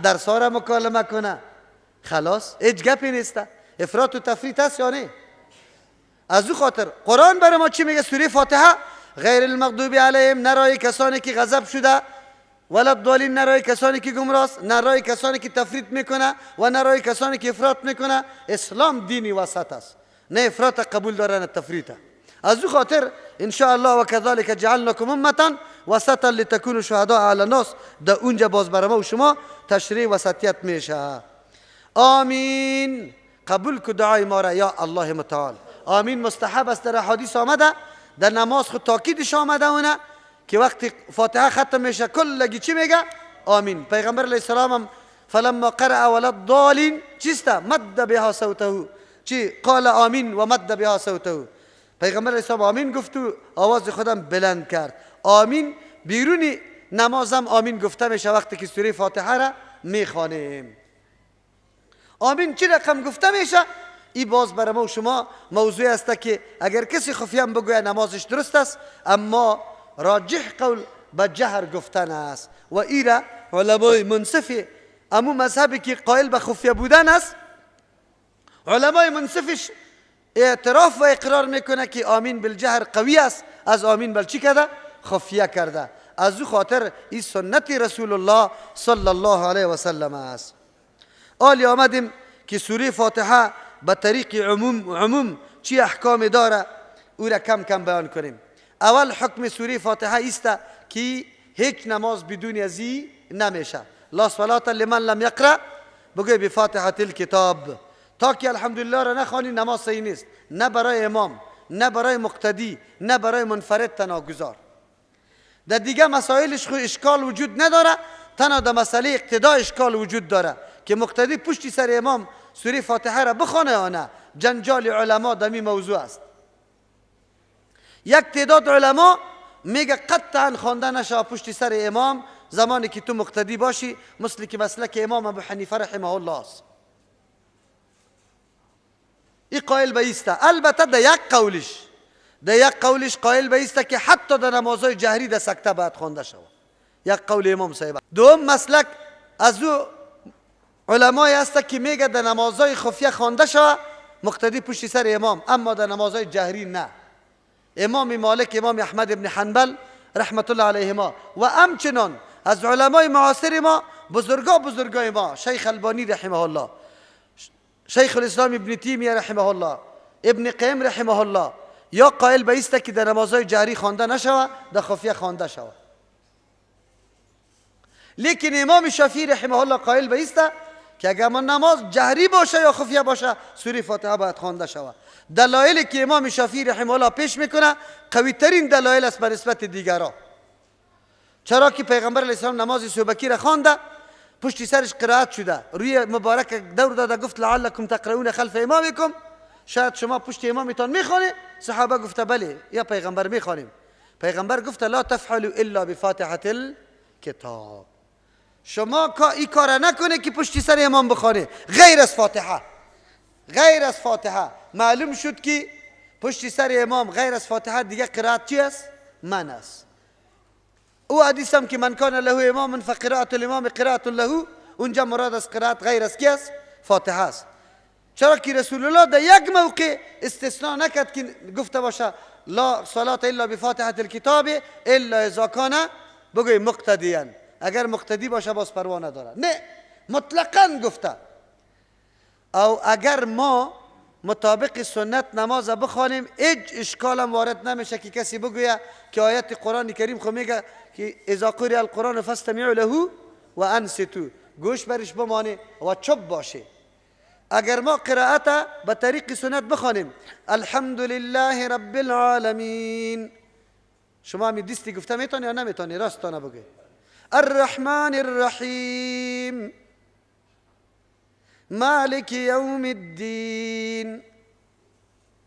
درس ها را مکالمه کنه، خلاص هیچ گپی نیسته. افراط و تفریط هست یا نه؟ از او خاطر قرآن برای ما چی میگه؟ سوره فاتحه غیر المغضوب علیهم، نرای کسانی که غضب شده، ولا الضالین، نرای کسانی که گمراست، نرای کسانی که تفریط میکنه و نرای کسانی که افراط میکنه. اسلام دینی وسط است، نه افراط قبول داره نه تفریط. از او خاطر ان شاء الله و كذلك جعلناكم امه وسطا لتكونوا شهداء على الناس، در اونجا باز برای ما و شما تشریع وسطیت میشه. آمین. قبول کو دعای ما را یا الله متعال. آمین مستحب است، در حدیث آمده، در نماز خود تاکیدش آمده اونه که وقتی فاتحه ختم میشه کلگی چی میگه؟ آمین. پیغمبر علیه السلام هم فلما قرأ ولا الضالین چیست؟ مد بها صوته. چی؟ قال آمین و مد بها صوته. پیغمبر علیه السلام آمین گفت و آواز خودم بلند کرد. آمین بیرونی نمازم آمین گفته میشه وقتی که سوره فاتحه را میخوانیم. آمین چی رقم گفته میشه؟ این باز برای ما و شما موضوع است که اگر کسی خفیه بگوید نمازش درست است، اما راجح قول به جهر گفتن است. و ایره علمای منصف امو مذهبی که قائل به خفیه بودن است، علمای منصفش اعتراف و اقرار میکنه که آمین بالجهر قوی است از آمین بل چی کرده؟ خفیه کرده. از او خاطر این سنت رسول الله صلی الله علیه و سلم است. آلی آمدیم که سوره فاتحه به طریق عموم چی احکام داره او را کم کم بیان کنیم. اول حکم سوره فاتحه است که هیچ نماز بدون ازی نمیشه. لا صلاة لمن لم یقرأ بگوی بفاتحه الکتاب. تا که الحمدلله را نخوانی نماز صحیح نیست، نه برای امام، نه برای مقتدی، نه برای منفرد تناگذار. در دیگه مسائلش خود اشکال وجود نداره، تنها در مسئله اقتدا اشکال وجود داره که مقتدی پشتی سر امام سوره فاتحه را بخونه یا نه. جنجال علما دمی موضوع است. یک تعداد علما میگه قطعا خوانده نشه پشتی سر امام زمانی که تو مقتدی باشی، مثل که مسلک امام ابو حنیفه رحمه الله است. این قائل به ایسته. البته در یک قولش قائل به ایسته که حتی در نمازهای جهری در سکته باید خوانده شود. یک قول امام صاحب. دوم مسلک از او علمای است که میگه در نمازهای خفیه خوانده شود مقتدی پشت سر امام، اما در نمازهای جهری نه. امام مالک، امام احمد ابن حنبل رحمت الله علیهما و همچنان از علمای معاصر ما بزرگای ما، شیخ البانی رحمه الله، شیخ الاسلام ابن تیمیه رحمه الله، ابن قیم رحمه الله، یا قائل به است که در نمازهای جهری خوانده نشود، در خفیه خوانده شود. لیکن امام شافعی رحمه الله قائل به است که اگر من نماز جهری باشه یا خفیه باشه سوره فاتحه باید خوانده شود. دلایلی که امام شافعی رحمه الله پیش میکنه قوی ترین دلایل است بر نسبت دیگرها. چرا که پیغمبر علیه السلام نماز صبحکی را خوانده، پشت سرش قرائت شده، روی مبارک دور داده گفت لعلکم تقرؤون خلف امامکم، شاید شما پشت امامتان میخوانید. صحابه گفته بله یا پیغمبر میخوانیم. پیغمبر گفته لا تفعلوا الا بفاتحه الکتاب، شما این کار نکنه که پشت سر امام بخوانه غیر از فاتحه. معلوم شد که پشت سر امام غیر از فاتحه دیگه قرائت چی است؟ من است. او حدیث هم که من کان له امام فقراءة الامام قراءة له، اونجا مراد از قرائت غیر از کی است؟ فاتحه است. چرا که رسول الله در یک موقع استثناء نکرد که گفته باشه لا صلاة الا بفاتحه الکتاب الا اذا کان بگوی مقتدیا، اگر مقتدی باشه باز پروا نداره. نه، مطلقاً گفته. او اگر ما مطابق سنت نماز بخوانیم هیچ اشکال هم وارد نمیشه که کسی بگوید که آیت قرآن کریم خو میگه که اذا قرئ القرآن فاستمعوا له و انصتوا، گوش برش بمانه و چپ باشه. اگر ما قرائت به طریق سنت بخوانیم الحمد لله رب العالمین، شما همی دستی گفته میتونی یا نمیتونی؟ راستانه بگه. الرحمن الرحیم مالک یوم الدین،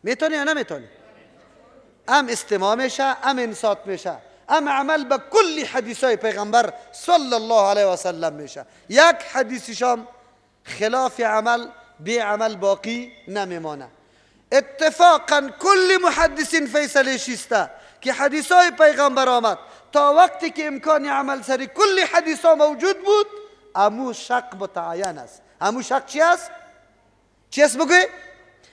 میتونی یا نمیتونی؟ ام استماع میشه، ام انصات میشه، ام عمل به کل حدیثای پیغمبر صلی الله علیه و سلم میشه. یک حدیثشام خلاف عمل بی عمل باقی نمیمانه. اتفاقا کل محدثین فیصله شیسته که حدیثای پیغمبر آمد تا وقتی که امکان عمل سری کل حدیثا موجود بود، امو شق متعین است. امو شق چی است؟ چی است بگوی؟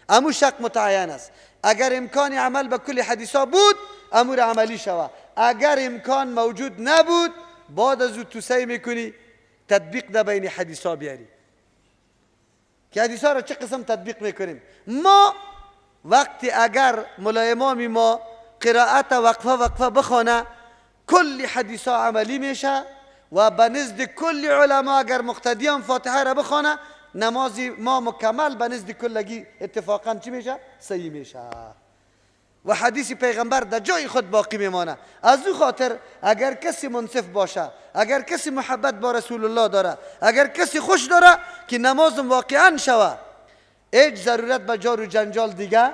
امو شق متعین است. اگر امکان عمل به کل حدیثا بود امور عملی شود، اگر امکان موجود نبود بعد از او تو سعی میکنی تطبیق ده بین حدیثا بیاری. که حدیثا را چه قسم تطبیق میکنیم؟ ما وقتی اگر مولای امامی ما قرائت وقفه بخونه کل حدیثا عملی میشه و به نزد کل علما اگر مقتدیان فاتحه را بخونه نمازی ما مکمل به نزد کلگی اتفاقا چی میشه؟ صحیح میشه. و حدیث پیغمبر در جای خود باقی میمانه. از او خاطر اگر کسی منصف باشه، اگر کسی محبت با رسول الله داره، اگر کسی خوش داره که نمازم واقعا شوه، هیچ ضرورت به جار و جنجال دیگه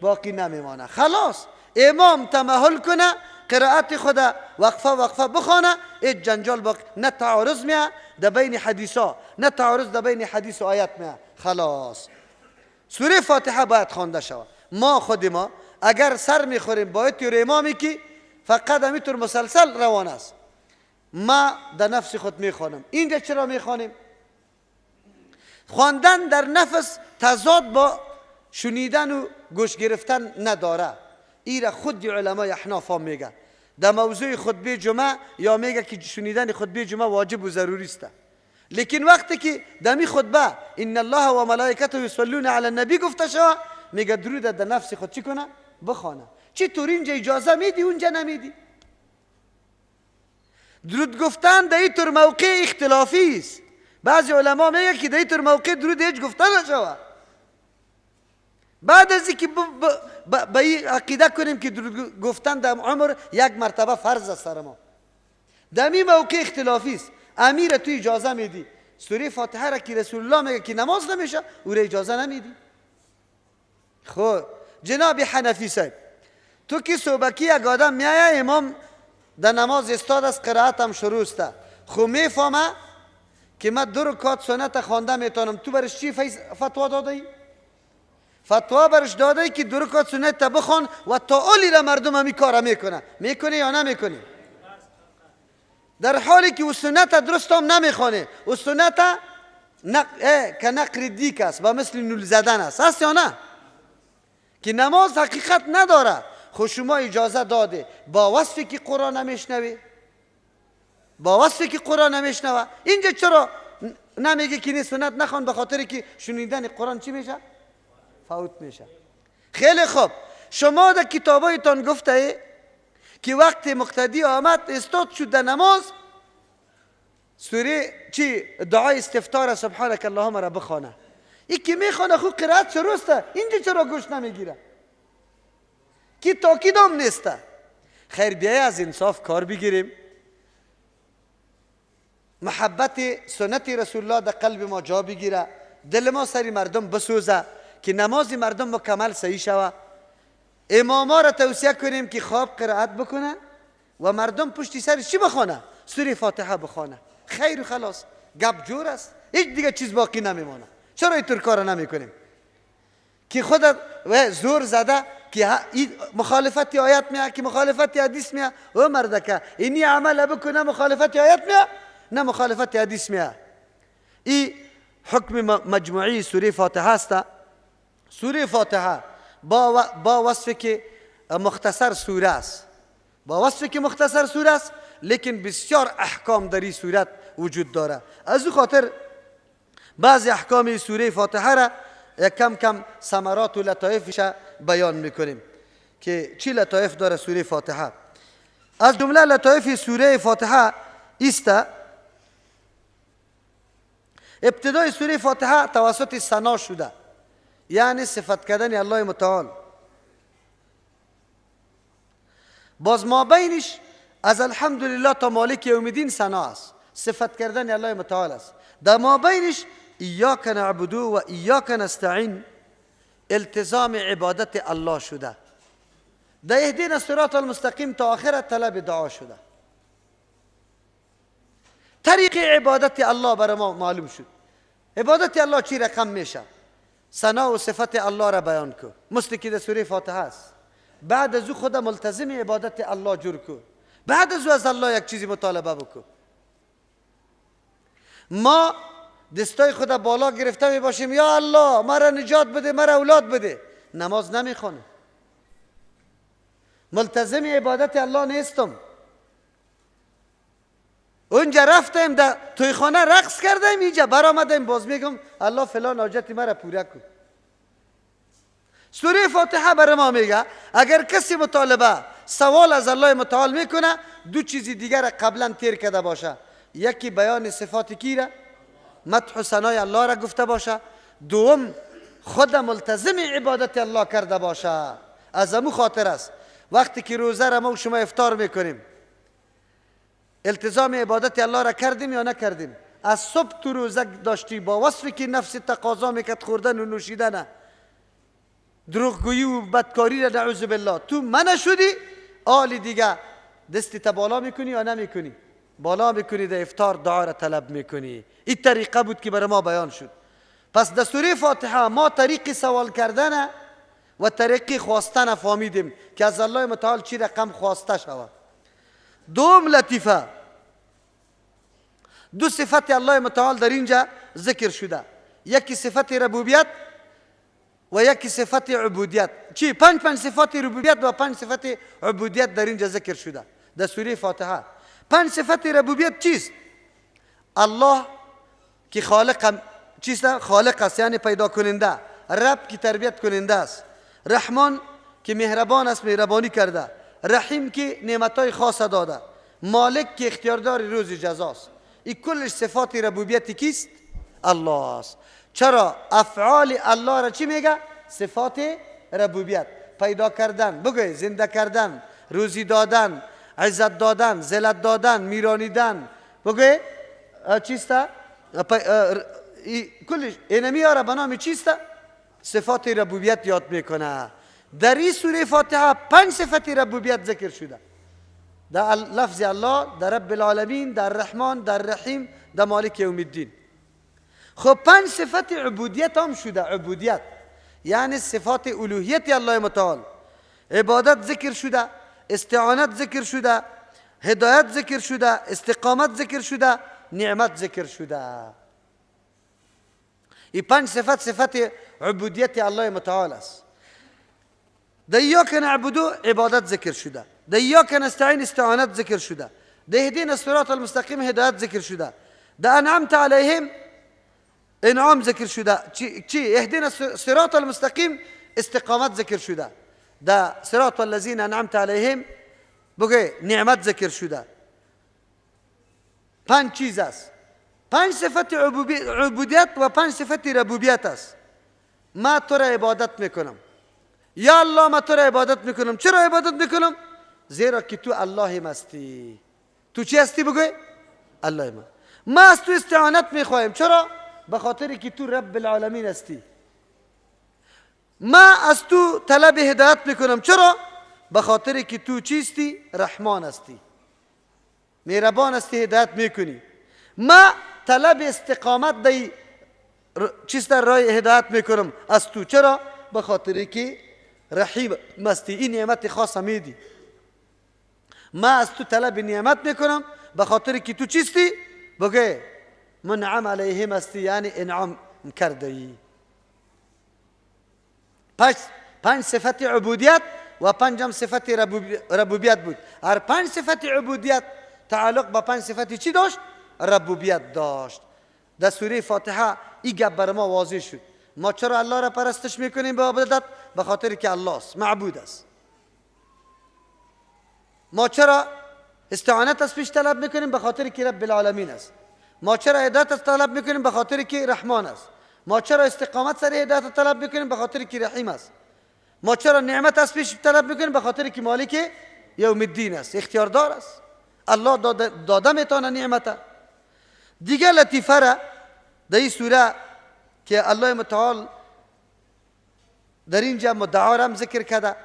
باقی نمیمانه. خلاص امام تمهل کنه، قرائت خود وقفه بخونه، هیچ جنجال باقی، نه تعارض میه در بین حدیثا، نه تعارض در بین حدیث و آیت میه. خلاص سوره فاتحه باید خوانده شود. ما خود ما اگر سر میخوریم با تیر امامی که فقط همینطور مسلسل روان است، ما در نفس خود میخوانم. اینجا چرا میخوانیم؟ خواندن در نفس تضاد با شنیدن و گوش گرفتن نداره. ایره خود علمای احناف هم میگه در موضوع خطبه جمعه، یا میگه که شنیدن خطبه جمعه واجب و ضروری است. لیکن وقتی که دمی خطبه ان الله و ملائکته یصلون علی النبی گفته شود، میگه درود در نفس خود چی کنه؟ بخوانه. چطور اینجا اجازه میدی اونجا نمیدی؟ درود گفتن در این طور موقع اختلافی است. بعضی علما میگه که در این طور موقع درود هیچ گفته نشود. بعد از اینکه به این عقیده کنیم که درود گفتن در عمر یک مرتبه فرض است سر ما، در این موقع اختلافی است. امیر تو اجازه میدی سوره فاتحه را که رسول الله میگه که نماز نمیشه، او را اجازه نمیدی؟ خب جناب حنفی صاحب، تو که صبحکی یک آدم میایه امام در نماز استاد از قرائت هم شروع است، خب میفهمه که من 2 رکعت سنت خوانده میتونم، تو برش چی فتوا دادی؟ فتوا برش داده که 2 رکعت سنت بخوان و تا اولی را مردم همی کار میکنه. میکنه یا نمیکنه؟ در حالی که او سنت درست هم نمیخوانه، او سنت که نقر دیک است و مثل نول زدن است. هست یا نه؟ که نماز حقیقت نداره. خود شما اجازه داده با وصفی که قرآن نمیشنوی، با وصفی که قرآن نمیشنوه، اینجا چرا نمیگه که سنت نخوان؟ به خاطری که شنیدن قرآن چی میشه؟ فوت میشه. خیلی خوب، شما در کتابایتان گفته که وقت مقتدی آمد استاد شد در نماز، سوره چی دعای استفتار سبحانك اللهم را بخوانه. این که میخوانه خود قرائت شروسته، اینجا چرا گوش نمیگیره؟ که تاکید هم نیسته. خیر بیایی از انصاف کار بگیریم، محبت سنت رسول الله در قلب ما جا بگیره، دل ما سری مردم بسوزه که نماز مردم مکمل صحیح شوه. اماما را توصیه کنیم که خواب قرائت بکنن و مردم پشتی سر چی بخوانه؟ سوره فاتحه بخوانه. خیر و خلاص. گپ جور است، هیچ دیگه چیز باقی نمیمانه. چرا اینطور کار نمی کنیم؟ که خود زور زده که مخالفت آیت میاد، که مخالفت حدیث میاد، و مردکه اینی عمل بکنه مخالفت آیت میاد، نه مخالفت حدیث میاد. این حکم مجموعی سوره فاتحه است. سوره فاتحه با وصف که مختصر سوره است، با وصف که مختصر سوره است، لیکن بسیار احکام در این صورت وجود داره. از او خاطر بعضی احکام سوره فاتحه را کم کم ثمرات و لطایفش بیان میکنیم که چی لطایف داره سوره فاتحه. از جمله لطایف سوره فاتحه است ابتدای سوره فاتحه توسط ثنا شده، یعنی صفت کردن الله متعال. باز ما بینش از الحمدلله تا مالک یوم الدین ثنا است، صفت کردن الله متعال است. در ما بینش ایاک نعبد و ایاک نستعین التزام عبادت الله شده. در اهدینا الصراط المستقیم تا آخر طلب دعا شده. طریق عبادت الله برای ما معلوم شد. عبادت الله چی رقم میشه؟ ثنا و صفت الله را بیان کو، مثل که در سوره فاتحه است. بعد از او خود ملتزم عبادت الله جور کو، بعد از او از الله یک چیزی مطالبه بکو. ما دستای خود بالا گرفته می باشیم یا الله مرا نجات بده، مرا اولاد بده، نماز نمیخوانیم، ملتزم عبادت الله نیستم. اونجا رفتیم در تویخانه رقص کردیم، اینجا برآمدیم باز میگم الله فلان حاجت مرا پوره کن. سوره فاتحه برای ما میگه اگر کسی مطالبه سوال از الله متعال میکنه، دو چیز دیگر را قبلا تیر کرده باشه، یکی بیان صفات کی را، مدح و ثنای الله را گفته باشه، دوم خود ملتزم عبادت الله کرده باشه. از امو خاطر است وقتی که روزه را ما و شما افطار میکنیم التزام عبادت الله را کردیم یا نکردیم؟ از صبح تو روزه داشتی با وصفی که نفس تقاضا میکرد خوردن و نوشیدن، دروغگویی و بدکاری را نعوذ بالله تو منع شدی، آلی دیگه دستی تا بالا میکنی یا نمیکنی؟ بالا میکنی، در افطار دعا را طلب میکنی. این طریقه بود که برای ما بیان شد. پس در سوره فاتحه ما طریق سوال کردن و طریق خواستن فهمیدیم که از الله متعال چی رقم خواسته شود. دوم لطیفه، دو صفت الله متعال در اینجا ذکر شده، یکی صفت ربوبیت و یکی صفت عبودیت. چی؟ پنج صفت ربوبیت و 5 صفت عبودیت در اینجا ذکر شده در سوره فاتحه. 5 صفت ربوبیت چیست؟ الله که خالق چیست؟ خالق است، یعنی پیدا کننده. رب که تربیت کننده است. رحمان که مهربان است، مهربانی کرده. رحیم که نعمتهای خاص داده. مالک که اختیاردار روز جزاست. این کلش صفات ربوبیتی کیست؟ الله است. چرا؟ افعال الله را چی میگه؟ صفات ربوبیت. پیدا کردن، بگوی زنده کردن، روزی دادن، عزت دادن، ذلت دادن، میرانیدن، بگوی چیسته؟ کلش اینمی ها را به نام چیسته؟ صفات ربوبیت یاد میکنه. در این سوره فاتحه 5 صفت ربوبیت ذکر شده. در لفظ الله، در رب العالمین، در رحمان، در رحیم، در مالک یوم الدین. خب 5 صفت عبودیت هم شده. عبودیت یعنی صفات الوهیت الله متعال. عبادت ذکر شده، استعانت ذکر شده، هدایت ذکر شده، استقامت ذکر شده، نعمت ذکر شده. این 5 صفت عبودیت الله متعال است. در ایاک نعبدو عبادت ذکر شده، در ایاک نستعین استعانت ذکر شده، در اهدینا الصراط المستقیم هدایت ذکر شده، در انعمت علیهم انعام ذکر شده. چی؟ اهدینا الصراط المستقیم استقامت ذکر شده، در صراط الذین انعمت علیهم بگه نعمت ذکر شده. 5 چیز است. 5 صفت عبودیت و 5 صفت ربوبیت است. ما تو را عبادت میکنم، یا الله ما تو را عبادت میکنم. چرا عبادت میکنم؟ زیرا که تو الله هستی. تو چی هستی؟ بگوی الله. ما از تو استعانت میخوایم. چرا؟ به خاطری که تو رب العالمین هستی. ما از تو طلب هدایت میکنم. چرا؟ به خاطری که تو چیستی؟ رحمان هستی، مهربان هستی، هدایت میکنی. ما طلب استقامت دی چیست در راه هدایت میکنم از تو. چرا؟ به خاطری که رحیم هستی، این نعمت خاص میدی. ما از تو طلب نعمت میکنم به خاطری که تو چیستی؟ بگه منعم علیهم هستی، یعنی انعام کرده ای. 5 صفت عبودیت و 5 صفت ربوبیت بود. هر 5 صفت عبودیت تعلق به 5 صفت چی داشت؟ ربوبیت داشت. در سوره فاتحه این گپ بر ما واضح شد. ما چرا الله را پرستش میکنیم به عبادت؟ به خاطر که الله است، معبود است. ما چرا استعانت از پیش طلب میکنیم؟ به خاطر که رب العالمین است. ما چرا هدایت از طلب میکنیم؟ به خاطر که رحمان است. ما چرا استقامت سر هدایت طلب میکنیم؟ به خاطر که رحیم است. ما چرا نعمت از پیش طلب میکنیم؟ به خاطر که مالک یوم الدین است، اختیاردار است. الله داده میتونه نعمت. دیگه لطیفه را در این سوره که الله متعال در اینجا مدعا را هم ذکر کرده،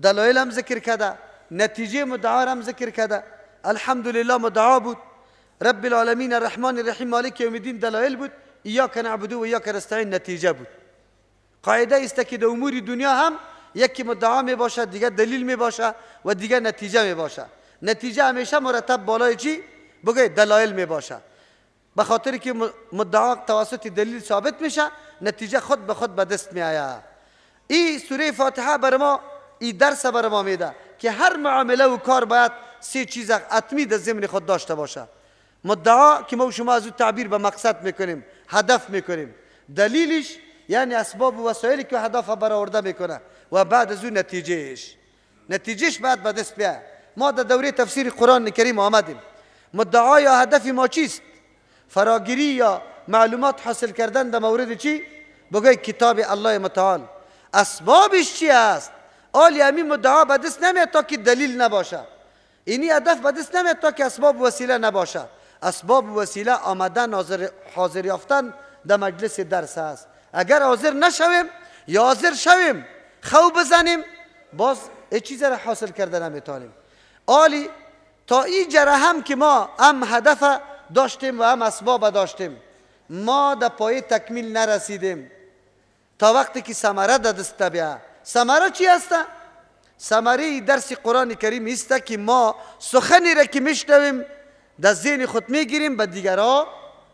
دلایل هم ذکر کرده، نتیجه مدعا را هم ذکر کرده. الحمدلله مدعا بود، رب العالمین الرحمن الرحیم مالک یوم الدین دلایل بود، ایاک نعبد و ایاک نستعین نتیجه بود. قاعده است که در امور دنیا هم یکی مدعا می باشد، دیگه دلیل می باشد و دیگه نتیجه می باشد. نتیجه همیشه مرتب بالای چی؟ بگه دلایل می باشد. به خاطر که مدعا توسط دلیل ثابت میشه، نتیجه خود به خود به دست می آید. این سوره فاتحه بر ما این درس بر ما میده که هر معامله و کار باید 3 چیز حتمی در ضمن خود داشته باشه. مدعا که ما شما از اون تعبیر به مقصد میکنیم، هدف میکنیم. دلیلش یعنی اسباب و وسایلی که هدف برآورده میکنه و بعد از اون نتیجهش بعد به دست بیاد. ما در دوره تفسیر قرآن کریم آمدیم. مدعا یا هدف ما چیست؟ فراگیری یا معلومات حاصل کردن در مورد چی؟ بگوی کتاب الله متعال. اسبابش چی است؟ آلی همین مدعا به دست نمیاد تا که دلیل نباشه. اینی هدف به دست نمیاد تا که اسباب وسیله نباشه. اسباب وسیله آمدن حاضر یافتن در مجلس درس است. اگر حاضر نشویم یا حاضر شویم خو بزنیم باز هیچ چیز را حاصل کرده نمیتونیم. آلی تا این جره هم که ما هم هدف داشتیم و هم اسباب داشتیم، ما در پای تکمیل نرسیدیم تا وقتی که ثمره در دست بیاد. ثمره چی است؟ ثمره درس قرآن کریم است که ما سخنی را که میشنویم در ذهن خود میگیریم به دیگرها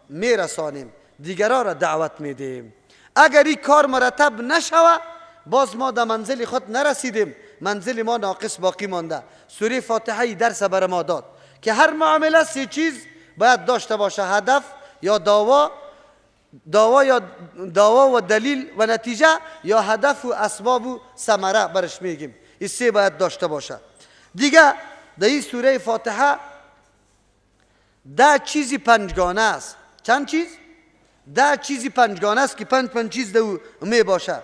میرسانیم، دیگرها را دعوت میدیم. اگر این کار مرتب نشوه باز ما در منزل خود نرسیدیم، منزل ما ناقص باقی مانده. سوره فاتحه درس بر ما داد که هر معامله سه چیز باید داشته باشه: هدف یا دعوا و دلیل و نتیجه، یا هدف و اسباب و ثمره برش میگیم. این سه باید داشته باشه. دیگه در این سوره فاتحه 10 چیزی پنجگانه است. چند چیز؟ 10 چیزی پنجگانه است که پنج چیز در می باشه.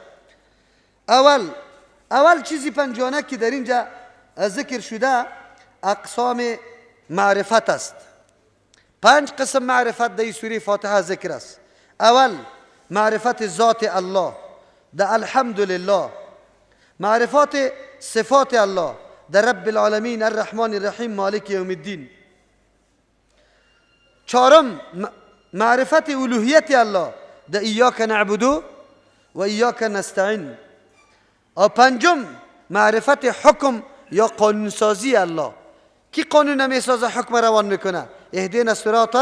اول چیزی پنجگانه که در اینجا ذکر شده اقسام معرفت است. 5 قسم معرفت در این سوره فاتحه ذکر است. اول معرفت ذات الله در الحمدلله، معرفت صفات الله در رب العالمین الرحمن الرحیم مالک یوم الدین. 4 معرفت الوهیت الله در ایاک نعبد و ایاک نستعین. و 5 معرفت حکم یا قانونسازی الله. کی قانون میسازه، حکم روان میکنه؟ اهدینا الصراط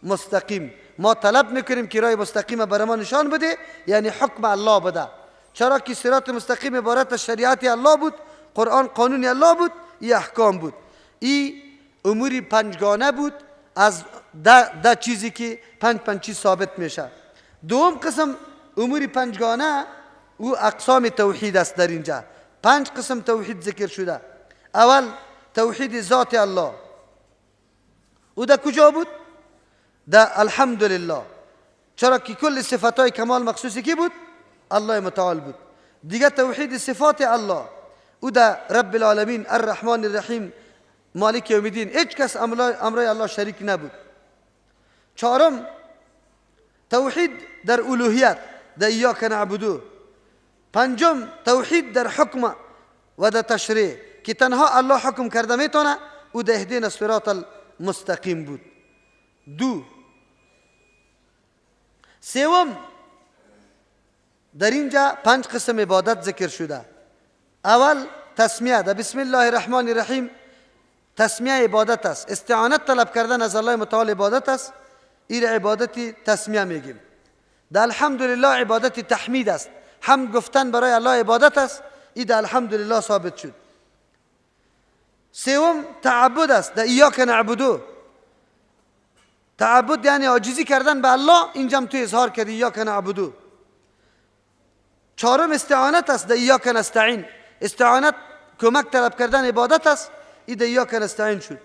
المستقیم. ما طلب میکنیم که راه مستقیم برای ما نشان بده، یعنی حکم الله بده. چرا که صراط مستقیم عبارت از شریعت الله بود، قرآن قانون الله بود، این احکام بود. این امور پنجگانه بود از 10 چیزی که پنج چیز ثابت میشه. دوم قسم امور پنجگانه او اقسام توحید است. در اینجا 5 قسم توحید ذکر شده. اول توحید ذات الله، او در کجا بود؟ در الحمدلله. چرا که کل صفاتای کمال مخصوصی کی بود؟ الله متعال بود. دیگه توحید صفات الله، او در رب العالمین الرحمن الرحیم مالک یوم الدین، هیچ کس امرای الله شریک نبود. 4 توحید در الوهیت در ایاک نعبدو. 5 توحید در حکم و در تشریع که تنها الله حکم کرده میتونه، او در اهدینا الصراط المستقیم بود. 2 سوم در اینجا 5 قسم عبادت ذکر شده. اول تسمیه در بسم الله الرحمن الرحیم، تسمیه عبادت است. استعانت طلب کردن از الله متعال عبادت است. این عبادت تسمیه میگیم. در الحمدلله عبادت تحمید است. حمد گفتن برای الله عبادت است. این در الحمدلله ثابت شد. 3 تعبد است. در ایاک نعبدو، تعبد یعنی عاجزی کردن به الله، اینجا هم تو اظهار کردی ایاک نعبدو. 4 استعانت است. در ایاک نستعین، استعانت کمک طلب کردن عبادت است. این در ایاک نستعین شد.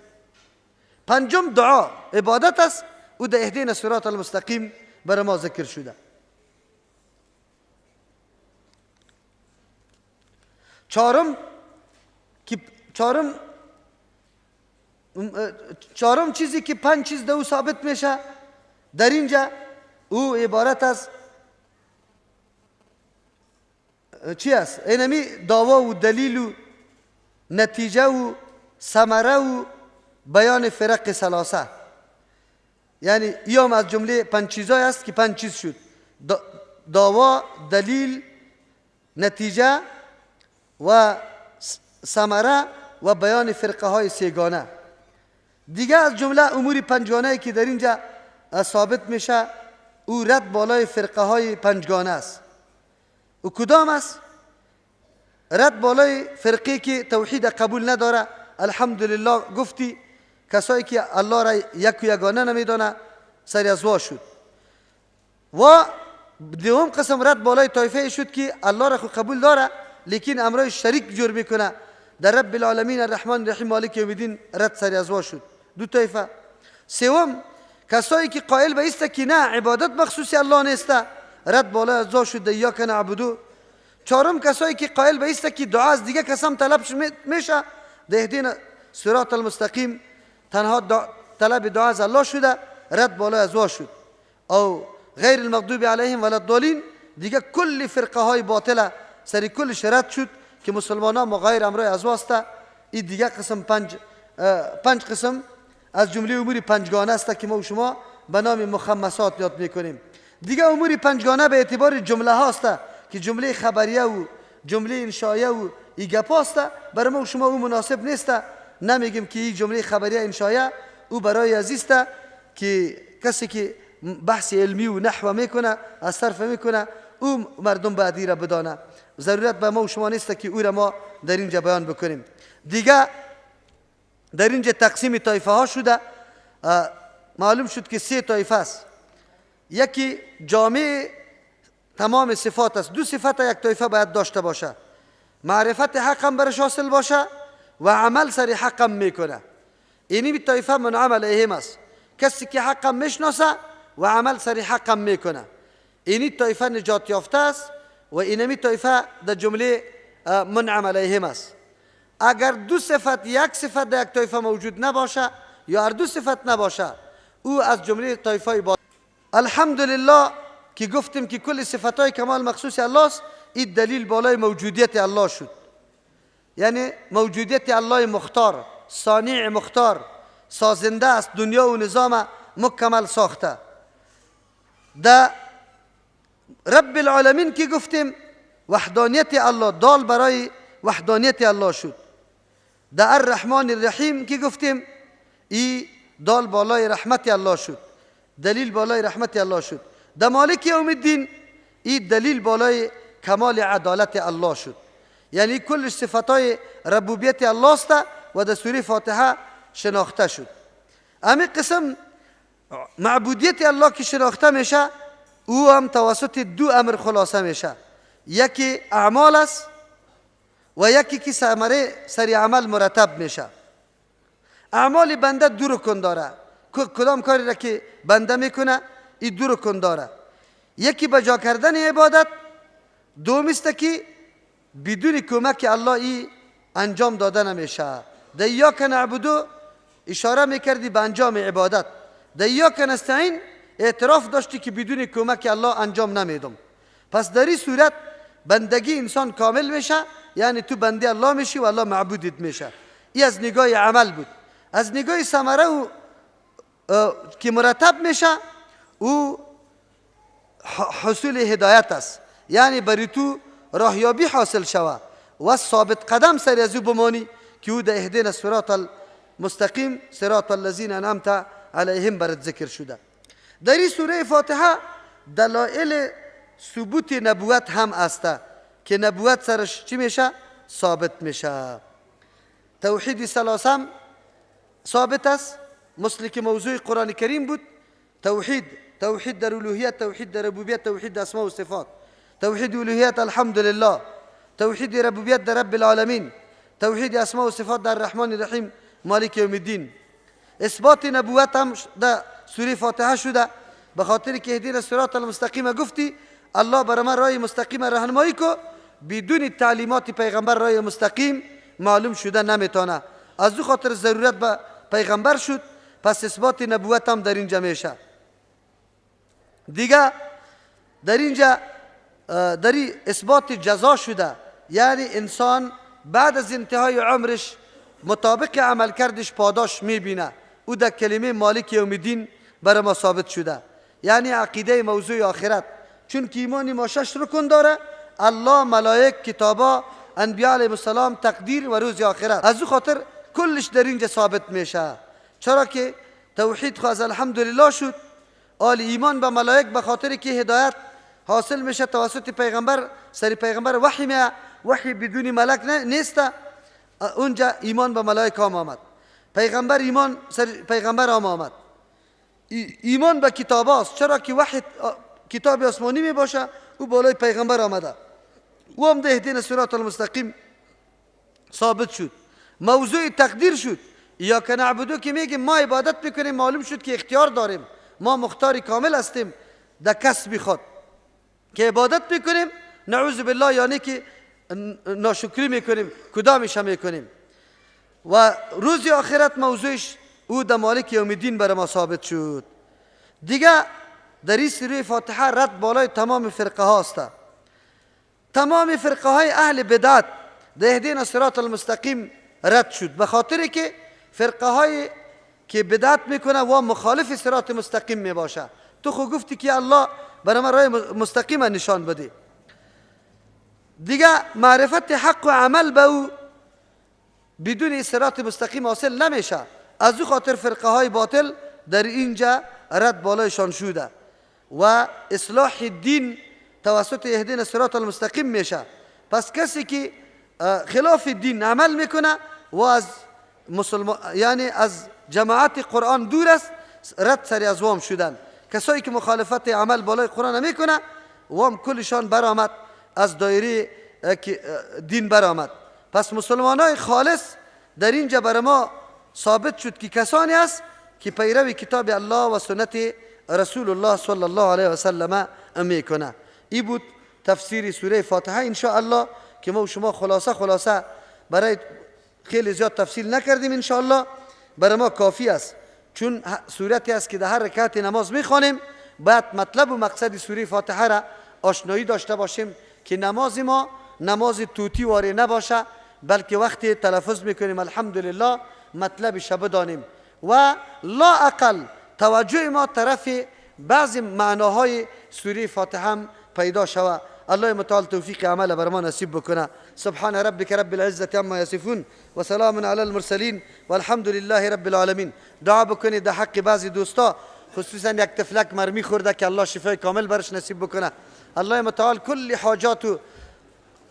5 دعا عبادت است. او در اهدینا الصراط المستقیم برای ما ذکر شده. 4 چیزی که 5 چیز در او ثابت میشه در اینجا، او عبارت از چی است؟ اینمی دعوا و دلیل و نتیجه و ثمره و بیان فرق ثلاثه. یعنی ایام از جمله 5 چیزای است که 5 چیز شد: دعوا، دلیل، نتیجه و ثمره و بیان فرقه های سیگانه. دیگه از جمله امور پنجگانه که در اینجا ثابت میشه، او رد بالای فرقه های پنجگانه است. او کدام است؟ رد بالای فرقه که توحید قبول نداره. الحمدلله گفتی، کسایی که الله را یک و یگانه نمیدونه سری از وا شد. و دوم قسم رد بالای طایفه شد که الله را خود قبول داره لیکن امرای شریک جور میکنه. در رب العالمین الرحمن الرحیم مالک یوم الدین رد سری از وا شد. 2 طایفه. 3 کسایی که قائل به است که نه عبادت مخصوص الله نیست، رد بالای از وا شد. ایاک نعبدو. چهارم کسایی که قائل به است که دعا از دیگه کسام طلب میشه دهدین صراط المستقیم تنها طلب دعا از الله شده رد بالا از وا شد او غیر المغضوب علیهم ولا الضالین دیگه کل فرقه های باطله سری کلش رد شد که مسلمان ها مغایر امرای از واسطه این دیگه قسم پنج قسم از جمله امور پنجگانه است که ما و شما به نام مخمسات یاد میکنیم. دیگه امور پنجگانه به اعتبار جمله هاست که جمله خبریه و جمله انشایه و ایگپا است. برای ما و شما او مناسب نیست. نمیگیم که این جمله خبریه انشایه او برای عزیز است که کسی که بحث علمی و نحو میکنه از صرف میکنه او مردم بعدی را بدانه. ضرورت به ما و شما نیست که او را ما در اینجا بیان بکنیم. دیگه در اینجا تقسیم طایفه ها شده. معلوم شد که 3 طایفه است. یکی جامع تمام صفات است. 2 صفت یک طایفه باید داشته باشه. معرفت حق هم برش حاصل باشه و عمل سر حق هم میکنه. اینی طایفه منعم علیهم است. کسی که حق هم میشناسه و عمل سر حق هم میکنه. اینی طایفه نجات یافته است و اینمی طایفه در جمله منعم علیهم است. اگر 2 صفت یک صفت در یک طایفه موجود نباشه یا هر 2 صفت نباشه او از جمله طایفه باید. الحمدلله که گفتیم که کل صفتهای کمال مخصوص الله است. این دلیل بالای موجودیت الله شد. یعنی موجودیت الله مختار، صانع مختار، سازنده است، دنیا و نظام مکمل ساخته. در رب العالمین که گفتیم وحدانیت الله دال برای وحدانیت الله شد. در الرحمن الرحیم که گفتیم ای دال بالای رحمت الله شد، دلیل بالای رحمت الله شد. در مالک یوم الدین ای دلیل بالای کمال عدالت الله شد. یعنی کل صفتای ربوبیت الله است و در سوره فاتحه شناخته شد. همین قسم معبودیت الله که شناخته میشه او هم توسط 2 امر خلاصه میشه. یکی اعمال است و یکی که ثمره سری عمل مرتب میشه. اعمال بنده 2 رکن داره. کدام کاری را که بنده میکنه این 2 رکن داره. یکی بجا کردن عبادت، دوم است که بدون کمک الله ای انجام داده نمیشه. در ایاک نعبدو اشاره میکردی به انجام عبادت. در ایاک نستعین اعتراف داشتی که بدون کمک الله انجام نمیدم. پس در این صورت بندگی انسان کامل میشه. یعنی تو بنده الله میشی و الله معبودت میشه. این از نگاه عمل بود. از نگاه ثمره که مرتب میشه او حصول هدایت است. یعنی بری تو راهیابی حاصل شوه و ثابت قدم سر از او بمانی که او در اهدنا الصراط المستقیم صراط الذین انعمت علیهم برات ذکر شده. در این سوره فاتحه دلایل ثبوت نبوت هم است که نبوت سرش چی میشه؟ ثابت میشه. توحید ثلاثم ثابت است، مثل که موضوع قرآن کریم بود. توحید در الوهیت، توحید در ربوبیت، توحید در اسماء و صفات. توحید الوهیت الحمدلله، توحید ربوبیت در رب العالمین، توحید اسماء و صفات در الرحمن الرحیم مالک یوم الدین. اثبات نبوت هم در سوره فاتحه شده، به خاطر که اهدنا الصراط المستقیم گفتی الله برای من راه مستقیم راهنمایی کو. بدون تعلیمات پیغمبر راه مستقیم معلوم شده نمیتونه. از او خاطر ضرورت به پیغمبر شد. پس اثبات نبوت هم در اینجا میشه. دیگه در اینجا در اثبات جزا شده. یعنی انسان بعد از انتهای عمرش مطابق عمل کردش پاداش میبینه. او در کلمه مالک یوم الدین برای ما ثابت شده. یعنی عقیده موضوع آخرت. چون که ایمان ما 6 رکن داره: الله، ملائک، کتابا، انبیاء علیهم السلام، تقدیر و روز آخرت. از او خاطر کلش در اینجا ثابت میشه. چرا که توحید خواست الحمدلله شد. آل ایمان به ملائک به خاطر که هدایت حاصل میشه توسط پیغمبر، سری پیغمبر وحی بدون ملک نیست. اونجا ایمان به ملائک هم آمد. پیغمبر ایمان سر پیغمبر هم آمد. ایمان به کتاب است. چرا که وحی کتاب آسمانی می باشه او بالای پیغمبر آمده. او هم ده اهدنا الصراط المستقیم ثابت شد. موضوع تقدیر شد. یا که نعبدو که میگیم ما عبادت میکنیم، معلوم شد که اختیار داریم، ما مختاری کامل هستیم در کسب خود که عبادت میکنیم نعوذ بالله یعنی که ناشکری میکنیم، کدامش هم میکنیم. و روز آخرت موضوعش او در مالک یوم الدین برای ما ثابت شد. دیگه در این سوره فاتحه رد بالای تمام فرقه هاست. تمام فرقه های اهل بدعت در اهدینا صراط المستقیم رد شد، به خاطر که فرقه های که بدعت میکنه و مخالف صراط مستقیم میباشه. تو خود گفتی که الله برای ما راه مستقیم نشان بده. دیگه معرفت حق و عمل به او بدون صراط مستقیم حاصل نمیشه. از او خاطر فرقه های باطل در اینجا رد بالایشان شده و اصلاح دین توسط اهدینا صراط المستقیم میشه. پس کسی که خلاف دین عمل میکنه و از مسلمان یعنی از جماعت قرآن دور است، رد سری از وام شدن. کسایی که مخالفت عمل بالای قرآن میکنه وام کلشان برآمد از دایره دین برآمد. پس مسلمانای خالص در اینجا برای ما ثابت شد که کسانی است که پیروی کتاب الله و سنت رسول الله صلی الله علیه و سلم میکنه. این بود تفسیر سوره فاتحه. ان شاء الله که ما و شما خلاصه برای خیلی زیاد تفصیل نکردیم، ان شاء الله برای ما کافی است، چون سورتی است که در هر رکعت نماز میخوانیم باید مطلب و مقصد سوره فاتحه را آشنایی داشته باشیم که نماز ما نماز توتی واره نباشه، بلکه وقتی تلفظ میکنیم الحمدلله مطلب شب دانیم و لا اقل توجه ما طرف بعض معناهای سوره فاتحه هم پیدا شود. الله متعال توفیق عمل بر ما نصیب بکنه. سبحان ربک رب العزة عما یصفون و سلام علی المرسلین والحمد لله رب العالمین. دعا بکنید در حق بعضی دوستا، خصوصا یک تفلک مرمی خورده که الله شفای کامل برش نصیب بکنه. الله متعال کل حاجات و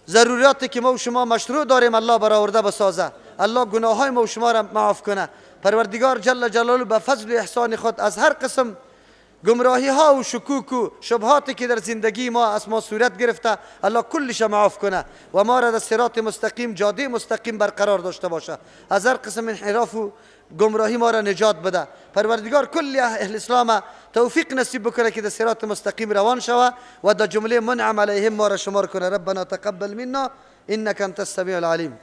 ضروریاتی که ما و شما مشروع داریم الله برآورده بسازه. الله گناههای ما و شما را معاف کنه. پروردگار جل جلاله به فضل و احسان خود از هر قسم گمراهی ها و شکوک و شبهاتی که در زندگی ما از ما صورت گرفته الله کلش معاف کنه و ما را در صراط مستقیم جاده مستقیم برقرار داشته باشه. از هر قسم انحراف و گمراهی ما را نجات بده. پروردگار کل اهل اسلام توفیق نصیب بکنه که در صراط مستقیم روان شوه و در جمله منعم علیهم ما را شمار کنه. ربنا تقبل منا انك انت السمیع العلیم.